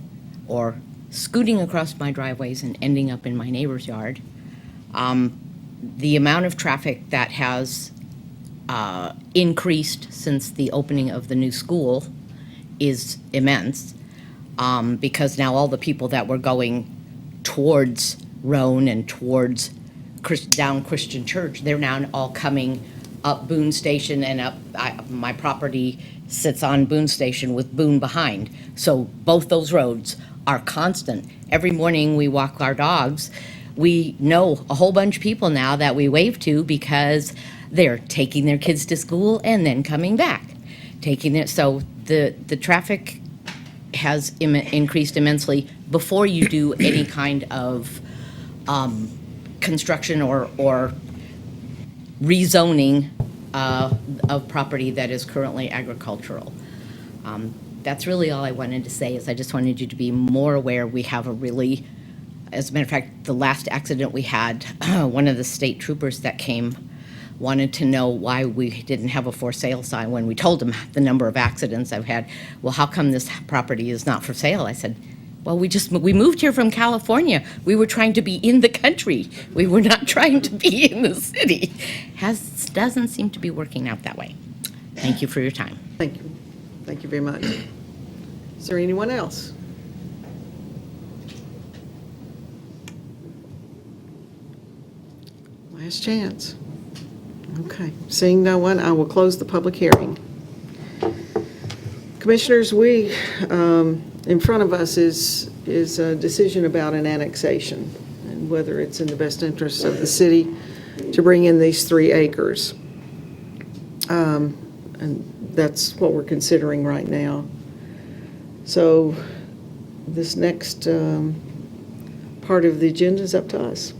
or scooting across my driveways and ending up in my neighbor's yard. The amount of traffic that has increased since the opening of the new school is immense, because now all the people that were going towards Roan and towards down Christian Church, they're now all coming up Boone Station and up. My property sits on Boone Station with Boone behind. So both those roads are constant. Every morning we walk our dogs. We know a whole bunch of people now that we wave to because they're taking their kids to school and then coming back. So the traffic has increased immensely before you do any kind of construction or rezoning of property that is currently agricultural. That's really all I wanted to say, is I just wanted you to be more aware we have a really, as a matter of fact, the last accident we had, one of the state troopers that came wanted to know why we didn't have a for sale sign when we told him the number of accidents I've had. Well, how come this property is not for sale? I said, well, we moved here from California. We were trying to be in the country. We were not trying to be in the city. Doesn't seem to be working out that way. Thank you for your time. Thank you. Thank you very much. Is there anyone else? Last chance. Okay. Seeing no one, I will close the public hearing. Commissioners, we, in front of us is a decision about an annexation and whether it's in the best interest of the city to bring in these 3 acres. And that's what we're considering right now. So this next part of the agenda is up to us.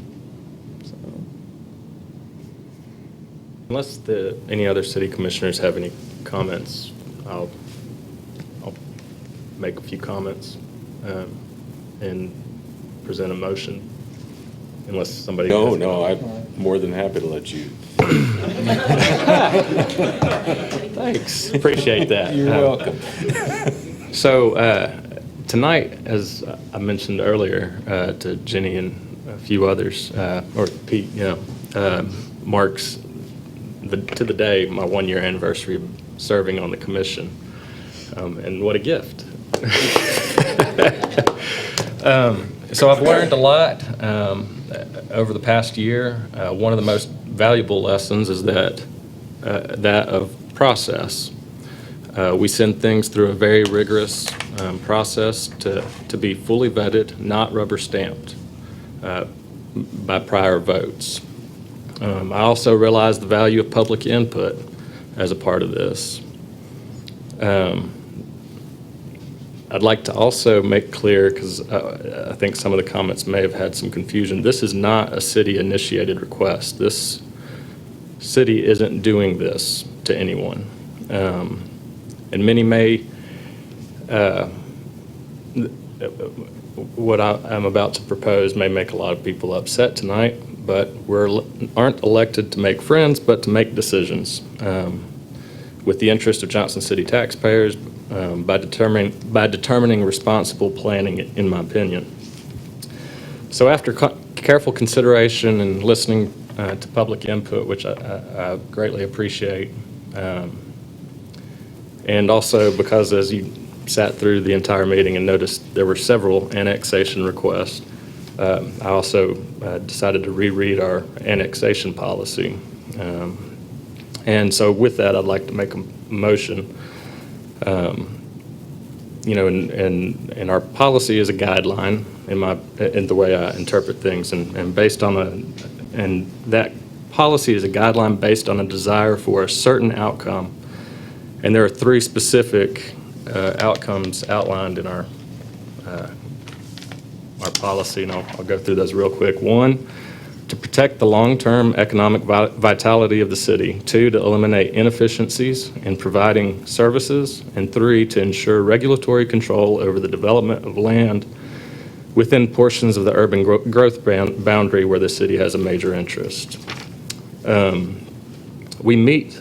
Unless any other city commissioners have any comments, I'll make a few comments and present a motion. unless somebody. No, has- no, I'm more than happy to let you. Thanks, appreciate that. You're welcome. So tonight, as I mentioned earlier to Jenny and a few others, or Pete, marks to the day my 1-year anniversary of serving on the commission. And what a gift. So I've learned a lot over the past year. One of the most valuable lessons is that of process. We send things through a very rigorous process to be fully vetted, not rubber stamped by prior votes. I also realize the value of public input as a part of this. I'd like to also make clear, because I think some of the comments may have had some confusion, this is not a city-initiated request. This city isn't doing this to anyone. And many may, what I'm about to propose may make a lot of people upset tonight, but we aren't elected to make friends, but to make decisions with the interest of Johnson City taxpayers by determining responsible planning, in my opinion. So after careful consideration and listening to public input, which I greatly appreciate, and also because as you sat through the entire meeting and noticed there were several annexation requests, I also decided to reread our annexation policy. And so with that, I'd like to make a motion. And our policy is a guideline in the way I interpret things, and based on and that policy is a guideline based on a desire for a certain outcome. And there are 3 specific outcomes outlined in our policy, and I'll go through those real quick. 1, to protect the long-term economic vitality of the city. 2, to eliminate inefficiencies in providing services. And 3, to ensure regulatory control over the development of land within portions of the urban growth boundary where the city has a major interest. We meet,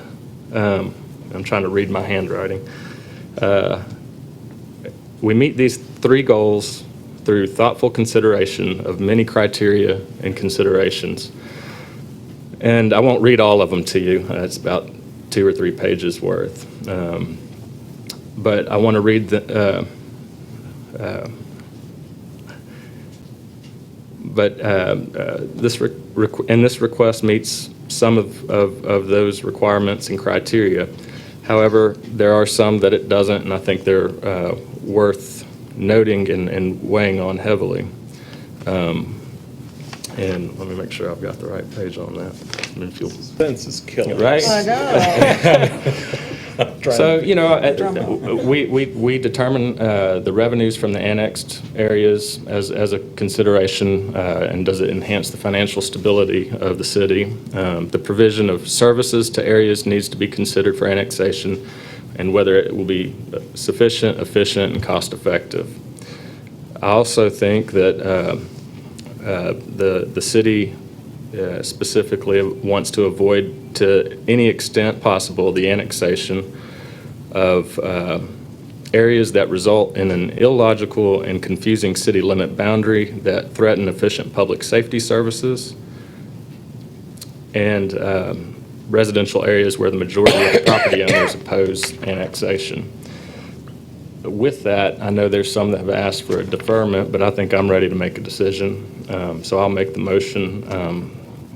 I'm trying to read my handwriting. We meet these 3 goals through thoughtful consideration of many criteria and considerations. And I won't read all of them to you. It's about 2 or 3 pages worth. But I want to read this request meets some of those requirements and criteria. However, there are some that it doesn't, and I think they're worth noting and weighing on heavily. And let me make sure I've got the right page on that. Suspense is killing right? us. I know. So, we determine the revenues from the annexed areas as a consideration, and does it enhance the financial stability of the city? The provision of services to areas needs to be considered for annexation, and whether it will be sufficient, efficient, and cost-effective. I also think that the city specifically wants to avoid, to any extent possible, the annexation of areas that result in an illogical and confusing city limit boundary that threaten efficient public safety services, and residential areas where the majority of the property owners oppose annexation. With that, I know there's some that have asked for a deferment, but I think I'm ready to make a decision. So I'll make the motion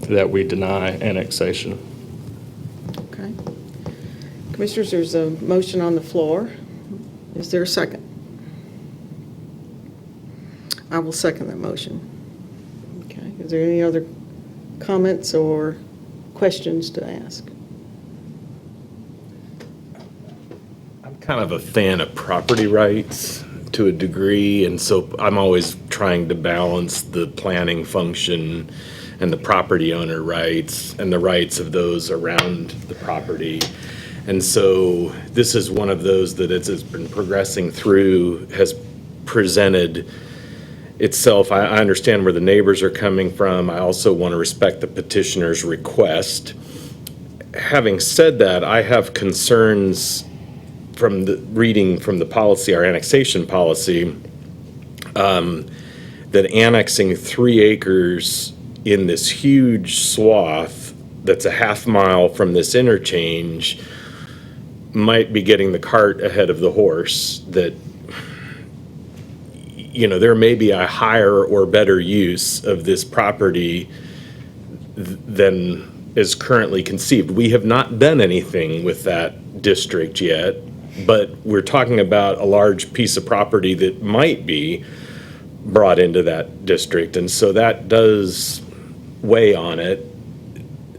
that we deny annexation. Okay. Commissioners, there's a motion on the floor. Is there a second? I will second that motion. Okay. Is there any other comments or questions to ask? I'm kind of a fan of property rights to a degree, and so I'm always trying to balance the planning function and the property owner rights and the rights of those around the property. And so this is one of those that, as it's been progressing through, has presented itself, I understand where the neighbors are coming from. I also want to respect the petitioner's request. Having said that, I have concerns from the reading from the policy, our annexation policy, that annexing 3 acres in this huge swath that's a half mile from this interchange might be getting the cart ahead of the horse, that, you know, there may be a higher or better use of this property than is currently conceived. We have not done anything with that district yet, but we're talking about a large piece of property that might be brought into that district, and so that does weigh on it.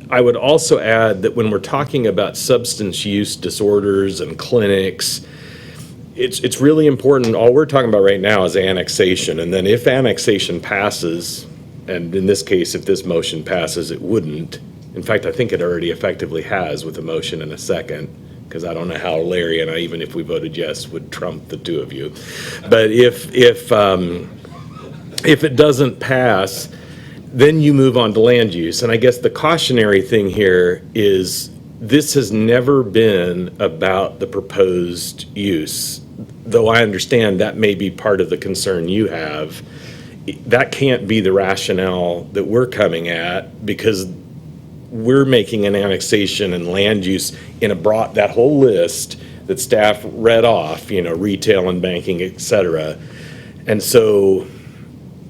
I would also add that when we're talking about substance use disorders and clinics, it's really important. All we're talking about right now is annexation, and then if annexation passes, and in this case, if this motion passes, it wouldn't. In fact, I think it already effectively has with a motion and a second, because I don't know how Larry and I, even if we voted yes, would trump the two of you. But if it doesn't pass, then you move on to land use. And I guess the cautionary thing here is this has never been about the proposed use. Though I understand that may be part of the concern you have, that can't be the rationale that we're coming at, because we're making an annexation and land use in a broad, that whole list that staff read off, you know, retail and banking, et cetera. And so,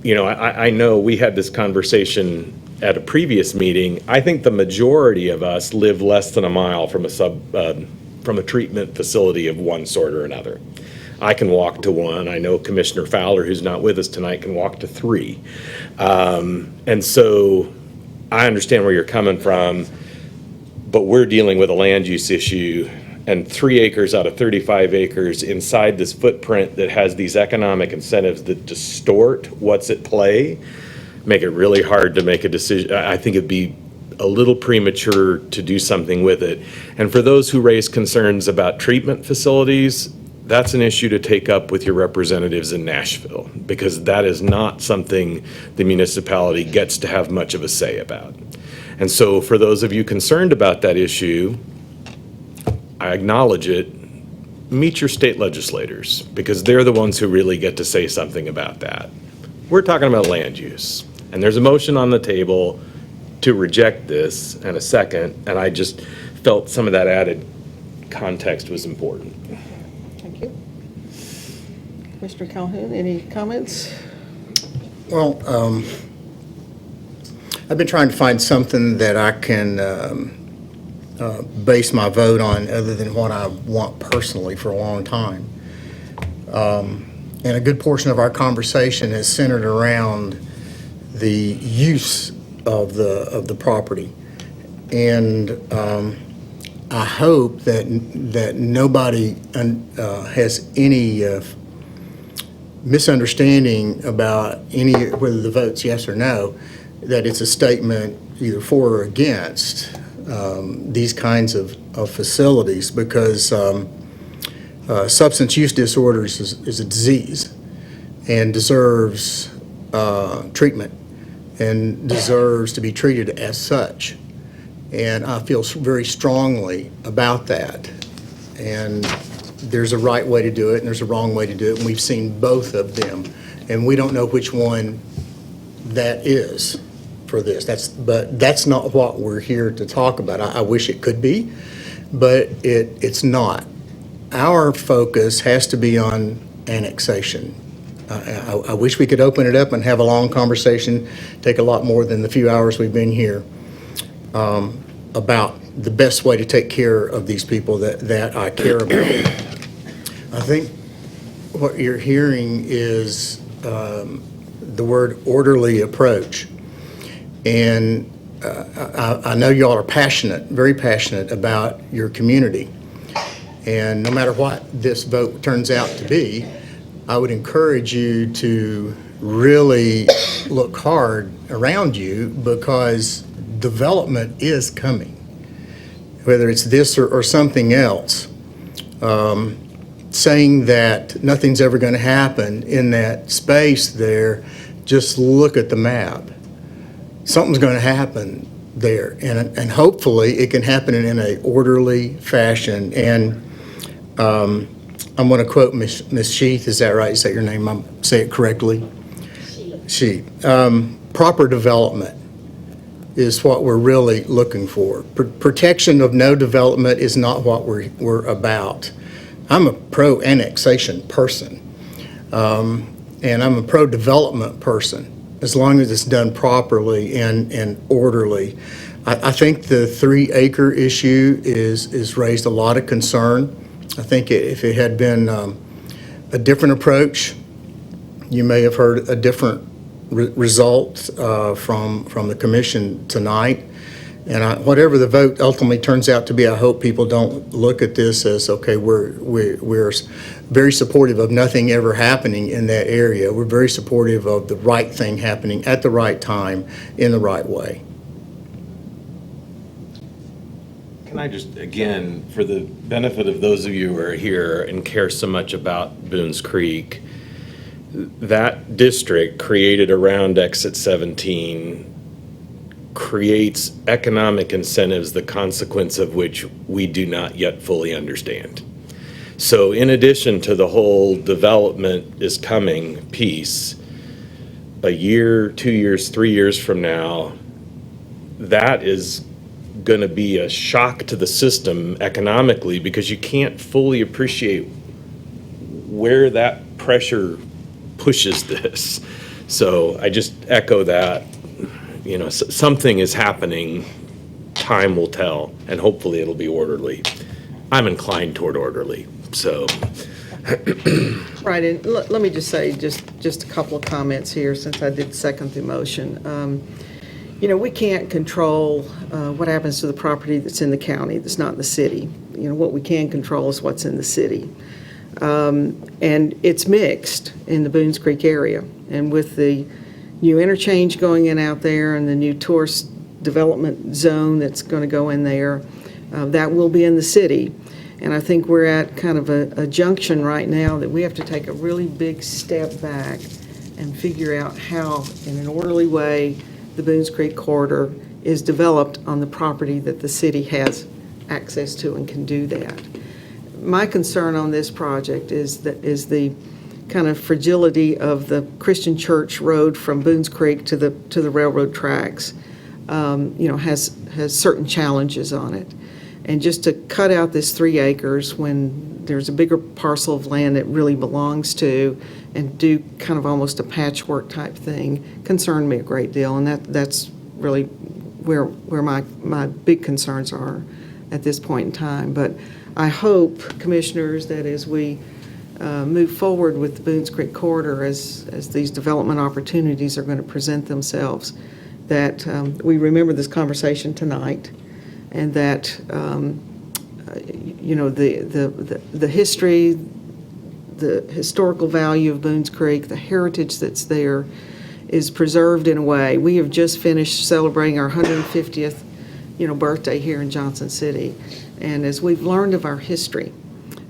you know, I know we had this conversation at a previous meeting. I think the majority of us live less than a mile from a treatment facility of one sort or another. I can walk to one. I know Commissioner Fowler, who's not with us tonight, can walk to 3. And so I understand where you're coming from, but we're dealing with a land use issue, and 3 acres out of 35 acres inside this footprint that has these economic incentives that distort what's at play, make it really hard to make a decision. I think it'd be a little premature to do something with it. And for those who raise concerns about treatment facilities, that's an issue to take up with your representatives in Nashville, because that is not something the municipality gets to have much of a say about. And so for those of you concerned about that issue, I acknowledge it, meet your state legislators, because they're the ones who really get to say something about that. We're talking about land use, and there's a motion on the table to reject this and a second, and I just felt some of that added context was important. Thank you. Mr. Calhoun, any comments? Well, I've been trying to find something that I can base my vote on other than what I want personally for a long time. And a good portion of our conversation is centered around the use of the property. And I hope that nobody has any misunderstanding about whether the vote's yes or no, that it's a statement either for or against these kinds of facilities, because substance use disorders is a disease and deserves treatment and deserves to be treated as such. And I feel very strongly about that. And there's a right way to do it and there's a wrong way to do it, and we've seen both of them. And we don't know which one that is for this. But that's not what we're here to talk about. I wish it could be, but it's not. Our focus has to be on annexation. I wish we could open it up and have a long conversation, take a lot more than the few hours we've been here, about the best way to take care of these people that I care about. I think what you're hearing is the word orderly approach. And I know y'all are passionate, very passionate about your community. And no matter what this vote turns out to be, I would encourage you to really look hard around you, because development is coming, whether it's this or something else. Saying that nothing's ever going to happen in that space there just look at the map. Something's going to happen there, and hopefully it can happen in an orderly fashion. And I'm going to quote Miss Sheath. Is that right? Is that your name? Say it correctly. Sheath. Proper development is what we're really looking for. Protection of no development is not what we're about. I'm a pro-annexation person, and I'm a pro-development person, as long as it's done properly and orderly. I think the 3-acre issue is raised a lot of concern. I think if it had been a different approach, you may have heard a different result from the commission tonight. And whatever the vote ultimately turns out to be, I hope people don't look at this as, okay, we're very supportive of nothing ever happening in that area. We're very supportive of the right thing happening at the right time in the right way. Can I just, again, for the benefit of those of you who are here and care so much about Boones Creek, that district created around Exit 17 creates economic incentives, the consequence of which we do not yet fully understand. So in addition to the whole development is coming piece, a year, 2 years, 3 years from now, that is going to be a shock to the system economically, because you can't fully appreciate where that pressure pushes this. So I just echo that, something is happening, time will tell, and hopefully it'll be orderly. I'm inclined toward orderly, so. Right, and let me just say, just a couple of comments here, since I did second the motion. We can't control what happens to the property that's in the county, that's not in the city. What we can control is what's in the city. And it's mixed in the Boones Creek area. And with the new interchange going in out there and the new tourist development zone that's going to go in there, that will be in the city. And I think we're at kind of a junction right now that we have to take a really big step back and figure out how, in an orderly way, the Boones Creek corridor is developed on the property that the city has access to and can do that. My concern on this project is the kind of fragility of the Christian Church Road from Boones Creek to the railroad tracks. Has certain challenges on it. And just to cut out this 3 acres when there's a bigger parcel of land that really belongs to, and do kind of almost a patchwork type thing, concerned me a great deal. And that's really where my big concerns are at this point in time. But I hope, Commissioners, that as we move forward with the Boones Creek corridor, as these development opportunities are going to present themselves, that we remember this conversation tonight, and that the history, the historical value of Boones Creek, the heritage that's there, is preserved in a way. We have just finished celebrating our 150th, birthday here in Johnson City, and as we've learned of our history,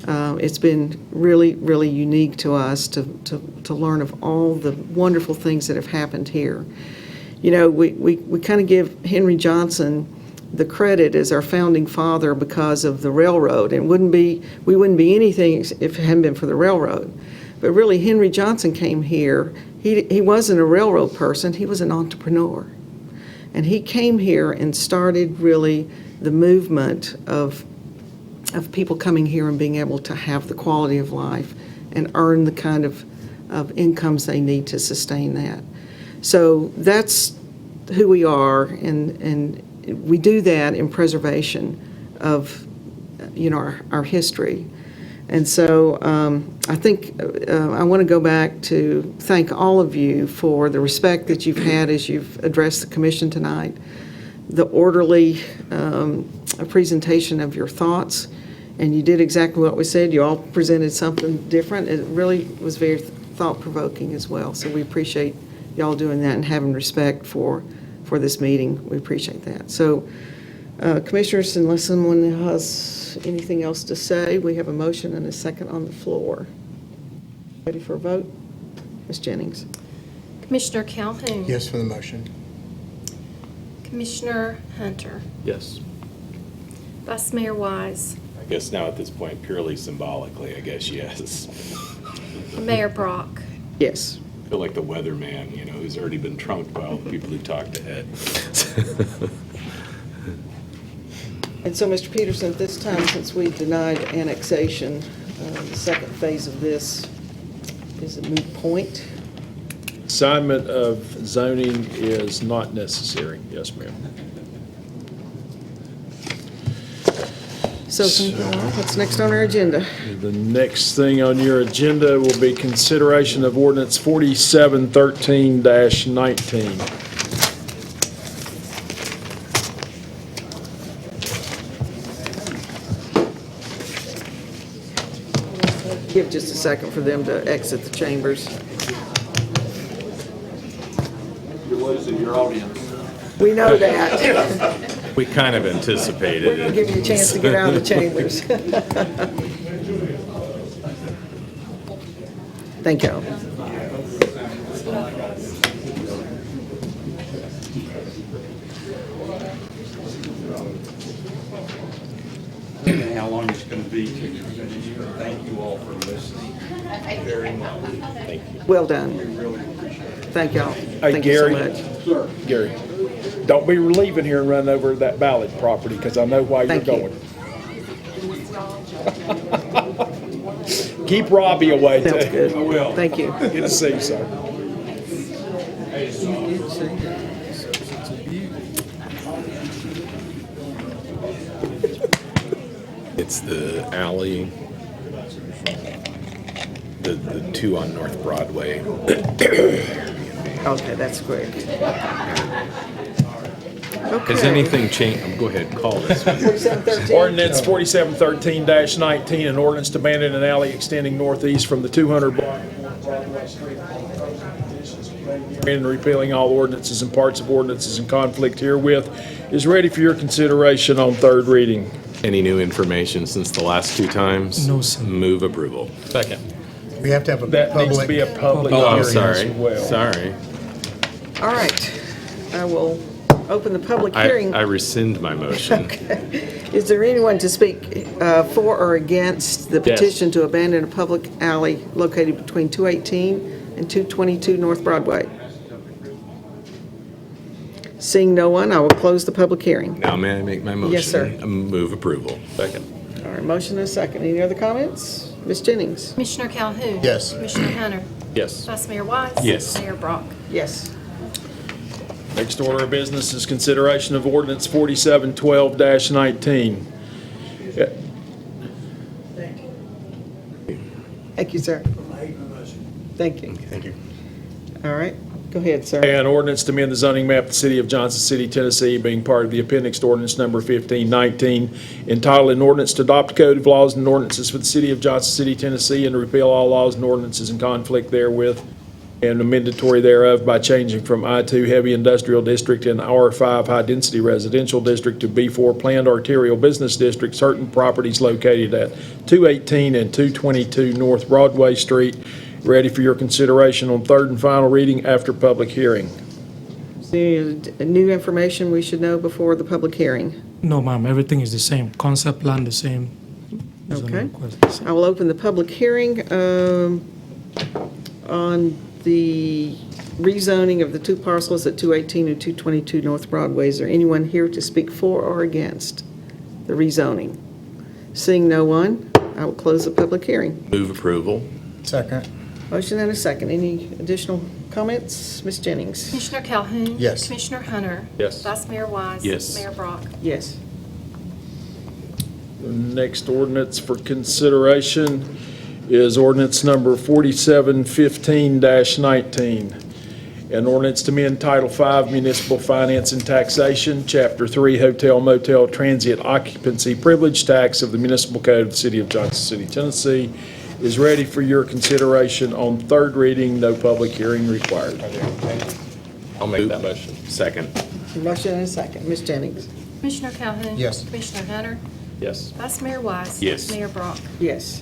it's been really, really unique to us to learn of all the wonderful things that have happened here. We kind of give Henry Johnson the credit as our founding father because of the railroad, and we wouldn't be anything if it hadn't been for the railroad. But really, Henry Johnson came here. He wasn't a railroad person, he was an entrepreneur. And he came here and started really the movement of people coming here and being able to have the quality of life and earn the kind of incomes they need to sustain that. So that's who we are, and we do that in preservation of, our history. And so I think I want to go back to thank all of you for the respect that you've had as you've addressed the commission tonight, the orderly presentation of your thoughts, and you did exactly what we said. You all presented something different. It really was very thought-provoking as well. So we appreciate y'all doing that and having respect for this meeting. We appreciate that. So, Commissioners, unless someone has anything else to say, we have a motion and a second on the floor. Ready for a vote? Ms. Jennings. Commissioner Calhoun. Yes for the motion. Commissioner Hunter. Yes. Vice Mayor Wise. I guess now at this point, purely symbolically, I guess yes. Mayor Brock. Yes. I feel like the weatherman, who's already been trumped by all the people who talked ahead. And so, Mr. Peterson, at this time, since we denied annexation, the second phase of this is a moot point. Assignment of zoning is not necessary. Yes, ma'am. So, what's next on our agenda? The next thing on your agenda will be consideration of ordinance 4713-19. Give just a second for them to exit the chambers. You're losing your audience. We know that. We kind of anticipated We're going to it. give you a chance to get out of the chambers. Thank you. How long it's going to be. Thank you all for listening very much. Thank you. Well done. Thank y'all. Hey, Thank you so Gary. much. Sir. Gary, don't be leaving here and run over that ballot property, because I know why you're Thank you. going. Keep Robbie away, too. Sounds good. I will. Thank you. Good to see you, sir. It's the alley, the two on North Broadway. Okay, that's quick. Has anything changed? Go ahead, call this. 4713. Ordinance 4713-19, an ordinance to abandon an alley extending northeast from the 200 block of North Broadway Street. And repealing all ordinances and parts of ordinances in conflict herewith is ready for your consideration on third reading. Any new information since the last two times? No, sir. Move approval. Second. We have to have a That needs to public. be a public Oh, I'm hearing sorry. as well. Sorry. All right. I will open the public hearing. I rescind my motion. Is there anyone to speak for or against the Yes. petition to abandon a public alley located between 218 and 222 North Broadway? Seeing no one, I will close the public hearing. Now may I make my motion? Yes, sir. Move approval. Second. All right, motion and a second. Any other comments? Ms. Jennings? Commissioner Calhoun. Yes. Commissioner Hunter. Yes. Vice Mayor Wise. Yes. Mayor Brock. Yes. Next order of business is consideration of ordinance 4712-19. Thank you, sir. Thank you. Thank you. All right, go ahead, sir. An ordinance to amend the zoning map of the city of Johnson City, Tennessee, being part of the appendix to ordinance number 1519, entitled an ordinance to adopt a code of laws and ordinances for the city of Johnson City, Tennessee, and to repeal all laws and ordinances in conflict therewith, and amendatory thereof by changing from I-2 Heavy Industrial District and R5 High Density Residential District to B4 Planned Arterial Business District, certain properties located at 218 and 222 North Broadway Street, ready for your consideration on third and final reading after public hearing. Is there any new information we should know before the public hearing? No, ma'am, everything is the same. Concept plan, the same. Okay. I will open the public hearing on the rezoning of the two parcels at 218 and 222 North Broadway. Is there anyone here to speak for or against the rezoning? Seeing no one, I will close the public hearing. Move approval. Second. Motion and a second. Any additional comments? Ms. Jennings? Commissioner Calhoun. Yes. Commissioner Hunter. Yes. Vice Mayor Wise. Yes. Mayor Brock. Yes. The next ordinance for consideration is ordinance number 4715-19. An ordinance to amend Title V Municipal Finance and Taxation, Chapter 3 Hotel Motel Transient Occupancy Privilege Tax of the Municipal Code of the City of Johnson City, Tennessee, is ready for your consideration on third reading, no public hearing required. I'll make that motion. Second. Motion and a second. Ms. Jennings? Commissioner Calhoun. Yes. Commissioner Hunter. Yes. Vice Mayor Wise. Yes. Mayor Brock. Yes.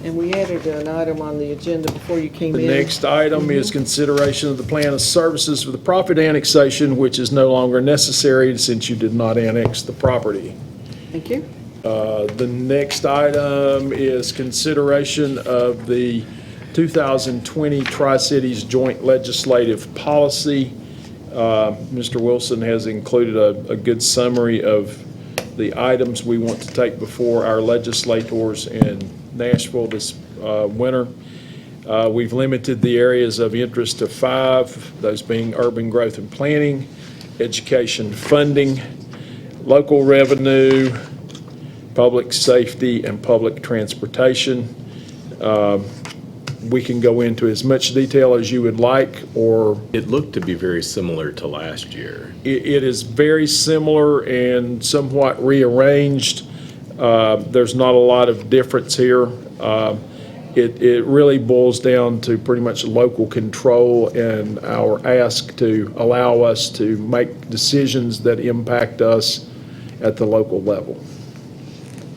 And we added an item on the agenda before you came The in. next item is consideration of the plan of services for the profit annexation, which is no longer necessary since you did not annex the property. Thank you. The next item is consideration of the 2020 Tri-Cities Joint Legislative Policy. Mr. Wilson has included a good summary of the items we want to take before our legislators in Nashville this winter. We've limited the areas of interest to 5, those being urban growth and planning, education funding, local revenue, public safety, and public transportation. We can go into as much detail as you would like, or... It looked to be very similar to last year. It is very similar and somewhat rearranged. There's not a lot of difference here. It really boils down to pretty much local control and our ask to allow us to make decisions that impact us at the local level.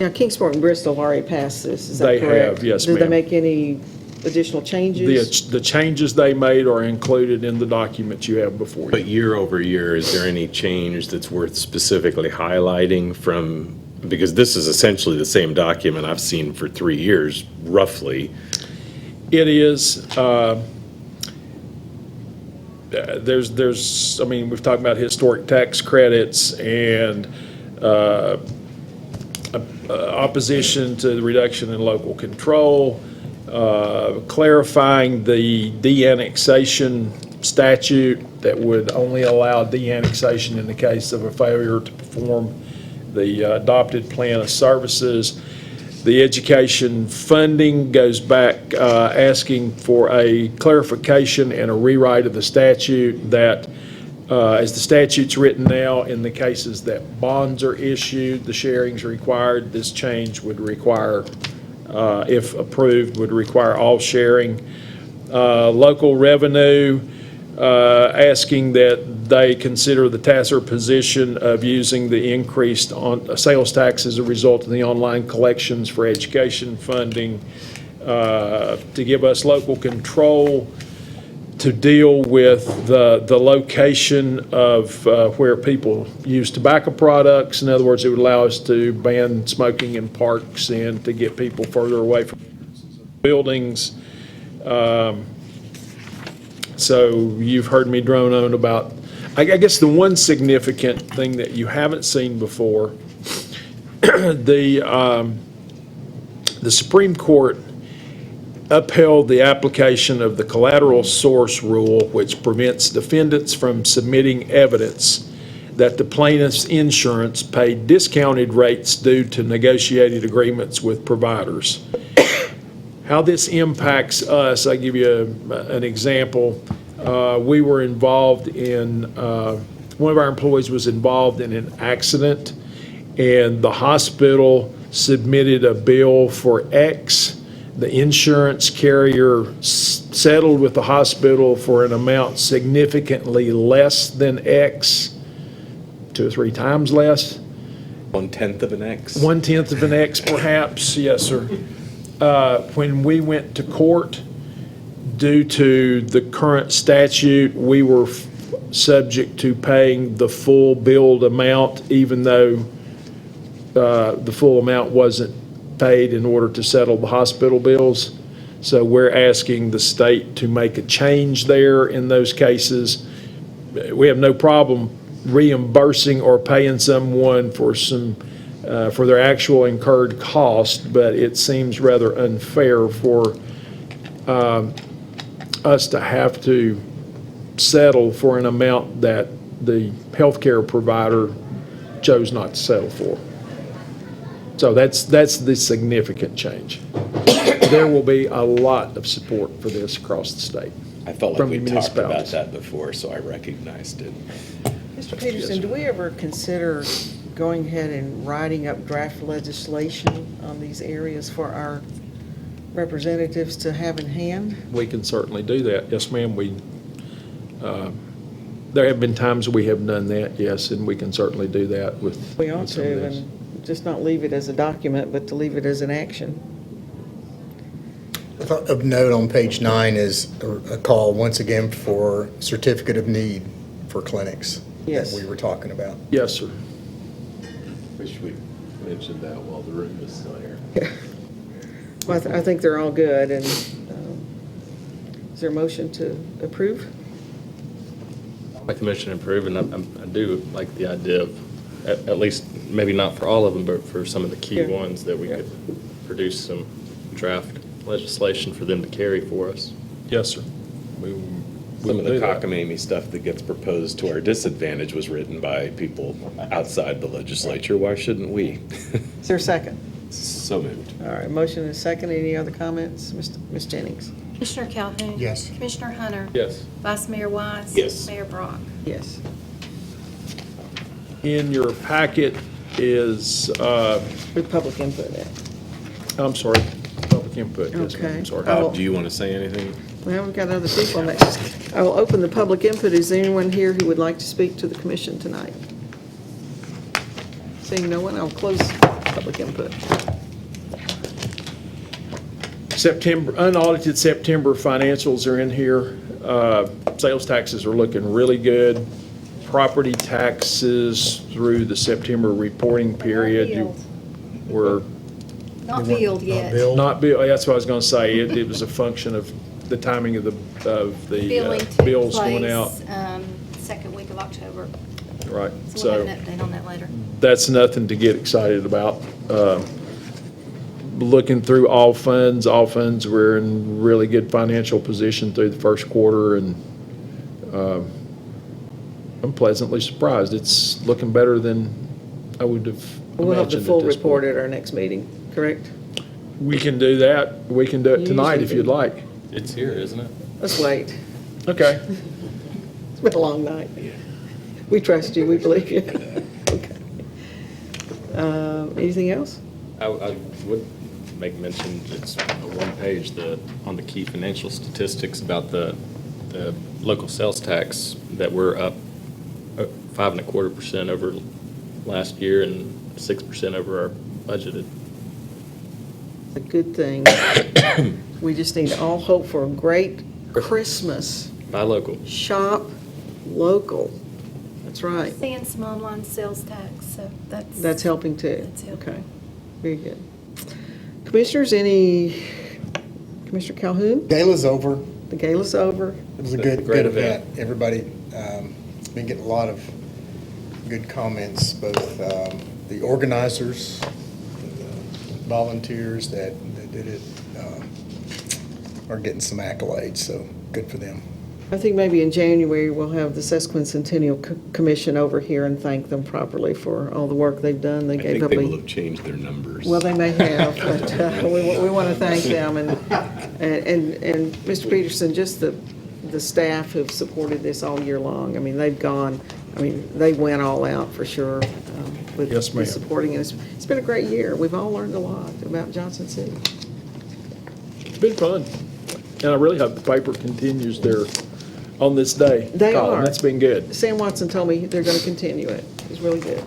Now, Kingsport and Bristol have already passed this, is that They correct? have, yes, Did they ma'am. make any additional changes? The changes they made are included in the document you have before you. But year over year, is there any change that's worth specifically highlighting from, because this is essentially the same document I've seen for 3 years, roughly. It is, there's, I mean, we've talked about historic tax credits and opposition to the reduction in local control, clarifying the de-annexation statute that would only allow de-annexation in the case of a failure to perform the adopted plan of services. The education funding goes back asking for a clarification and a rewrite of the statute that, as the statute's written now, in the cases that bonds are issued, the sharing's required. This change would require, if approved, would require all sharing. Local revenue, asking that they consider the tacit position of using the increased sales tax as a result of the online collections for education funding to give us local control to deal with the location of where people use tobacco products. In other words, it would allow us to ban smoking in parks and to get people further away from buildings. So you've heard me drone on about, I guess the one significant thing that you haven't seen before, the Supreme Court upheld the application of the collateral source rule, which prevents defendants from submitting evidence that the plaintiff's insurance paid discounted rates due to negotiated agreements with providers. How this impacts us, I give you an example. We were involved in, one of our employees was involved in an accident, and the hospital submitted a bill for X. The insurance carrier settled with the hospital for an amount significantly less than X, 2 or 3 times less. 1/10 of an X? 1/10 of an X, perhaps, yes, sir. When we went to court, due to the current statute, we were subject to paying the full billed amount, even though the full amount wasn't paid in order to settle the hospital bills. So we're asking the state to make a change there in those cases. We have no problem reimbursing or paying someone for for their actual incurred cost, but it seems rather unfair for us to have to settle for an amount that the healthcare provider chose not to settle for. So that's the significant change. There will be a lot of support for this across the state. I felt like from we the talked about municipalities. that before, so I recognized it. Mr. Peterson, do we ever consider going ahead and writing up draft legislation on these areas for our representatives to have in hand? We can certainly do that. Yes, ma'am. There have been times we have done that, yes, and we can certainly do that with. We ought with some of to, this. and just not leave it as a document, but to leave it as an action. Of note on page 9 is a call once again for certificate of need for clinics Yes. that we were talking about. Yes, sir. Wish we mentioned that while the room is still here. Well, I think they're all good, and is there a motion to approve? I'd like the motion to approve, and I do like the idea of, at least, maybe not for all of them, but for some of the key Yeah. ones, that we could produce some draft legislation for them to carry for us. Yes, sir. Some of the do that. cockamamie stuff that gets proposed to our disadvantage was written by people outside the legislature. Why shouldn't we? Is there a second? So moved. All right, motion and a second. Any other comments? Ms. Jennings? Commissioner Calhoun. Yes. Commissioner Hunter. Yes. Vice Mayor Wise. Yes. Mayor Brock. Yes. In your packet is, With public input there. I'm sorry, public input. Yes, ma'am. Okay. I'm sorry. Oh. Do you want to say anything? Well, we've got other people next. I will open the public input. Is there anyone here who would like to speak to the commission tonight? Seeing no one, I'll close public input. September, unaudited September financials are in here. Sales taxes are looking really good. Property taxes through the September reporting period were Not billed yet. not billed. That's what I was going to say. It was a function of the timing of the Billing took bills going out. place, second week of October. Right. So we'll have an update on that later. That's nothing to get excited about. Looking through all funds were in really good financial position through the first quarter, and I'm pleasantly surprised. It's looking better than I would have We'll have the imagined full at this report point. at our next meeting, correct? We can do that. We can do it You tonight usually if you'd do. like. It's here, isn't it? Let's wait. Okay. It's been a long night. We trust you, we believe you. Okay. Anything else? I would make mention, it's a one-page, on the key financial statistics about the local sales tax, that we're up 5.25% over last year and 6% over our budgeted. A good thing. We just need to all hope for a great Christmas. Buy local. Shop local. That's right. Seeing some online sales tax, so that's. That's helping too. That's helping. Okay, very good. Commissioners, Commissioner Calhoun? Gala's over. The gala's over. It was a Great good event. event. Everybody, been getting a lot of good comments, both the organizers, the volunteers that did it, are getting some accolades, so good for them. I think maybe in January, we'll have the Sesquicentennial Commission over here and thank them properly for all the work they've done. They I gave think up they will have changed their numbers. Well, they may have, but we want to thank them, and Mr. Peterson, just the staff who've supported this all year long. I mean, they went all out for sure with Yes, ma'am. supporting it. It's been a great year. We've all learned a lot about Johnson City. It's been fun. And I really hope the paper continues there on this day. They Colin. are. That's been good. Sam Watson told me they're going to continue it. It's really good.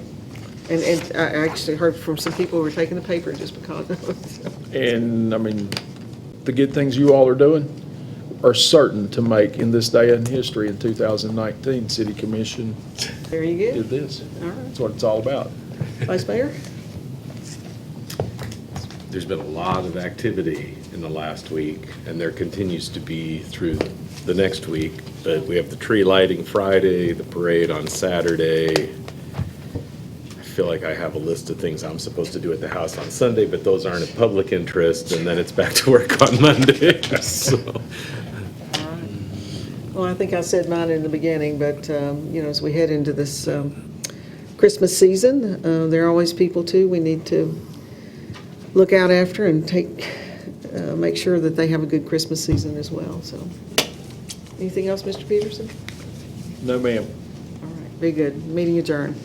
And I actually heard from some people who were taking the paper just because of it. And, I mean, the good things you all are doing are certain to make in this day in history in 2019. City Commission There you go. did this. All right. That's what it's all about. Vice Mayor? There's been a lot of activity in the last week, and there continues to be through the next week. But we have the tree lighting Friday, the parade on Saturday. I feel like I have a list of things I'm supposed to do at the house on Sunday, but those aren't of public interest, and then it's back to work on Monday. So, Well, I think I said mine in the beginning, but, as we head into this Christmas season, there are always people, too, we need to look out after and make sure that they have a good Christmas season as well, so. Anything else, Mr. Peterson? No, ma'am. All right, very good. Meeting adjourned.